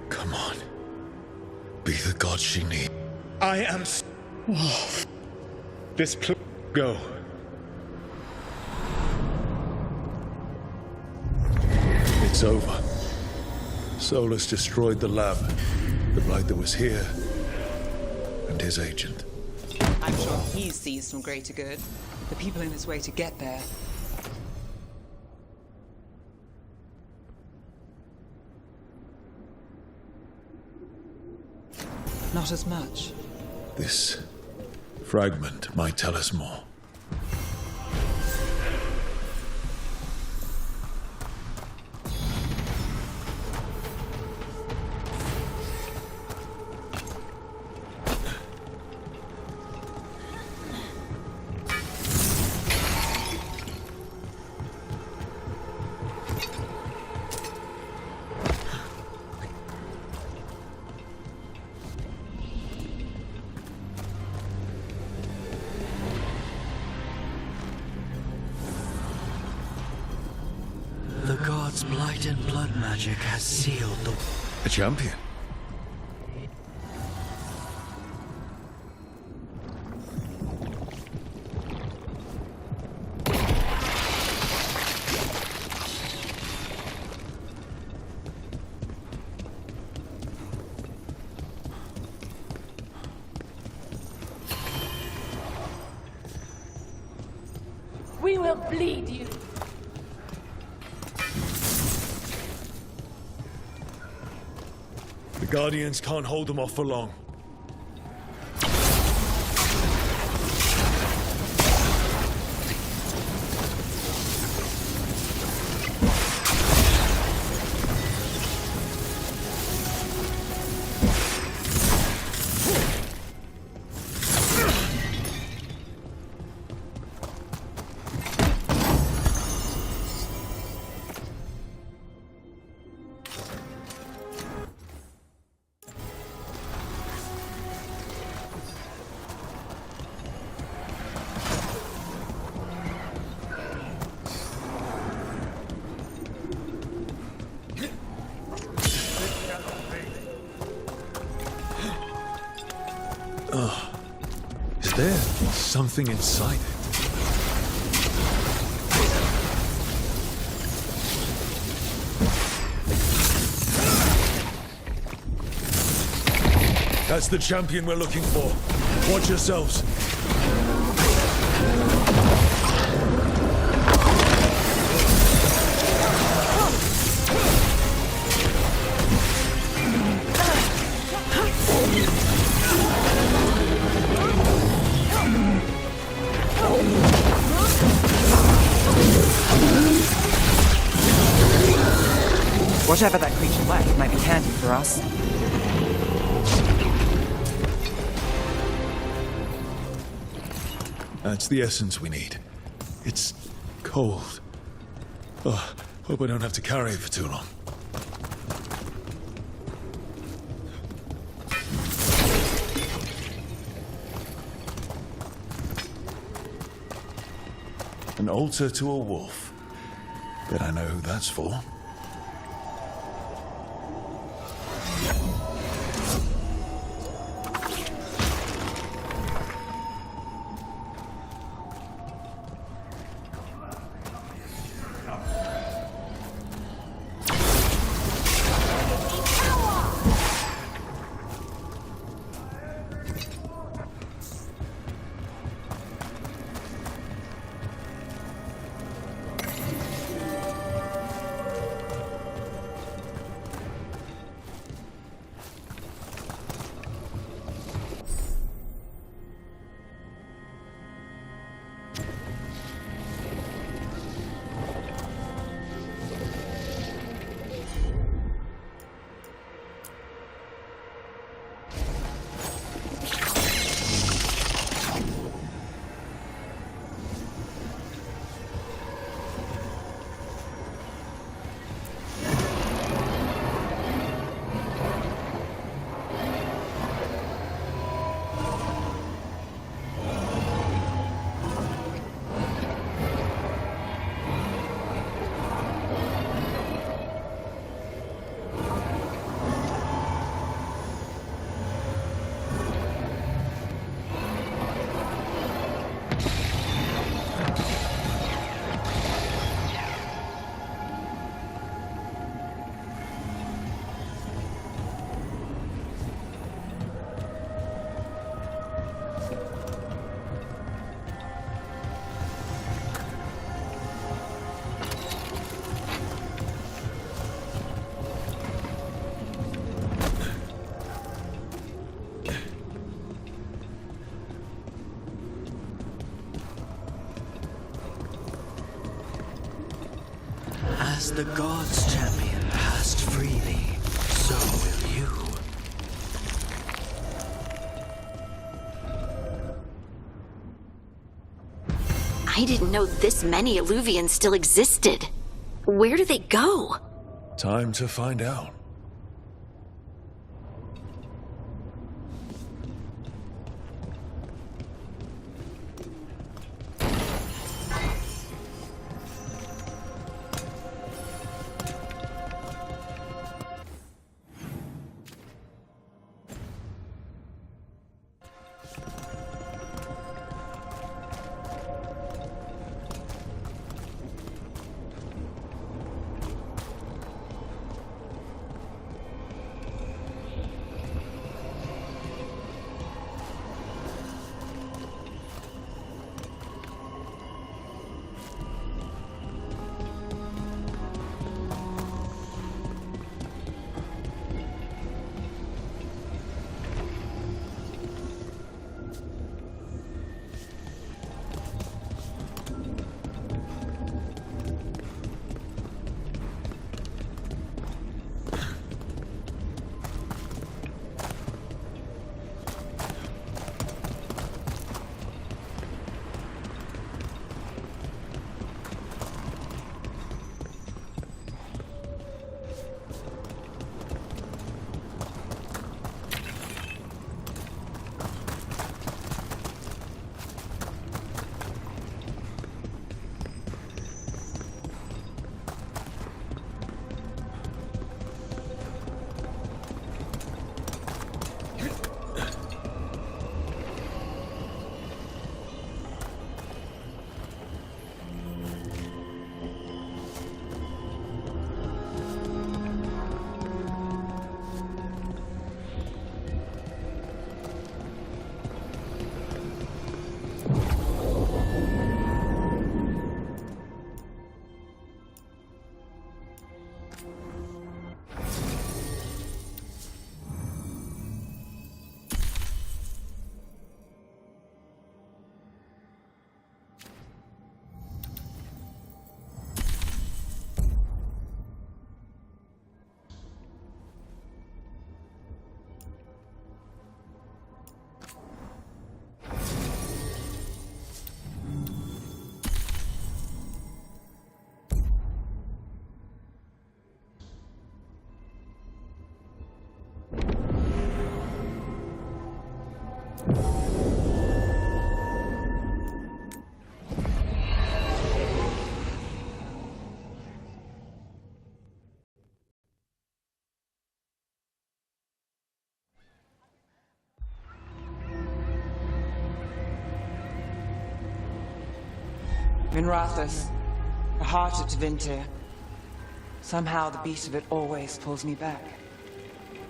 Come on. Be the god she needs. I am Wolf. This go. It's over. Solus destroyed the lab, the blight that was here, and his agent. I'm sure he sees some greater good. The people in his way to get there. Not as much. This fragment might tell us more. The god's blight and blood magic has sealed the... A champion? We will bleed you! The Guardians can't hold them off for long. something inside it. That's the champion we're looking for. Watch yourselves. Whatever that creature left might be handy for us. That's the essence we need. It's cold. Oh, hope I don't have to carry it for too long. An altar to a wolf. Bet I know who that's for. As the gods' champion passed freely, so will you. I didn't know this many Illuvians still existed. Where do they go? Time to find out. Minrathous, the heart of Tevinter. Somehow the beat of it always pulls me back.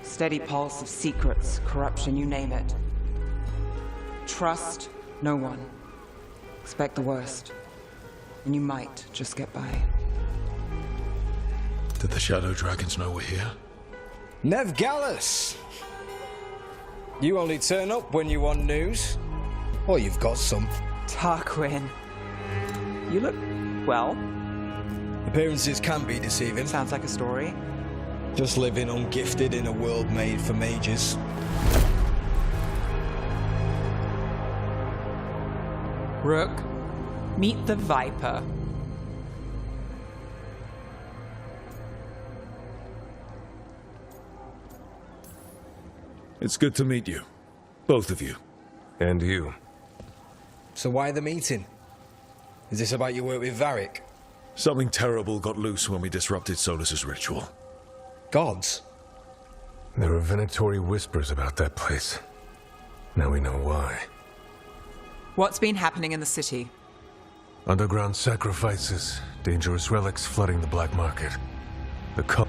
Steady pulse of secrets, corruption, you name it. Trust no one. Expect the worst. And you might just get by. Did the Shadow Dragons know we're here? Nev Gallus! You only turn up when you want news. Or you've got some. Tarquin. You look well. Appearances can be deceiving. Sounds like a story. Just living ungifted in a world made for mages. Rook, meet the Viper. It's good to meet you. Both of you. And you. So why the meeting? Is this about your work with Varric? Something terrible got loose when we disrupted Solus's ritual. Gods? There were Venatori whispers about that place. Now we know why. What's been happening in the city? Underground sacrifices, dangerous relics flooding the black market. The cult.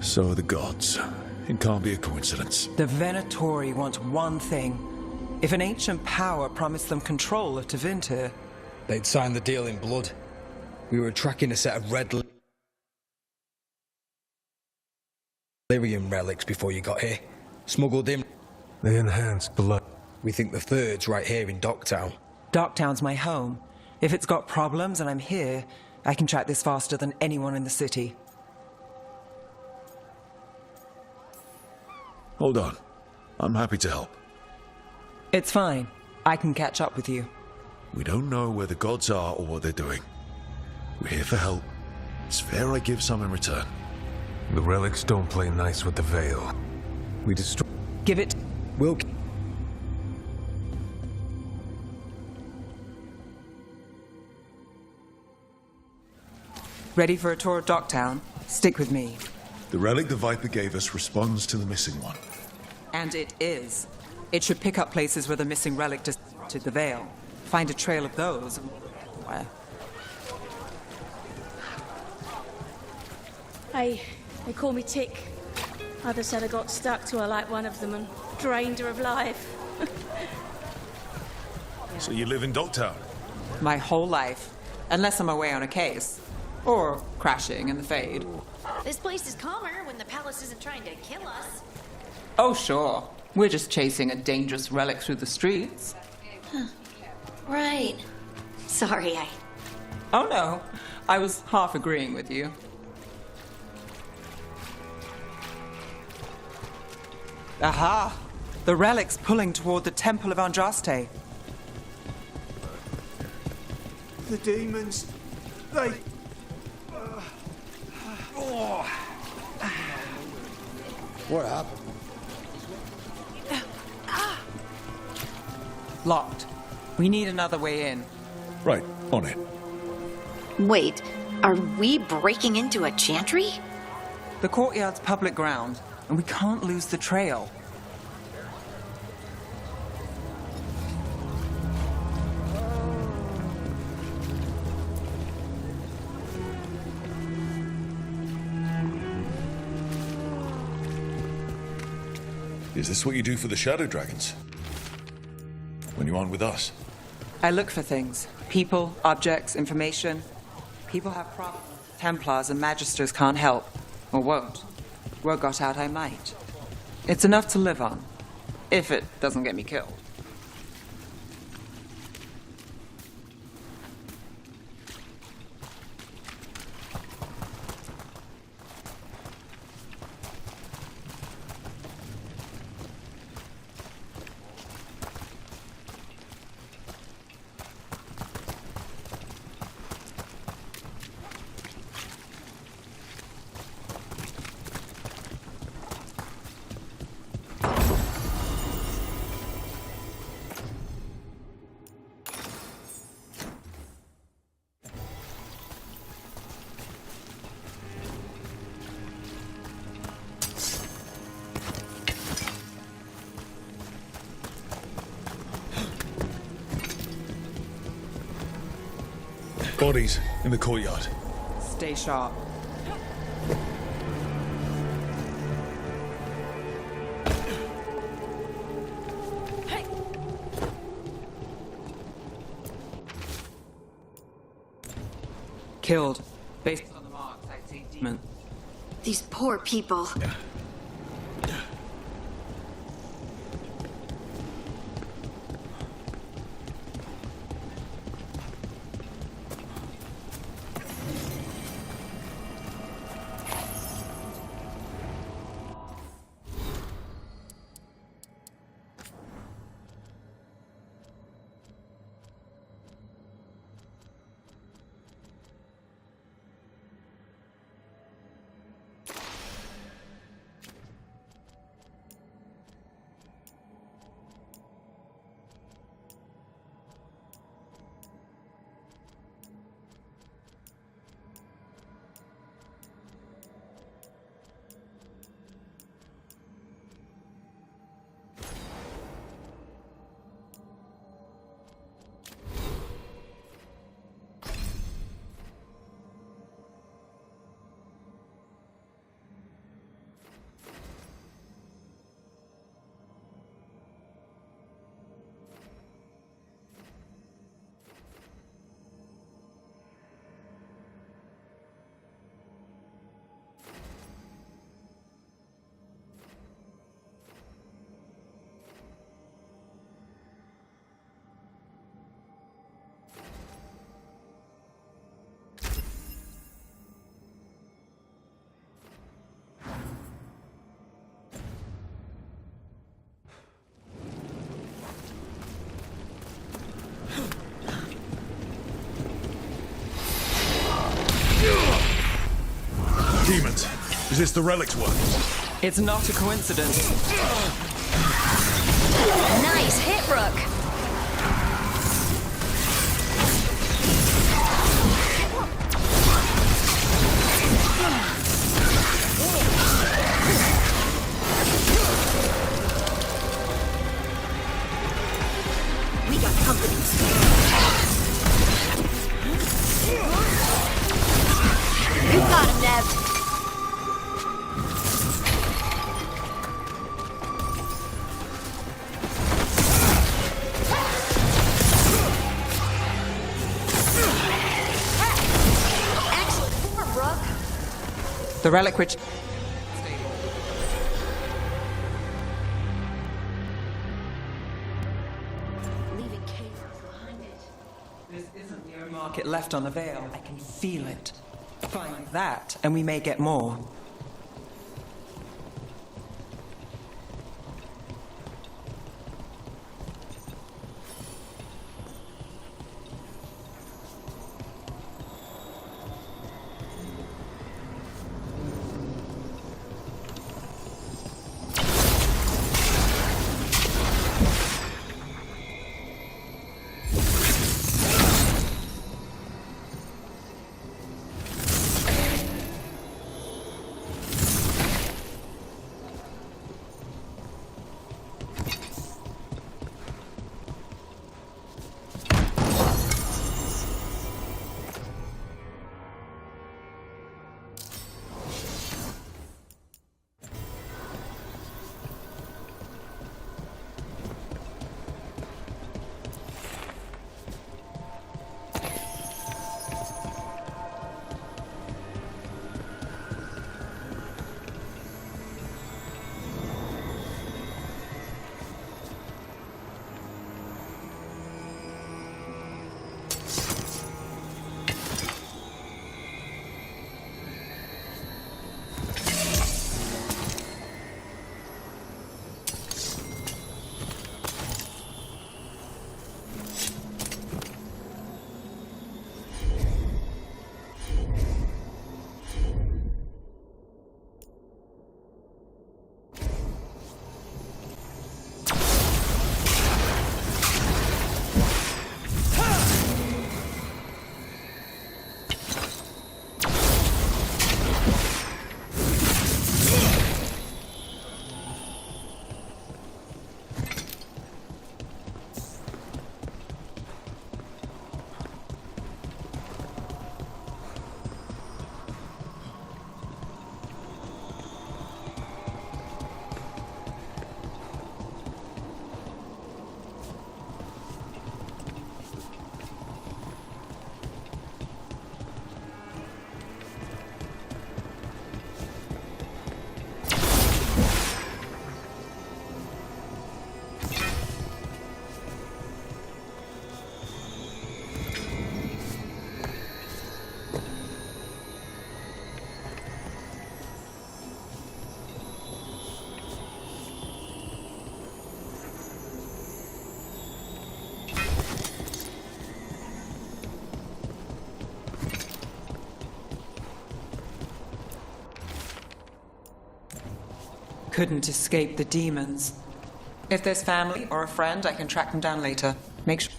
So are the gods. It can't be a coincidence. The Venatori want one thing. If an ancient power promised them control of Tevinter, they'd sign the deal in blood. We were tracking a set of red Lyrian relics before you got here. Smuggled in. They enhanced blood. We think the third's right here in Docktown. Docktown's my home. If it's got problems and I'm here, I can track this faster than anyone in the city. Hold on. I'm happy to help. It's fine. I can catch up with you. We don't know where the gods are or what they're doing. We're here for help. It's fair I give some in return. The relics don't play nice with the Veil. We destroy... Give it... We'll... Ready for a tour of Docktown? Stick with me. The relic the Viper gave us responds to the missing one. And it is. It should pick up places where the missing relic disrupted the Veil. Find a trail of those. They call me Tick. Others said I got stuck to her like one of them and drained her of life. So you live in Docktown? My whole life. Unless I'm away on a case. Or crashing in the Fade. This place is calmer when the palace isn't trying to kill us. Oh, sure. We're just chasing a dangerous relic through the streets. Huh. Right. Sorry, Oh, no. I was half agreeing with you. Aha! The relic's pulling toward the Temple of Andraste. The demons, they... What happened? Locked. We need another way in. Right, on it. Wait, are we breaking into a chantry? The courtyard's public ground, and we can't lose the trail. Is this what you do for the Shadow Dragons? When you aren't with us? I look for things. People, objects, information. People have problems. Templars and Magisters can't help. Or won't. Word got out I might. It's enough to live on. If it doesn't get me killed. Bodies in the courtyard. Stay sharp. Killed. Based on the marks, I'd say demon. These poor people. Demons. Is this the relic's work? It's not a coincidence. Nice hit, Rook. We got company. You got him, Nev. The relic which... Leaving chaos behind it. This isn't the only market left on the Veil. I can feel it. Find that, and we may get more. couldn't escape the demons. If there's family or a friend, I can track them down later. Make sure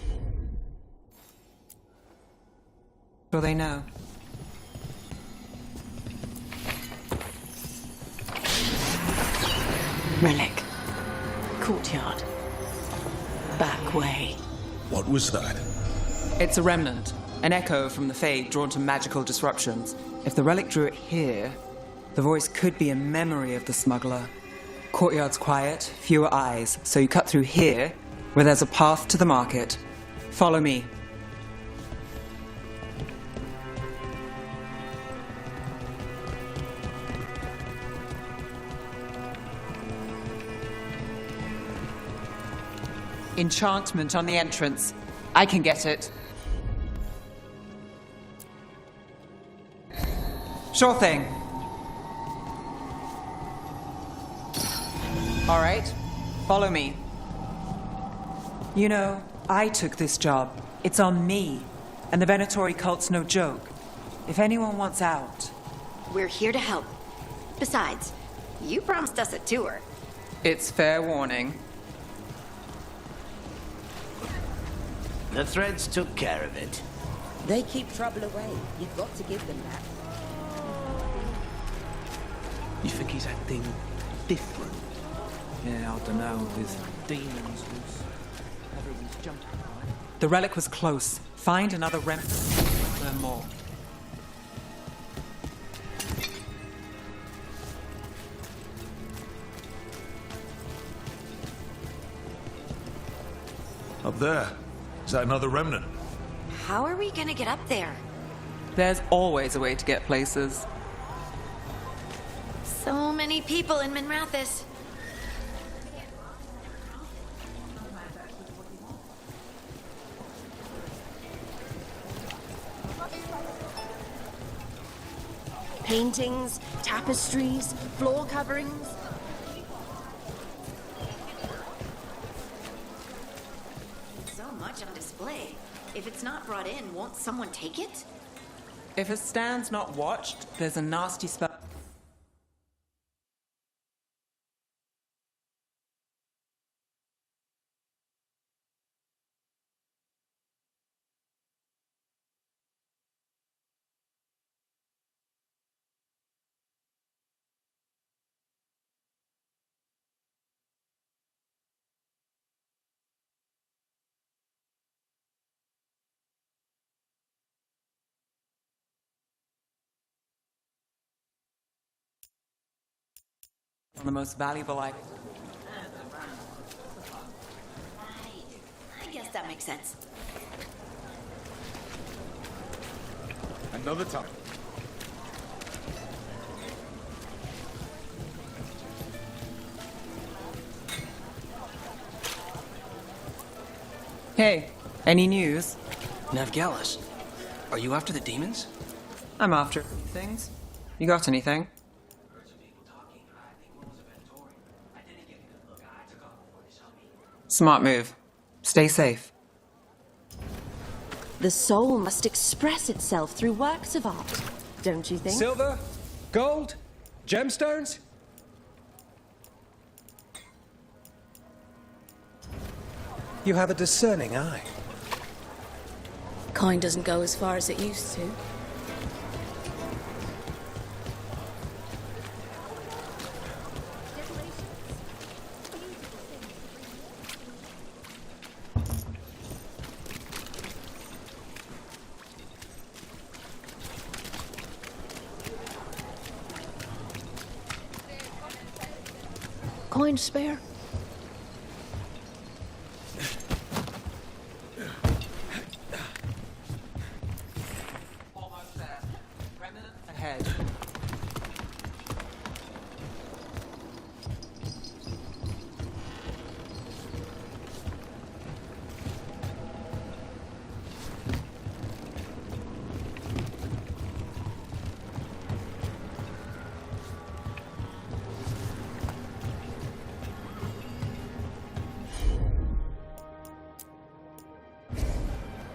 they know. Relic. Courtyard. Back way. What was that? It's a remnant, an echo from the Fade drawn to magical disruptions. If the relic drew it here, the voice could be a memory of the smuggler. Courtyard's quiet, fewer eyes, so you cut through here, where there's a path to the market. Follow me. Enchantment on the entrance. I can get it. Sure thing. All right, follow me. You know, I took this job. It's on me. And the Venatori cult's no joke. If anyone wants out... We're here to help. Besides, you promised us a tour. It's fair warning. The threads took care of it. They keep trouble away. You've got to give them that. You think he's acting different? Yeah, I don't know. With demons loose. Everyone's jumping, right? The relic was close. Find another remnant. Learn more. Up there. Is that another remnant? How are we gonna get up there? There's always a way to get places. So many people in Minrathis. Paintings, tapestries, floor coverings. So much on display. If it's not brought in, won't someone take it? If a stand's not watched, there's a nasty spell. The most valuable item. I guess that makes sense. Another time. Hey, any news? Navgalis, are you after the demons? I'm after things. You got anything? Smart move. Stay safe. The soul must express itself through works of art, don't you think? Silver? Gold? Gemstones? You have a discerning eye. Kind doesn't go as far as it used to. Coin spare? Almost there. Remnant ahead.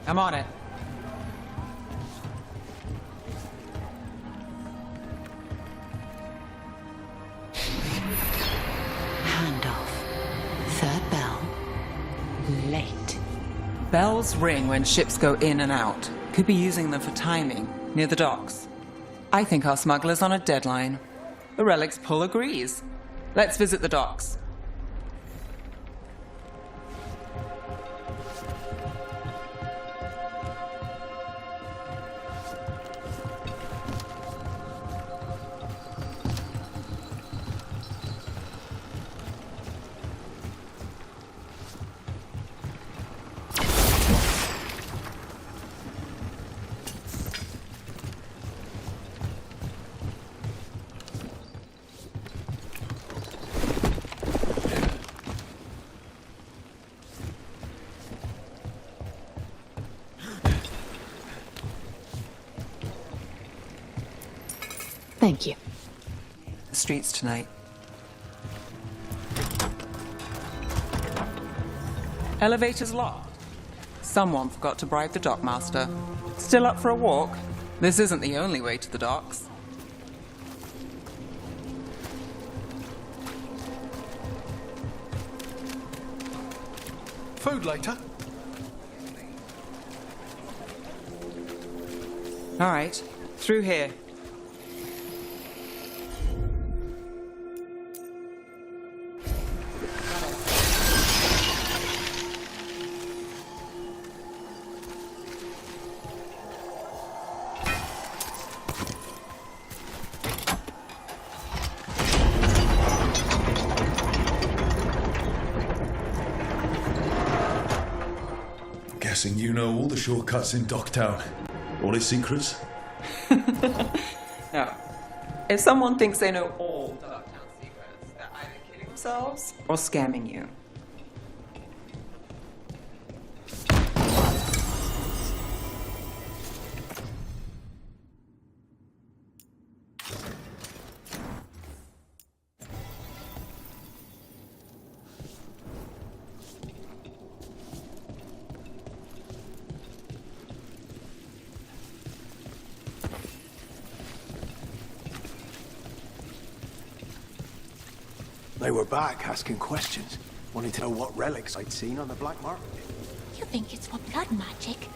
I'm on it. late. Bells ring when ships go in and out. Could be using them for timing, near the docks. I think our smuggler's on a deadline. The Relic's pull agrees. Let's visit the docks. Thank you. The streets tonight. Elevator's locked. Someone forgot to bribe the dockmaster. Still up for a walk? This isn't the only way to the docks. Food later. All right, through here. Guessing you know all the shortcuts in Docktown. All its secrets? No. If someone thinks they know all Darktown secrets, they're either kidding themselves or scamming you. They were back asking questions, wanting to know what relics I'd seen on the black market. You think it's for blood magic?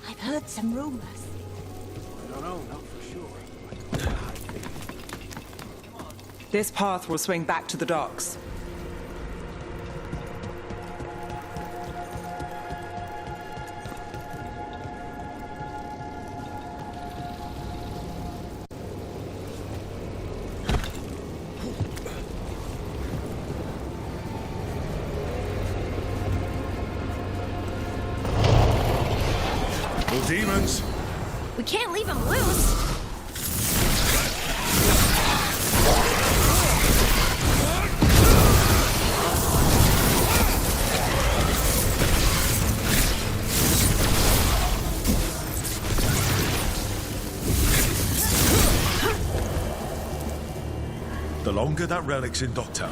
I've heard some rumors. I don't know, not for sure. This path will swing back to the docks. Demons! We can't leave him loose. The longer that relic's in Docktown.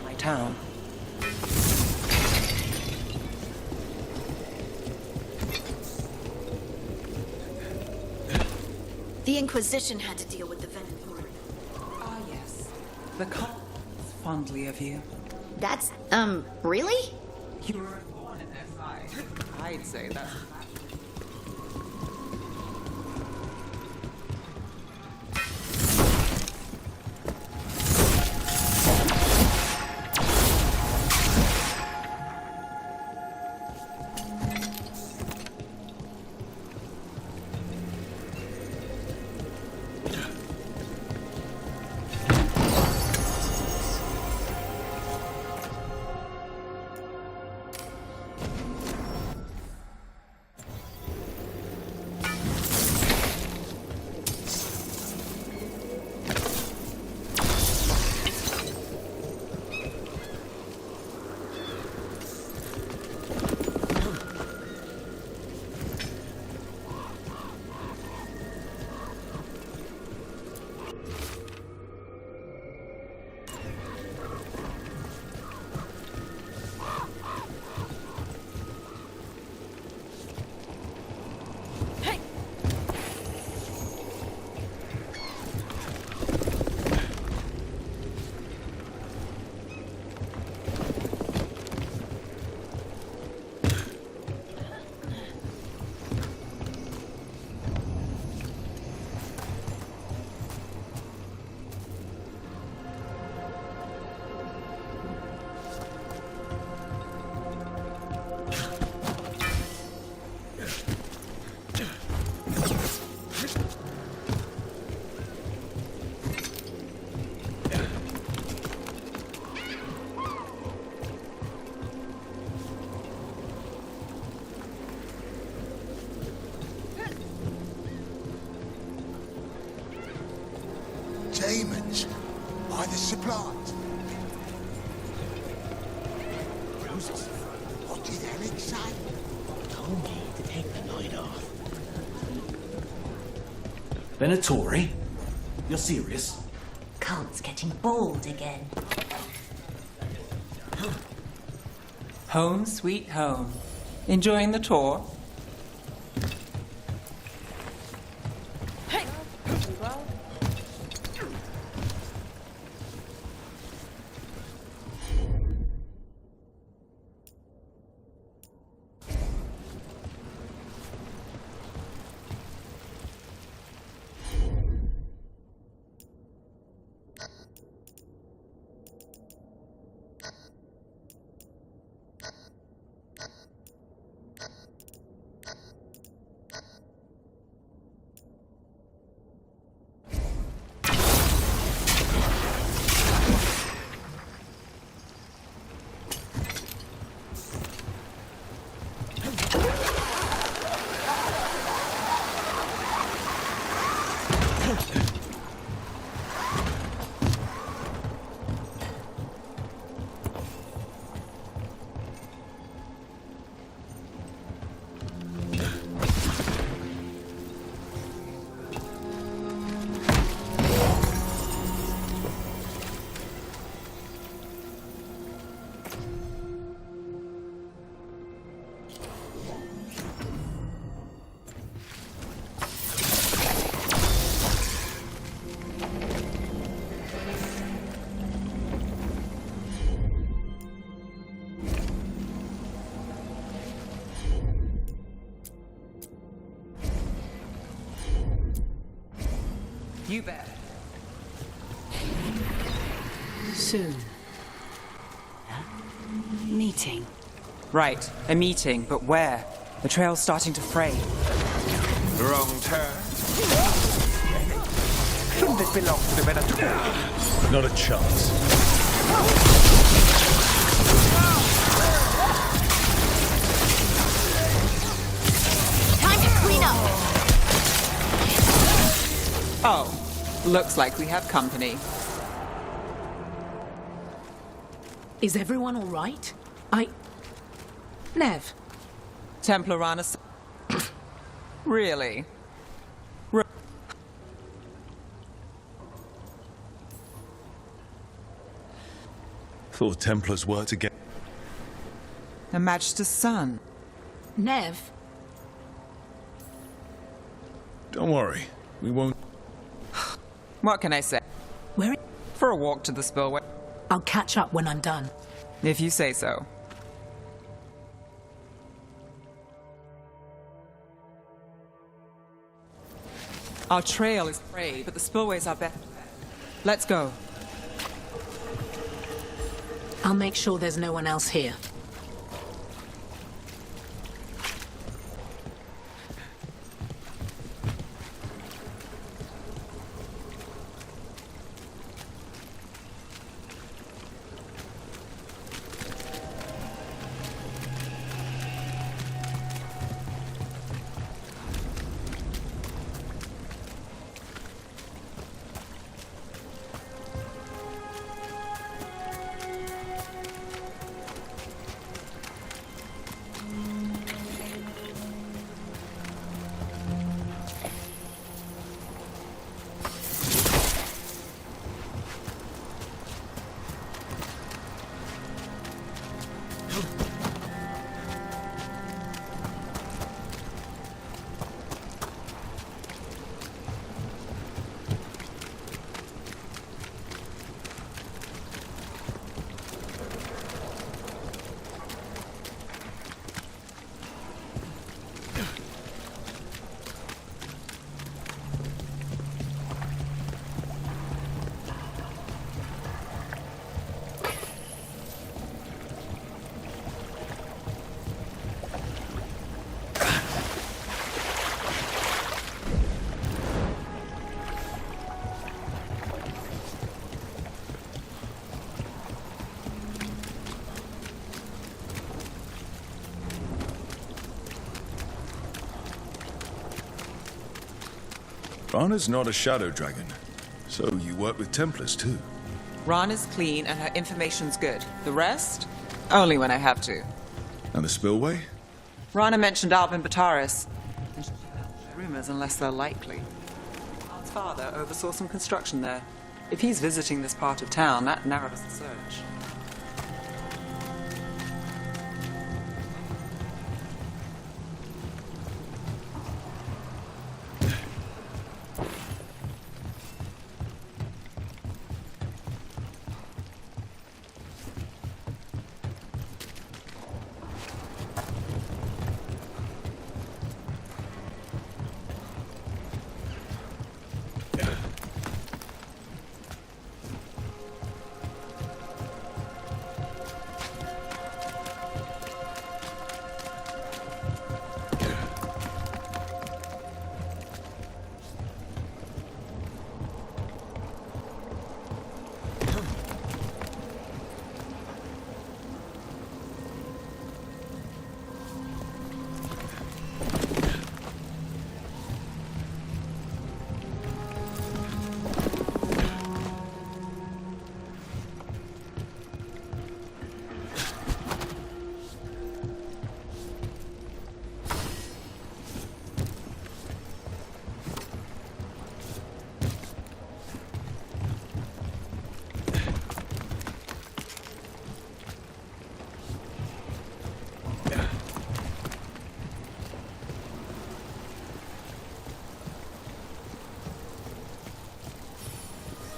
My town. The Inquisition had to deal with the Veilguard. Ah, yes. The cult is fondly of you. That's, really? You were born in their side. I'd say that. Venatori? You're serious? Cult's getting bold again. Home sweet home. Enjoying the tour? You bet. Soon. Meeting. Right, a meeting, but where? The trail's starting to fray. Wrong turn. Shouldn't it belong to the Venatori? Not a chance. Time to clean up! Oh, looks like we have company. Is everyone all right? Nev. Templar Rana. Really? Thought Templars were to get... Her Majesty's son. Nev? Don't worry, we won't... What can I say? Where? For a walk to the spillway. I'll catch up when I'm done. If you say so. Our trail is frayed, but the spillways are better. Let's go. I'll make sure there's no one else here. Rana's not a shadow dragon, so you work with Templars too. Rana's clean and her information's good. The rest? Only when I have to. And the spillway? Rana mentioned Alvin Bataris. Rumors unless they're likely. father oversaw some construction there. If he's visiting this part of town, that narrows the search.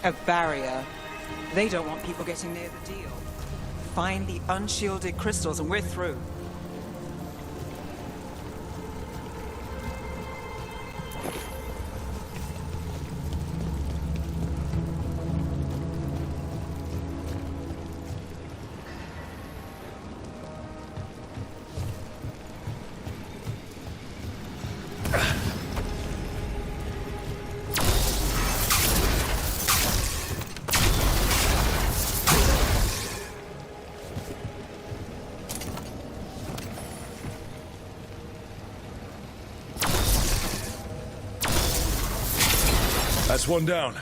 A barrier. They don't want people getting near the deal. Find the unshielded crystals and we're through. That's one down.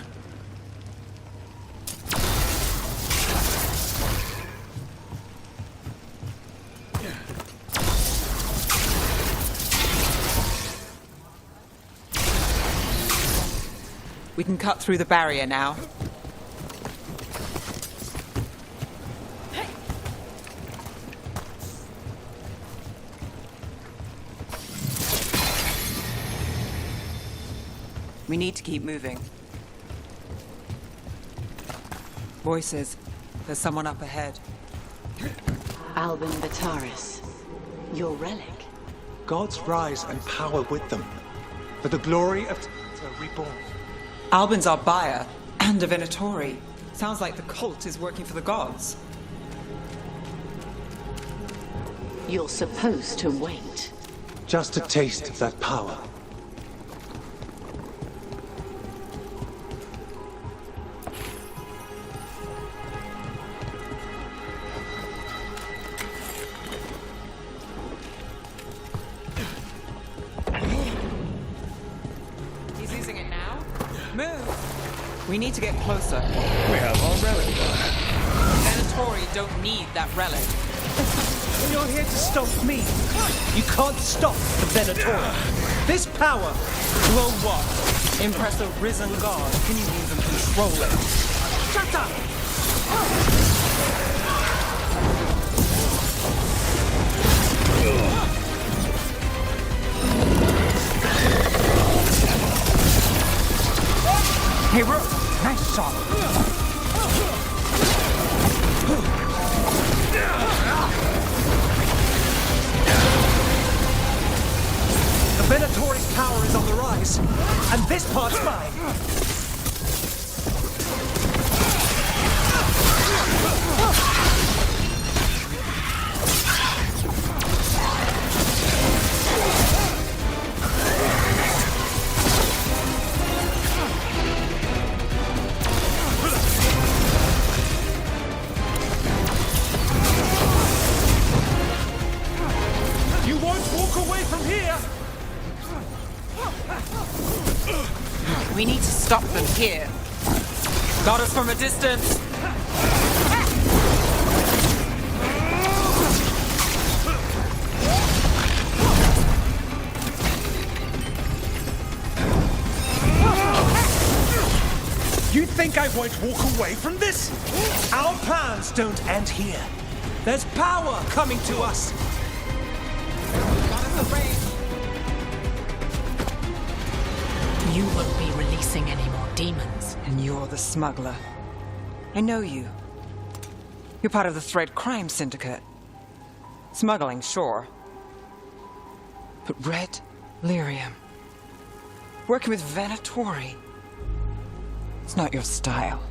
We can cut through the barrier now. We need to keep moving. Voices. There's someone up ahead. Albin Bataris, your relic. Gods rise and power with them, for the glory of the reborn. Albin's our buyer, and a Venatori. Sounds like the cult is working for the gods. You're supposed to wait. Just a taste of that power. We need to get closer. We have our relic. Venatori don't need that relic. You're here to stop me. You can't stop the Venatori. This power will what? Impress a risen god. Can you even control it? Shut up! Hey, Rook! Nice shot! The Venatori's power is on the rise, and this part's mine! We need to stop them here. Got us from a distance. think I won't walk away from this? Our plans don't end here. There's power coming to us. You won't be releasing any more demons. And you're the smuggler. I know you. You're part of the Thread Crime Syndicate. Smuggling, sure. But Red Lyrium. Working with Venatori. It's not your style.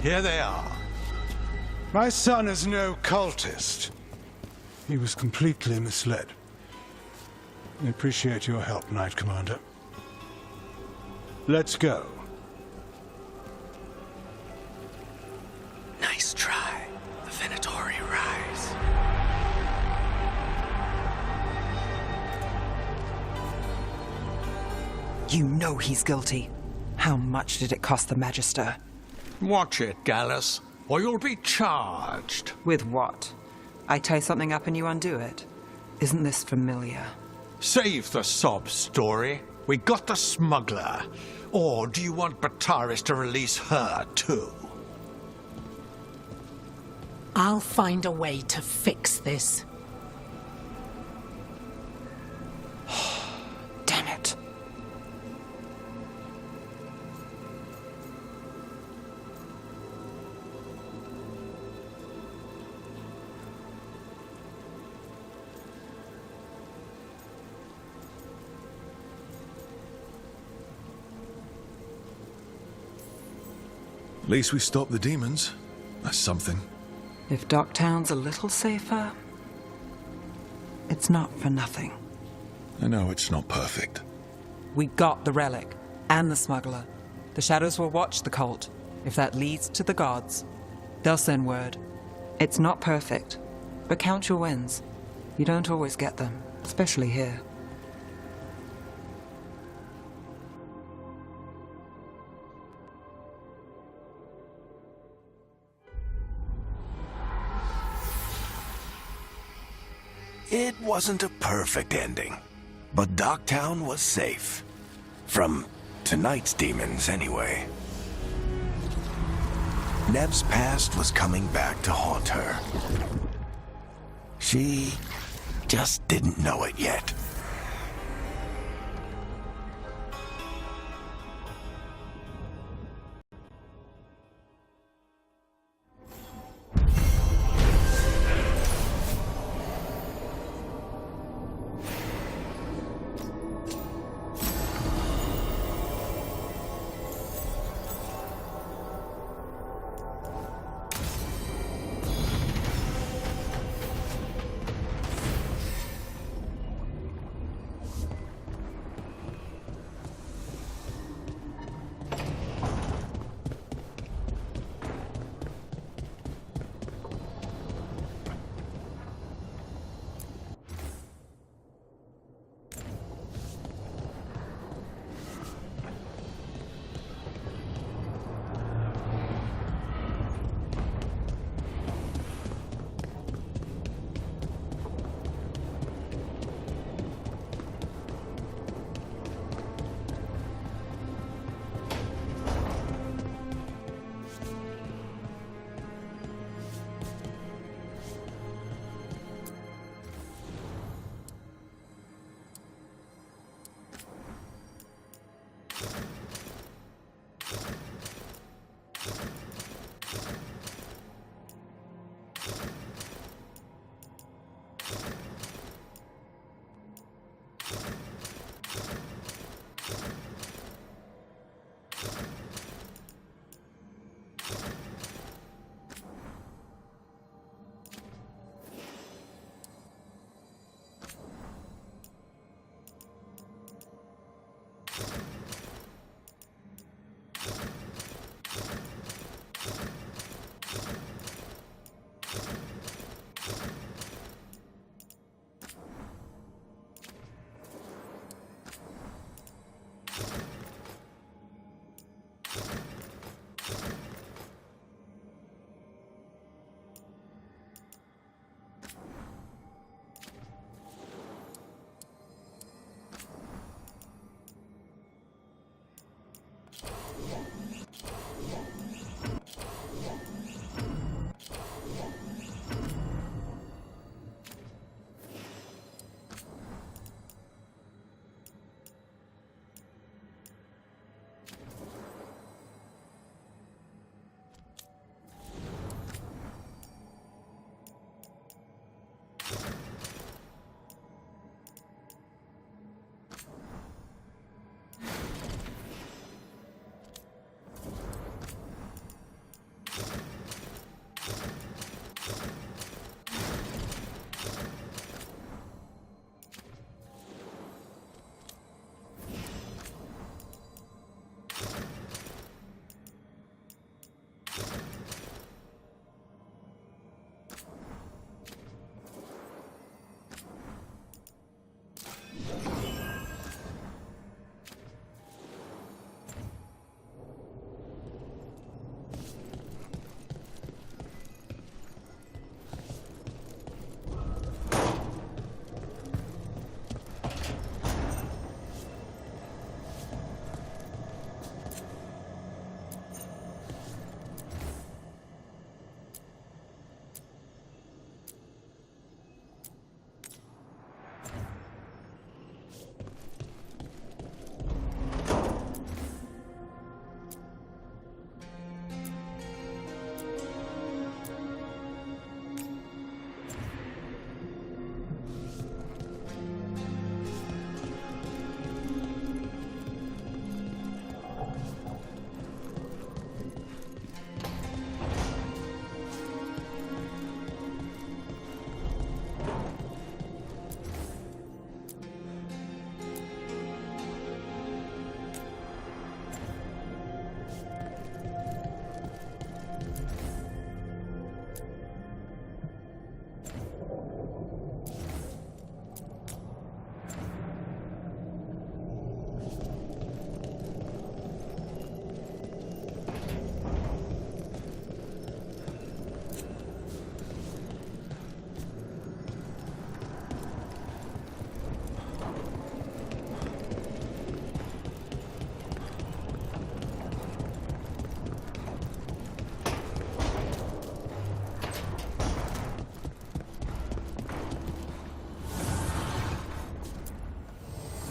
Here they are. My son is no cultist. He was completely misled. I appreciate your help, Knight Commander. Let's go. Nice try. The Venatori rise. You know he's guilty. How much did it cost the Magister? Watch it, Gallus, or you'll be charged. With what? I tie something up and you undo it. Isn't this familiar? Save the sob story. We got the smuggler. Or do you want Bataris to release her, too? I'll find a way to fix this. Damn it. At least we stopped the demons. That's something. If Docktown's a little safer, it's not for nothing. I know it's not perfect. We got the relic and the smuggler. The shadows will watch the cult. If that leads to the gods, they'll send word. It's not perfect, but count your wins. You don't always get them, especially here. It wasn't a perfect ending, but Docktown was safe. From tonight's demons, anyway. Nev's past was coming back to haunt her. She just didn't know it yet.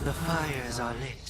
The fires are lit.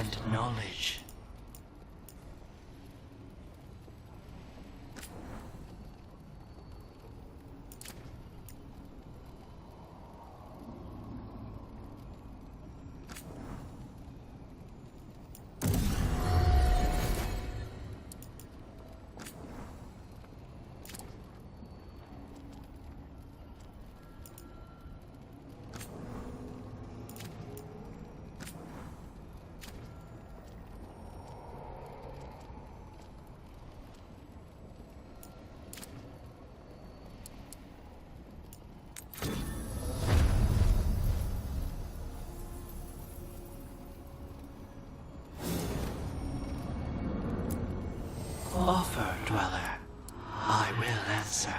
and knowledge. Offer, Dweller. I will answer.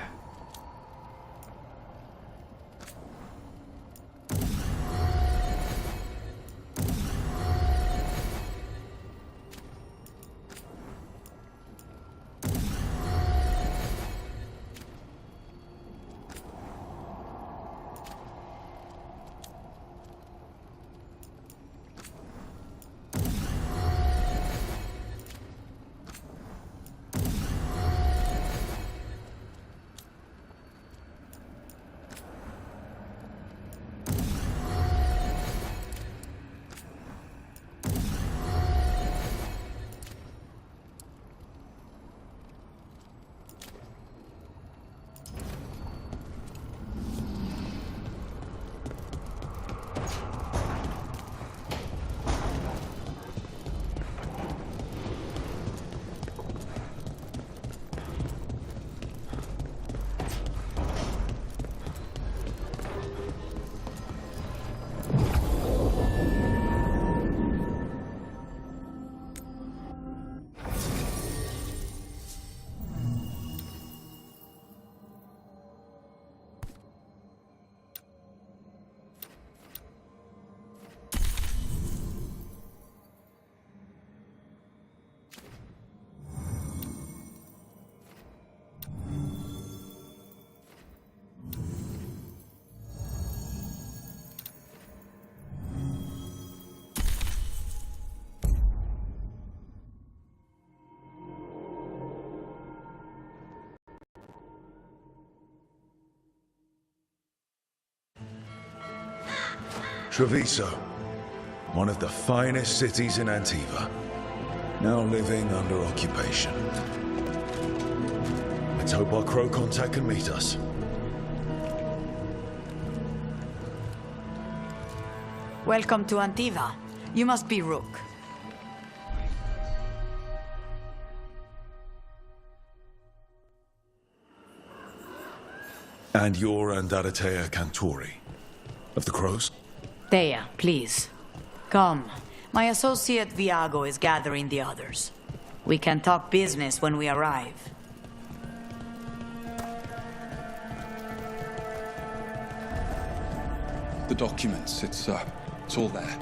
Treviso, one of the finest cities in Antiva, now living under occupation. Let's hope our crow contact can meet us. Welcome to Antiva. You must be Rook. And you're Andaratea Cantori, of the Crows? Thea, please. Come. My associate Viago is gathering the others. We can talk business when we arrive. The documents, it's all there.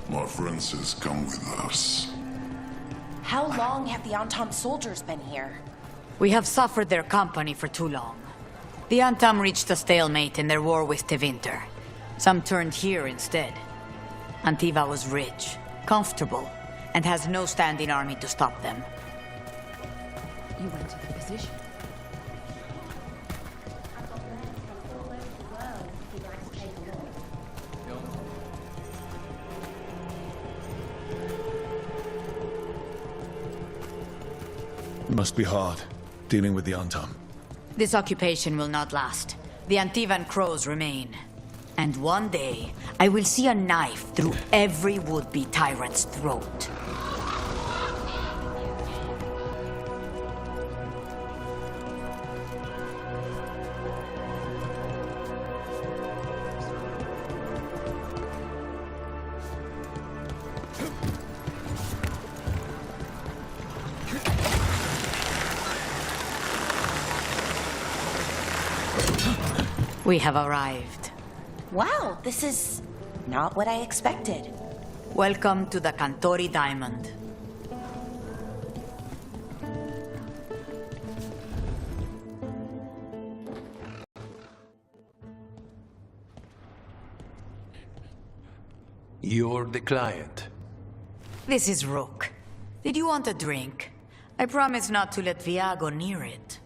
My friend says come with us. How long have the Antam soldiers been here? We have suffered their company for too long. The Antam reached a stalemate in their war with Tevinter. Some turned here instead. Antiva was rich, comfortable, and has no standing army to stop them. You went to the position. It must be hard, dealing with the Antam. This occupation will not last. The Antivan crows remain. And one day, I will see a knife through every would-be tyrant's throat. We have arrived. Wow, this is not what I expected. Welcome to the Cantori Diamond. You're the client. This is Rook. Did you want a drink? I promise not to let Viago near it.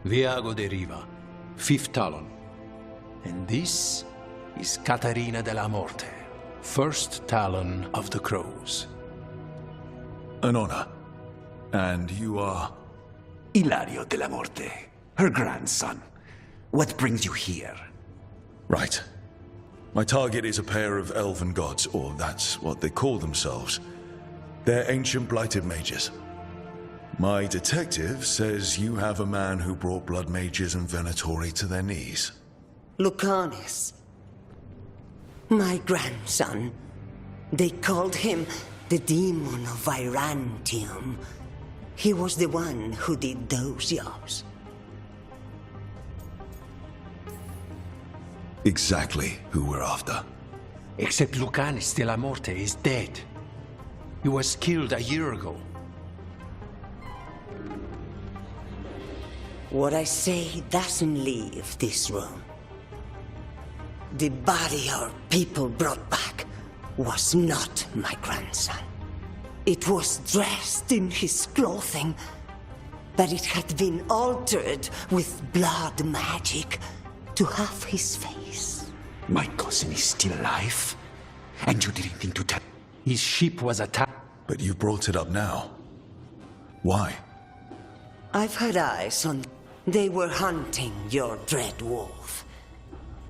Viago de Riva, 5th Talon. And this is Catarina de la Morte, 1st Talon of the Crows. An honor. And you are? Ilario de la Morte, her grandson. What brings you here? Right. My target is a pair of elven gods, or that's what they call themselves. They're ancient blighted mages. My detective says you have a man who brought blood mages and Venatori to their knees. Lucanus. My grandson. They called him the Demon of Virantium. He was the one who did those jobs. Exactly who we're after. Except Lucanus de la Morte is dead. He was killed a year ago. What I say doesn't leave this room. The body our people brought back was not my grandson. It was dressed in his clothing, but it had been altered with blood magic to have his face. My cousin is still alive? And you didn't think to tell? His ship was attacked. But you brought it up now. Why? I've had eyes on... They were hunting your dread wolf.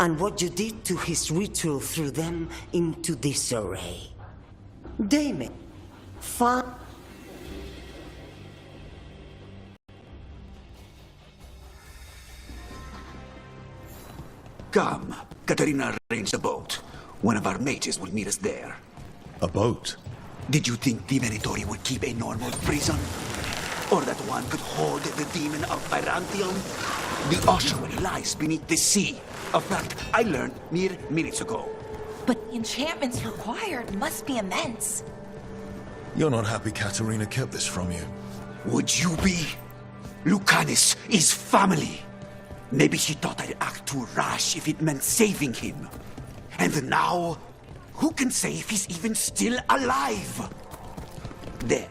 And what you did to his ritual threw them into disarray. Damon, Come, Katarina arranged a boat. One of our mages will meet us there. A boat? Did you think the Venatori would keep a normal prison? Or that one could hold the demon of Virantium? The ossuary lies beneath the sea. A fact I learned mere minutes ago. But the enchantments required must be immense. You're not happy Katarina kept this from you. Would you be? Lucanus is family. Maybe she thought I'd act too rash if it meant saving him. And now, who can say if he's even still alive? There.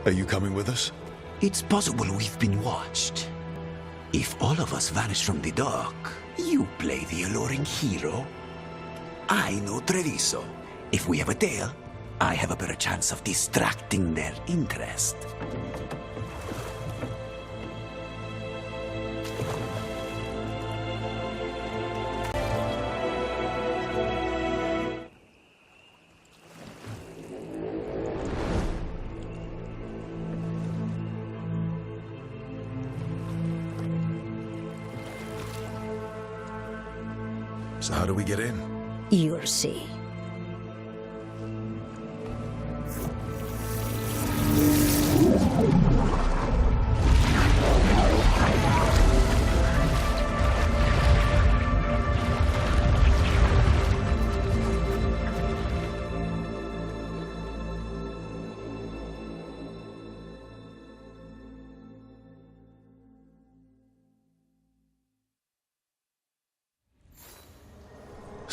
Are you coming with us? It's possible we've been watched. If all of us vanish from the dock, you play the alluring hero. I know Treviso. If we have a tail, I have a better chance of distracting their interest. So how do we get in? you'll see.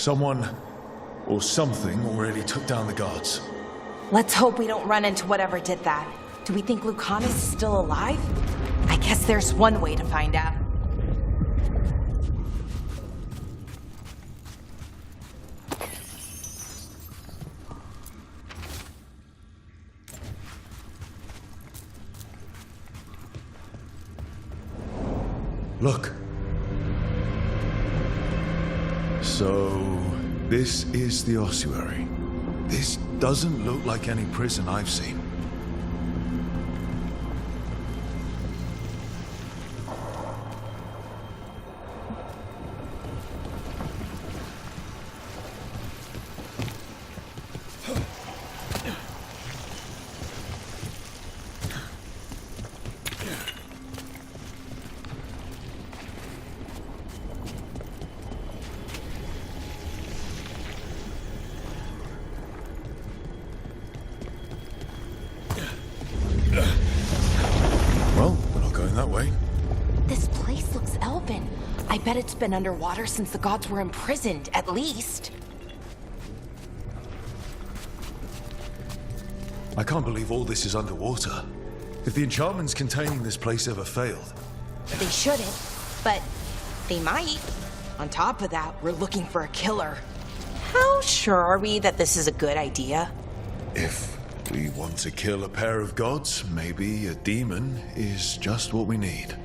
Someone or something already took down the guards. Let's hope we don't run into whatever did that. Do we think Lucanus is still alive? I guess there's one way to find out. Look. So, this is the ossuary. This doesn't look like any prison I've seen. bet it's been underwater since the gods were imprisoned, at least. I can't believe all this is underwater. If the enchantments containing this place ever failed... They shouldn't, but they might. On top of that, we're looking for a killer. How sure are we that this is a good idea? If we want to kill a pair of gods, maybe a demon is just what we need.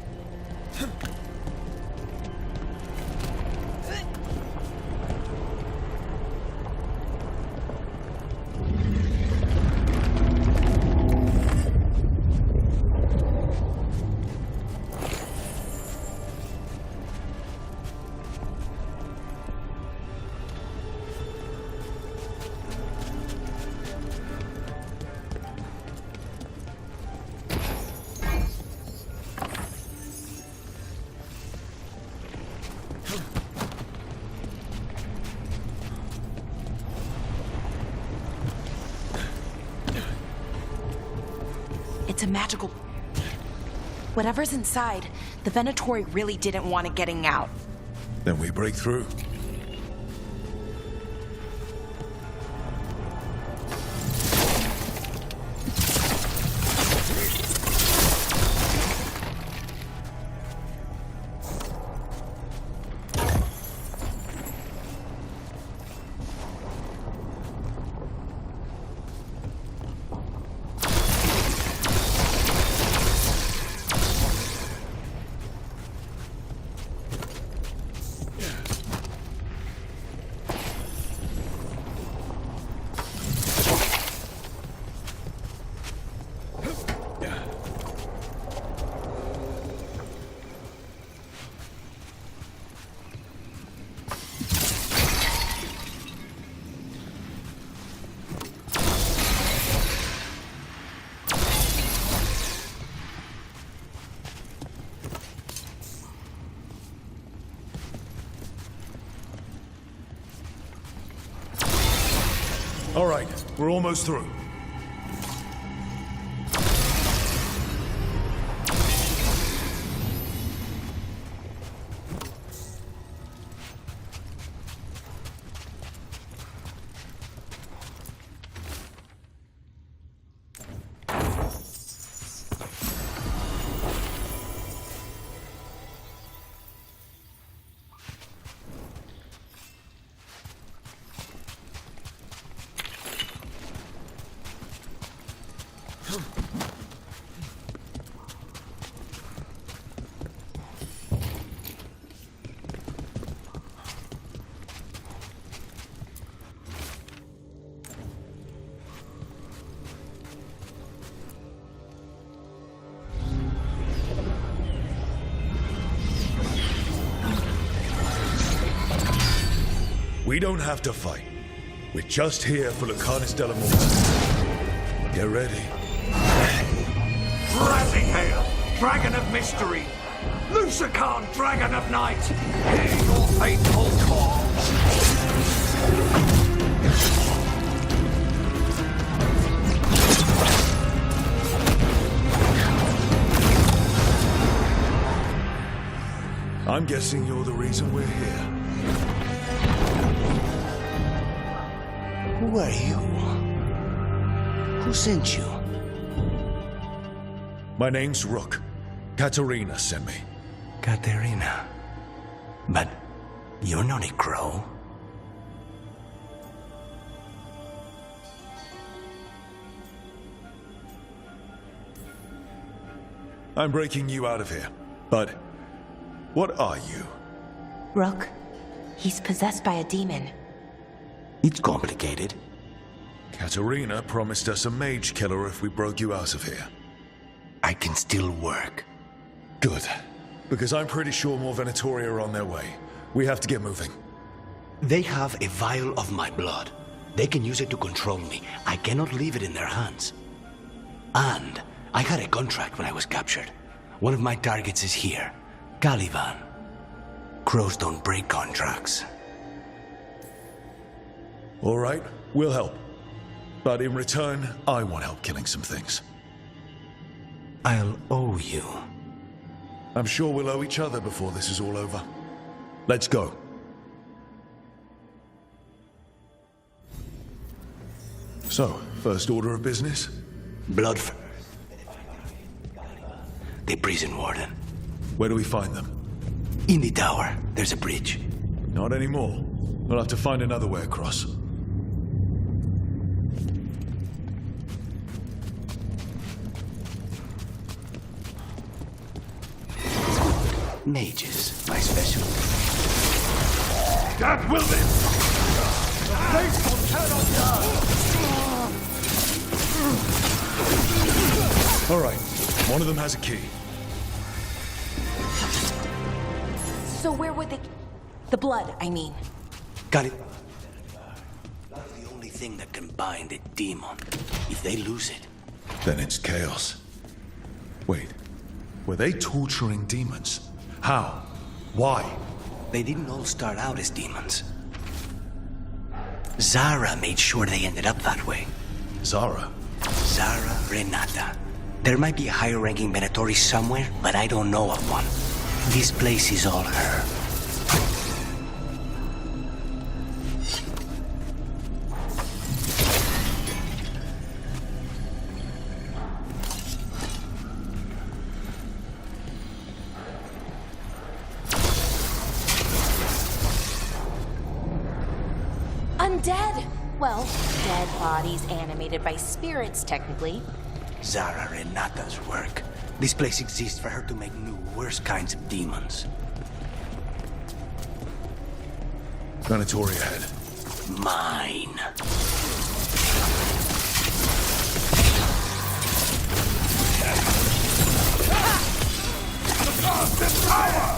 It's a magical... Whatever's inside, the Venatori really didn't want it getting out. Then we break through. All right, we're almost through. We don't have to fight. We're just here for Lucanus de la Morte. Get ready. Rising Hail, Dragon of Mystery! Lucican, Dragon of Night! Hear your fateful calls! I'm guessing you're the reason we're here. Who are you? Who sent you? My name's Rook. Katerina sent me. Katerina. But you're not a crow. I'm breaking you out of here. But what are you? Rook, he's possessed by a demon. It's complicated. Katerina promised us a mage killer if we broke you out of here. I can still work. Good. Because I'm pretty sure more Venatori are on their way. We have to get moving. They have a vial of my blood. They can use it to control me. I cannot leave it in their hands. And I had a contract when I was captured. One of my targets is here. Caliban. Crows don't break contracts. All right, we'll help. But in return, I want help killing some things. I'll owe you. I'm sure we'll owe each other before this is all over. Let's go. So, first order of business? Blood first. The prison warden. Where do we find them? In the tower. There's a bridge. Not anymore. We'll have to find another way across. Mages, my specialty. That will be! The place will turn on down! All right. One of them has a key. So where would the blood, I mean? Got it. That's the only thing that can bind a demon. If they lose it... Then it's chaos. Wait. Were they torturing demons? How? Why? They didn't all start out as demons. Zara made sure they ended up that way. Zara? Zara Renata. There might be a higher-ranking Venatori somewhere, but I don't know of one. This place is all her. Undead! Well, dead bodies animated by spirits, technically. Zara Renata's work. This place exists for her to make new, worse kinds of demons. Venatori ahead. Mine. Across this tower!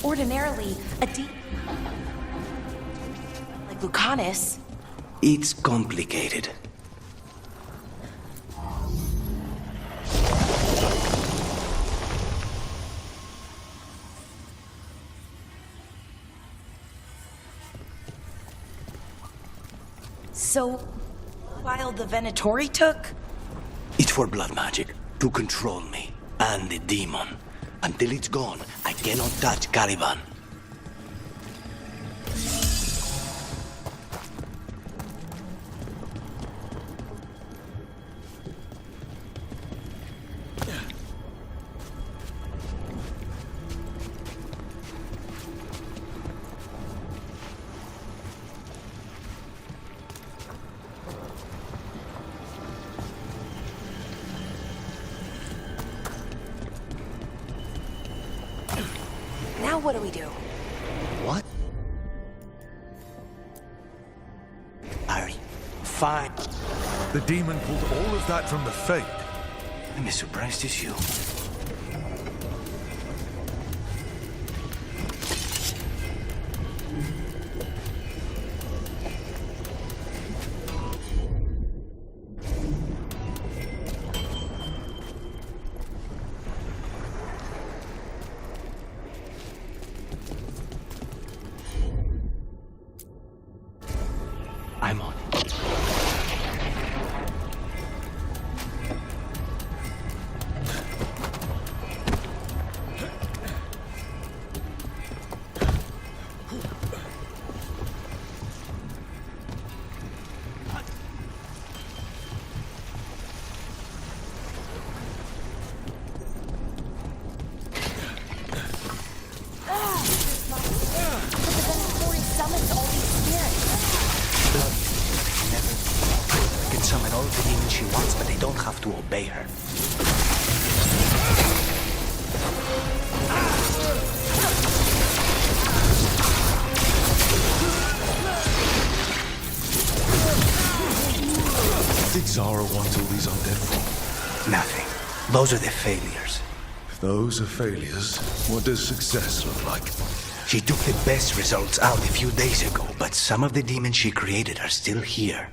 Ordinarily, a like Lucanus. It's complicated. So, while the Venatori took? It's for blood magic, to control me, and the demon. Until it's gone, I cannot touch Caliban. Now what do we do? What? Ari, fine. The demon pulled all of that from the Fade. I'm as surprised as you. I'm on it. obey her. What did Zara want all these undead for? Nothing. Those are the failures. If those are failures, what does success look like? She took the best results out a few days ago, but some of the demons she created are still here.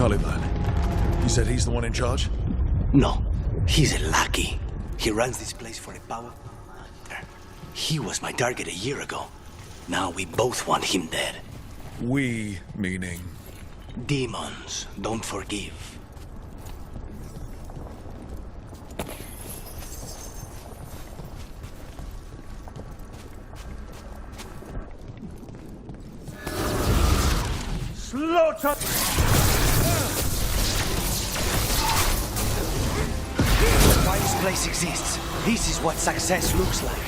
Caliban. You said he's the one in charge? No, he's a lackey. He runs this place for a powerful hunter. He was my target a year ago. Now we both want him dead. We, meaning? Demons don't forgive. Slaughter! Why this place exists. This is what success looks like.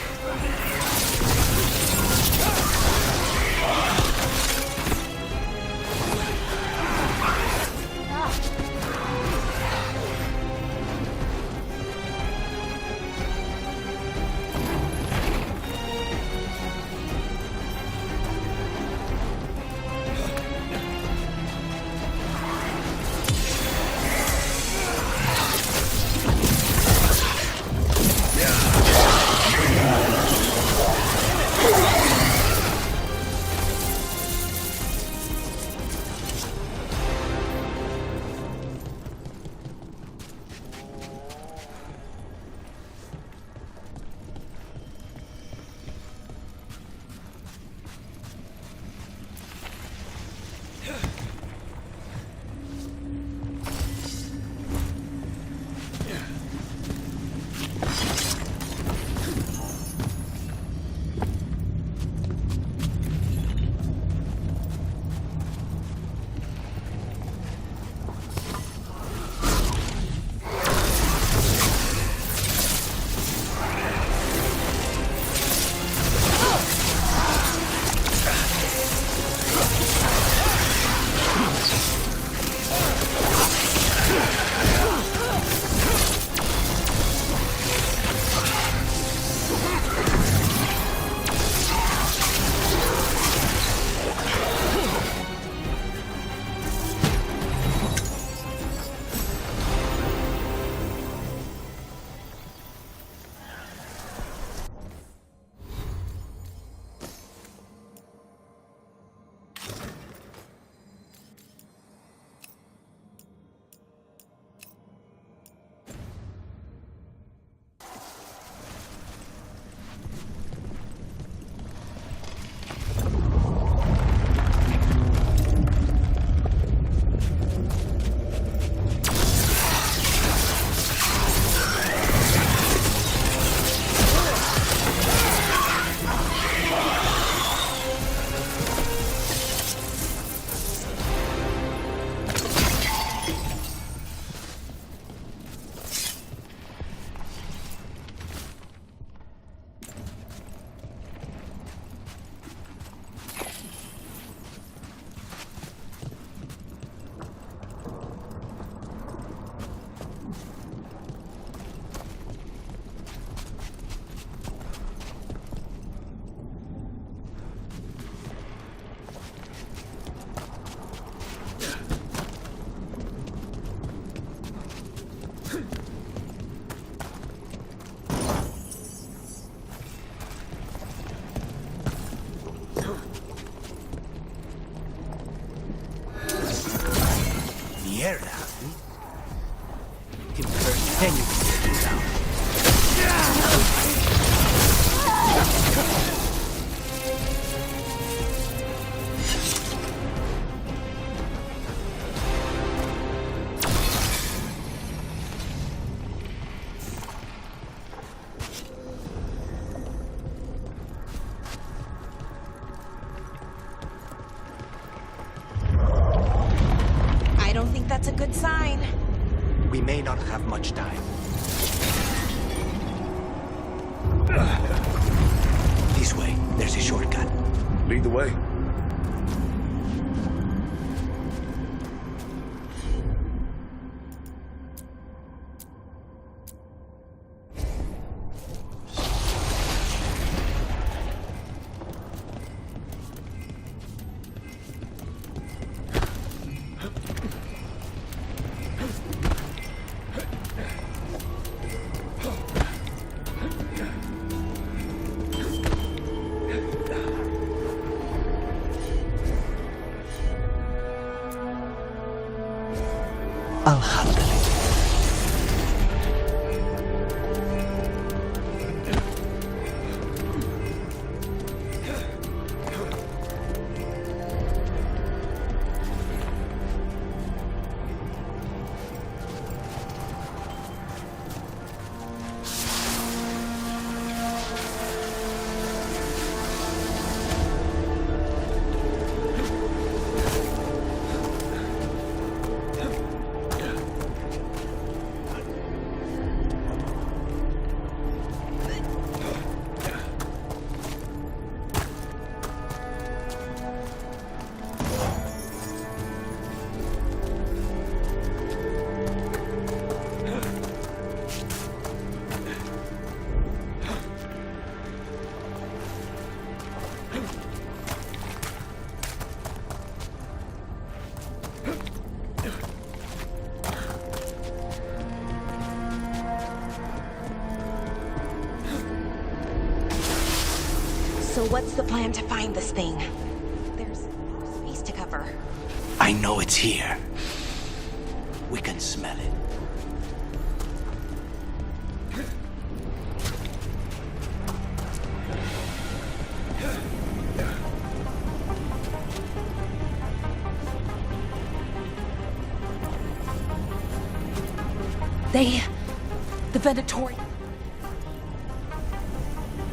Mierda. Him first, then you can take him down. I don't think that's a good sign. We may not have much time. This way, there's a shortcut. Lead the way. I'll handle it. So what's the plan to find this thing? There's space to cover. I know it's here. We can smell it. The Venatori.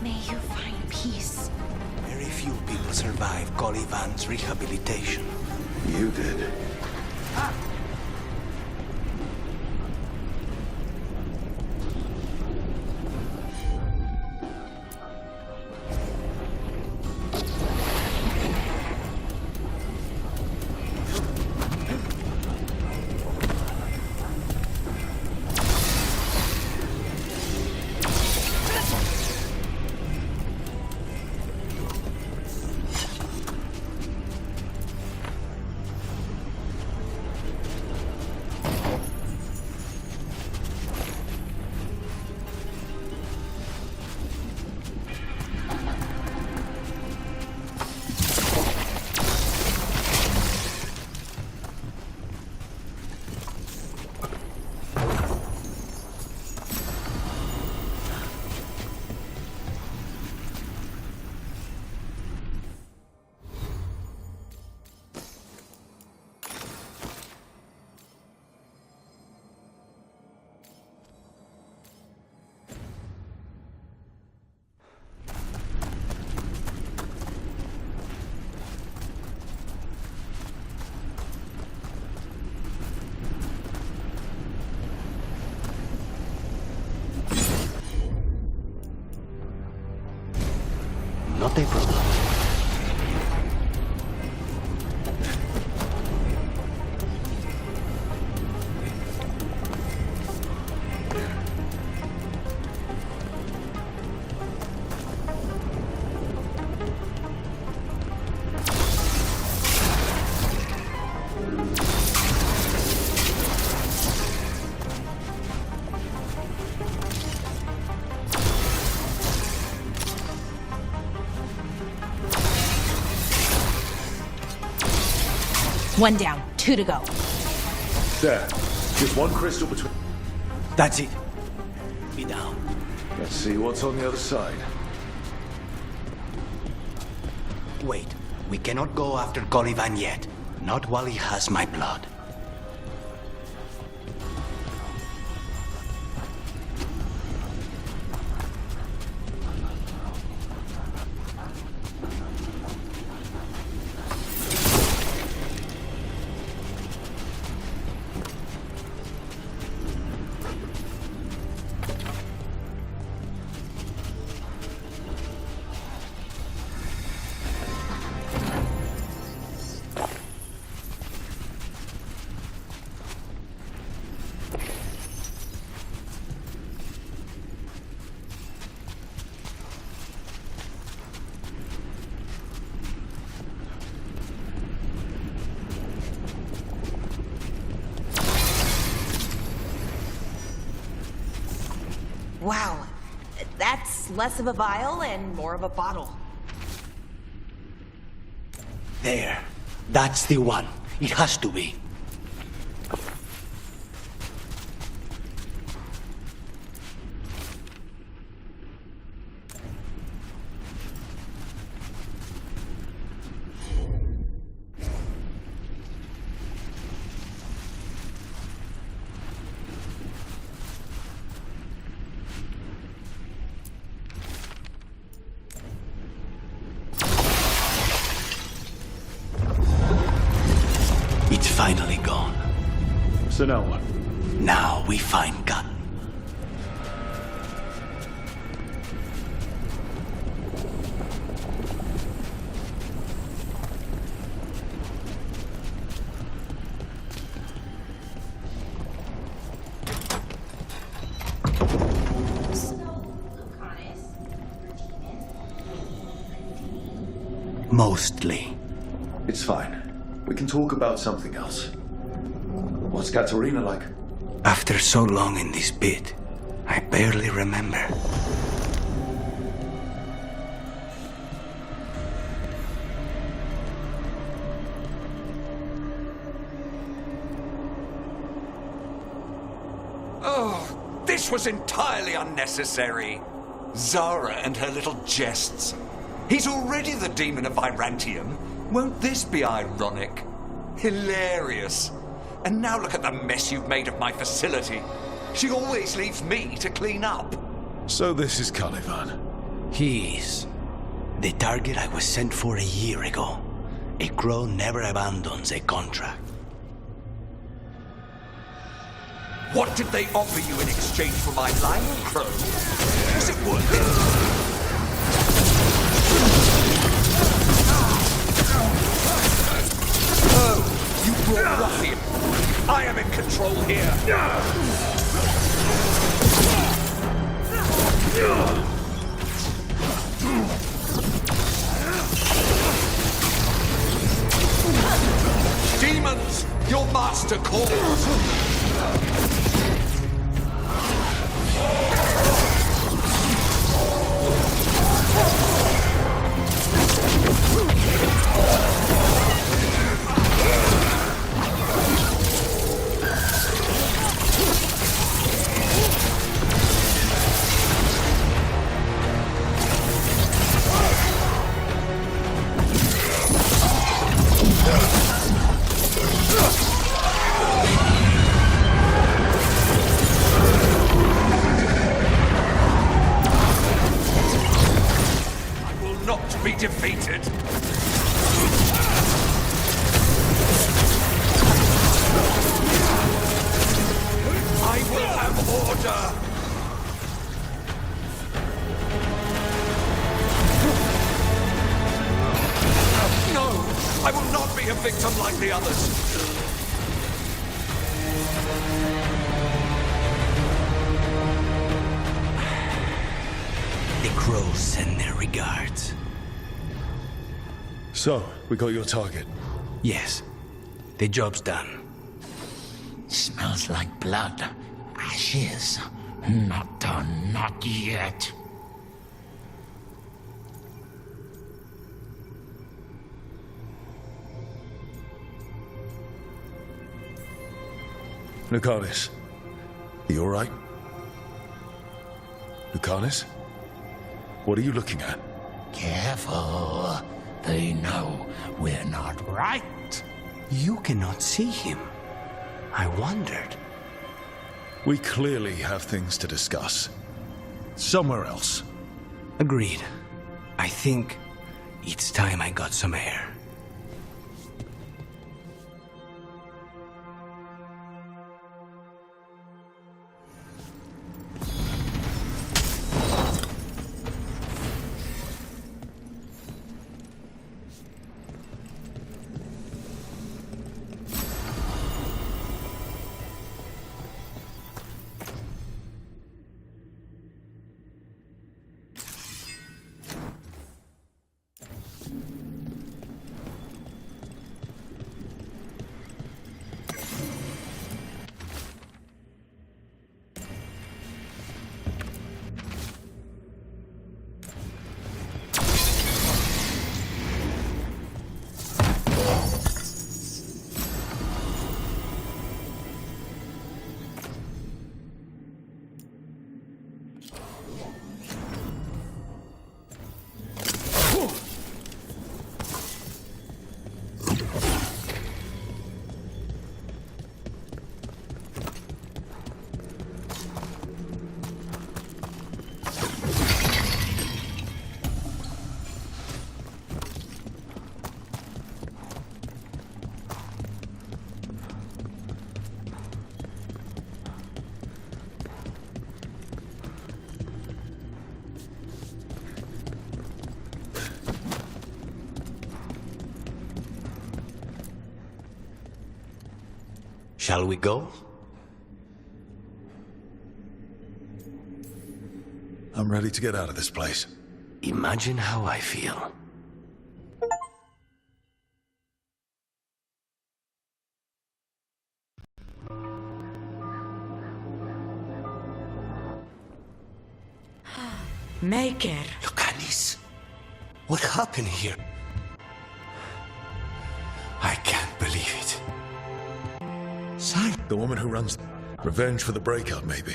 May you find peace. Very few people survive Colivan's rehabilitation. You did. Not a problem. One down, 2 to go. There. Just one crystal between... That's it. Be down. Let's see what's on the other side. Wait. We cannot go after Colivan yet. Not while he has my blood. Wow, that's less of a vial and more of a bottle. There. That's the one. It has to be. finally gone. So now what? Now we find God. Mostly. It's fine. We can talk about something else. What's Katarina like? After so long in this pit, I barely remember. Oh, this was entirely unnecessary. Zara and her little jests. He's already the demon of Virantium. Won't this be ironic? Hilarious. And now look at the mess you've made of my facility. She always leaves me to clean up. So this is Caliban. He is. The target I was sent for a year ago. A crow never abandons a contract. What did they offer you in exchange for my lion crow? Is it worth it? Oh, you brought ruffian. I am in control here. Demons, your master calls. Be defeated. I will have order. No, I will not be a victim like the others. The crows send their regards. So, we got your target? Yes. The job's done. Smells like blood. Ashes. Not done, not yet. Lucanus, you alright? Lucanus? What are you looking at? Careful. They know we're not right. You cannot see him. I wondered. We clearly have things to discuss. Somewhere else. Agreed. I think it's time I got some air. Shall we go? I'm ready to get out of this place. Imagine how I feel. Maker. Lucanis, what happened here? I can't believe it. Son, the woman who runs... Revenge for the breakup, maybe.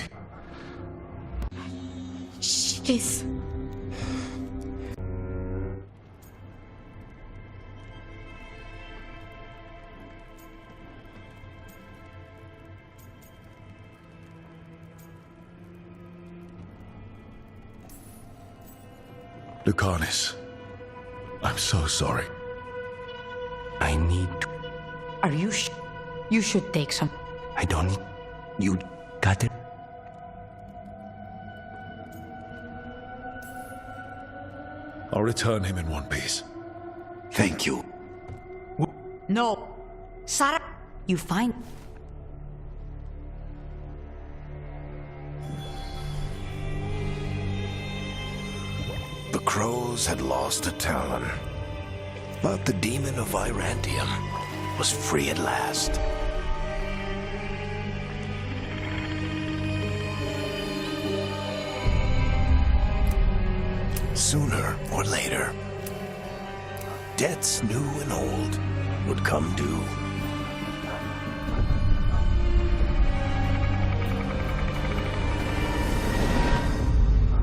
She's... Lucanis, I'm so sorry. I need to... Are you You should take some. I don't need... You got it? I'll return him in one piece. Thank you. No. Sarah, you find... The crows had lost a talon, but the demon of Virantium was free at last. Sooner or later, debts new and old would come due.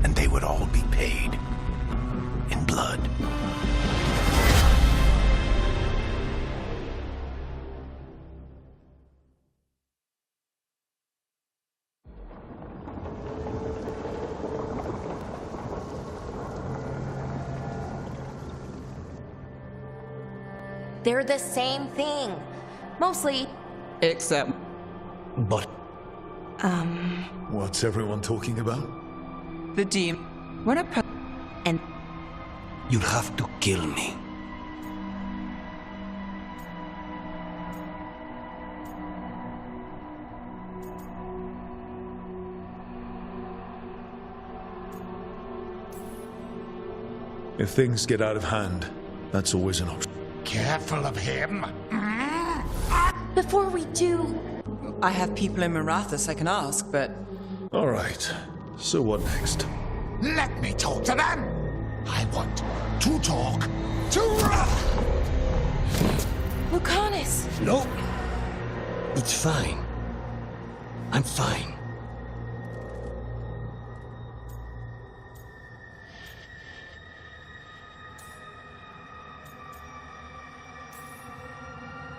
And they would all be paid in blood. They're the same thing. Mostly. Except... But... What's everyone talking about? The demon. When a and... You'll have to kill me. If things get out of hand, that's always an option. Careful of him. Before we do... I have people in Marathas I can ask, but... All right. So what next? Let me talk to them. I want to talk to... Lucanis! No. It's fine. I'm fine.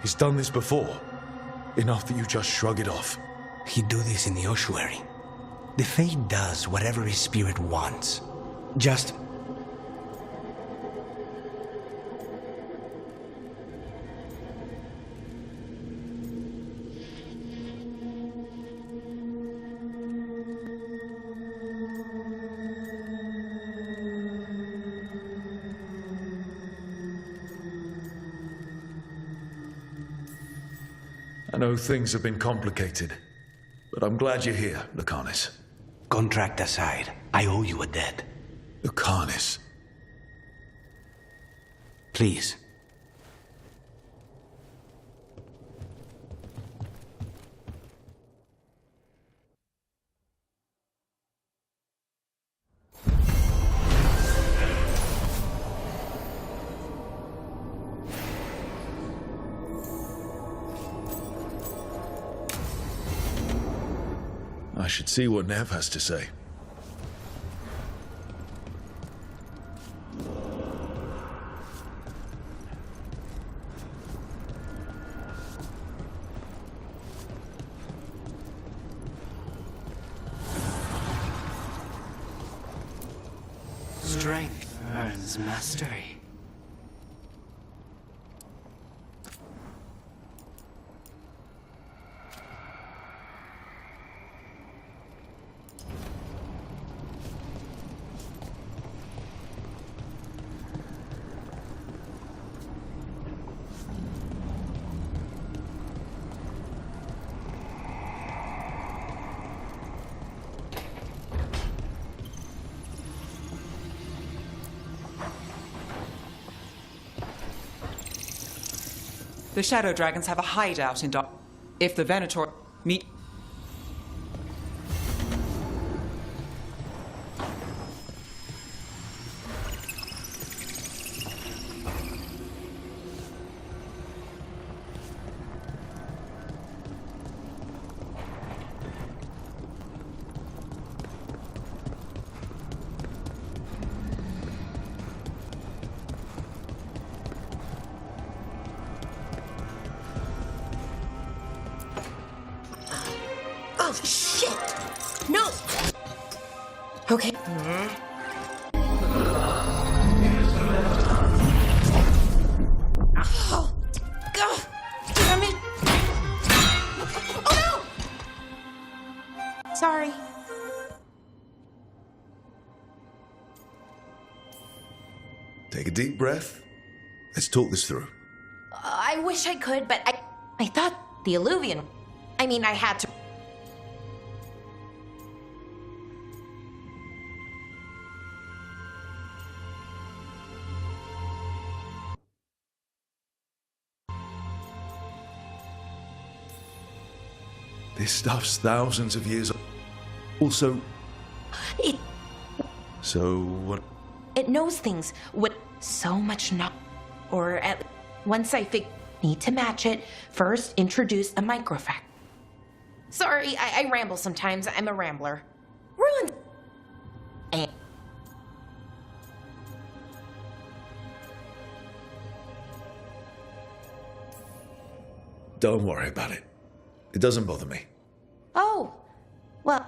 He's done this before. Enough that you just shrug it off. He'd do this in the ossuary. The Fate does whatever his spirit wants. Just... I know things have been complicated, but I'm glad you're here, Lucanis. Contract aside, I owe you a debt. Lucanis. Please. I should see what Nev has to say. Strength earns mastery. The Shadow Dragons have a hideout in Dark. If the Venator meet... Oh, shit! No! Okay. Oh, God! Damn it! Oh, no! Sorry. Take a deep breath. Let's talk this through. I wish I could, but I thought the Illuvian... I mean, I had to... This stuff's thousands of years old. Also... It... So, what... It knows things with so much not... Or at... Once I need to match it, first introduce a microfact. Sorry, I ramble sometimes. I'm a rambler. Ruined... And... Don't worry about it. It doesn't bother me. Oh, well...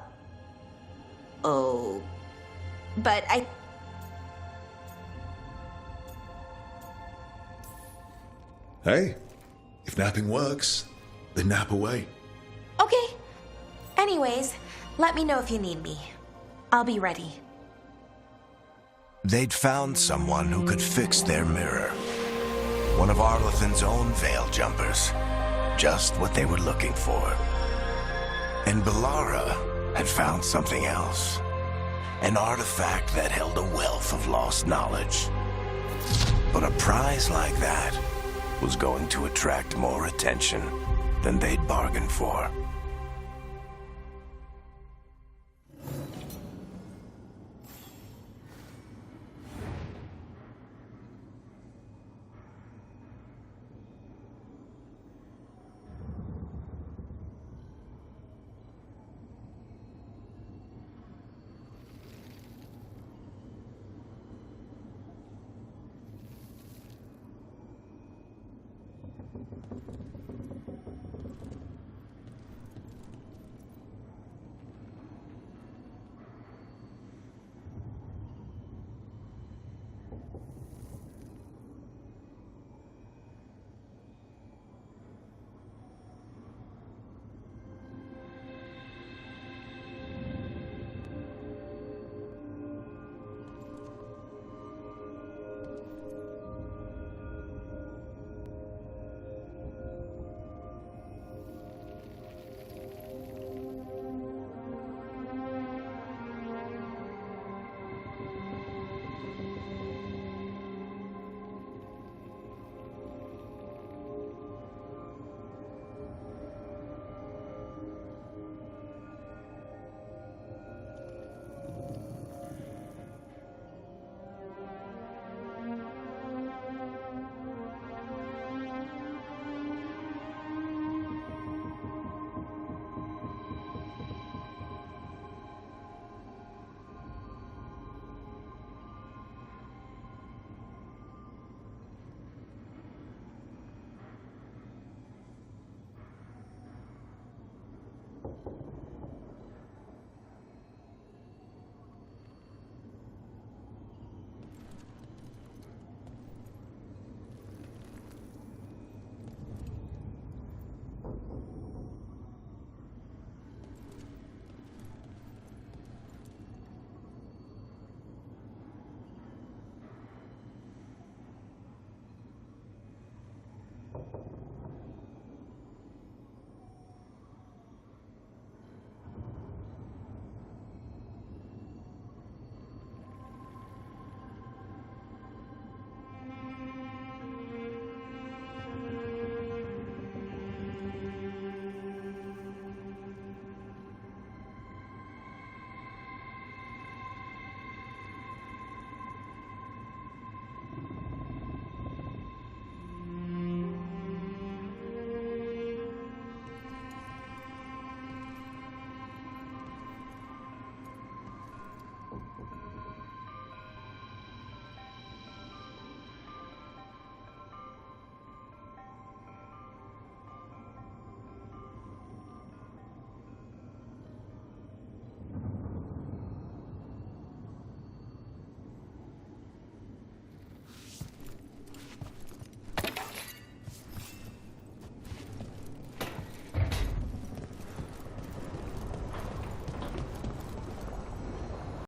Oh... But I... Hey, if napping works, then nap away. Okay. Anyways, let me know if you need me. I'll be ready. They'd found someone who could fix their mirror. One of Arlathan's own veil jumpers. Just what they were looking for. And Bellara had found something else. An artifact that held a wealth of lost knowledge. But a prize like that was going to attract more attention than they'd bargained for.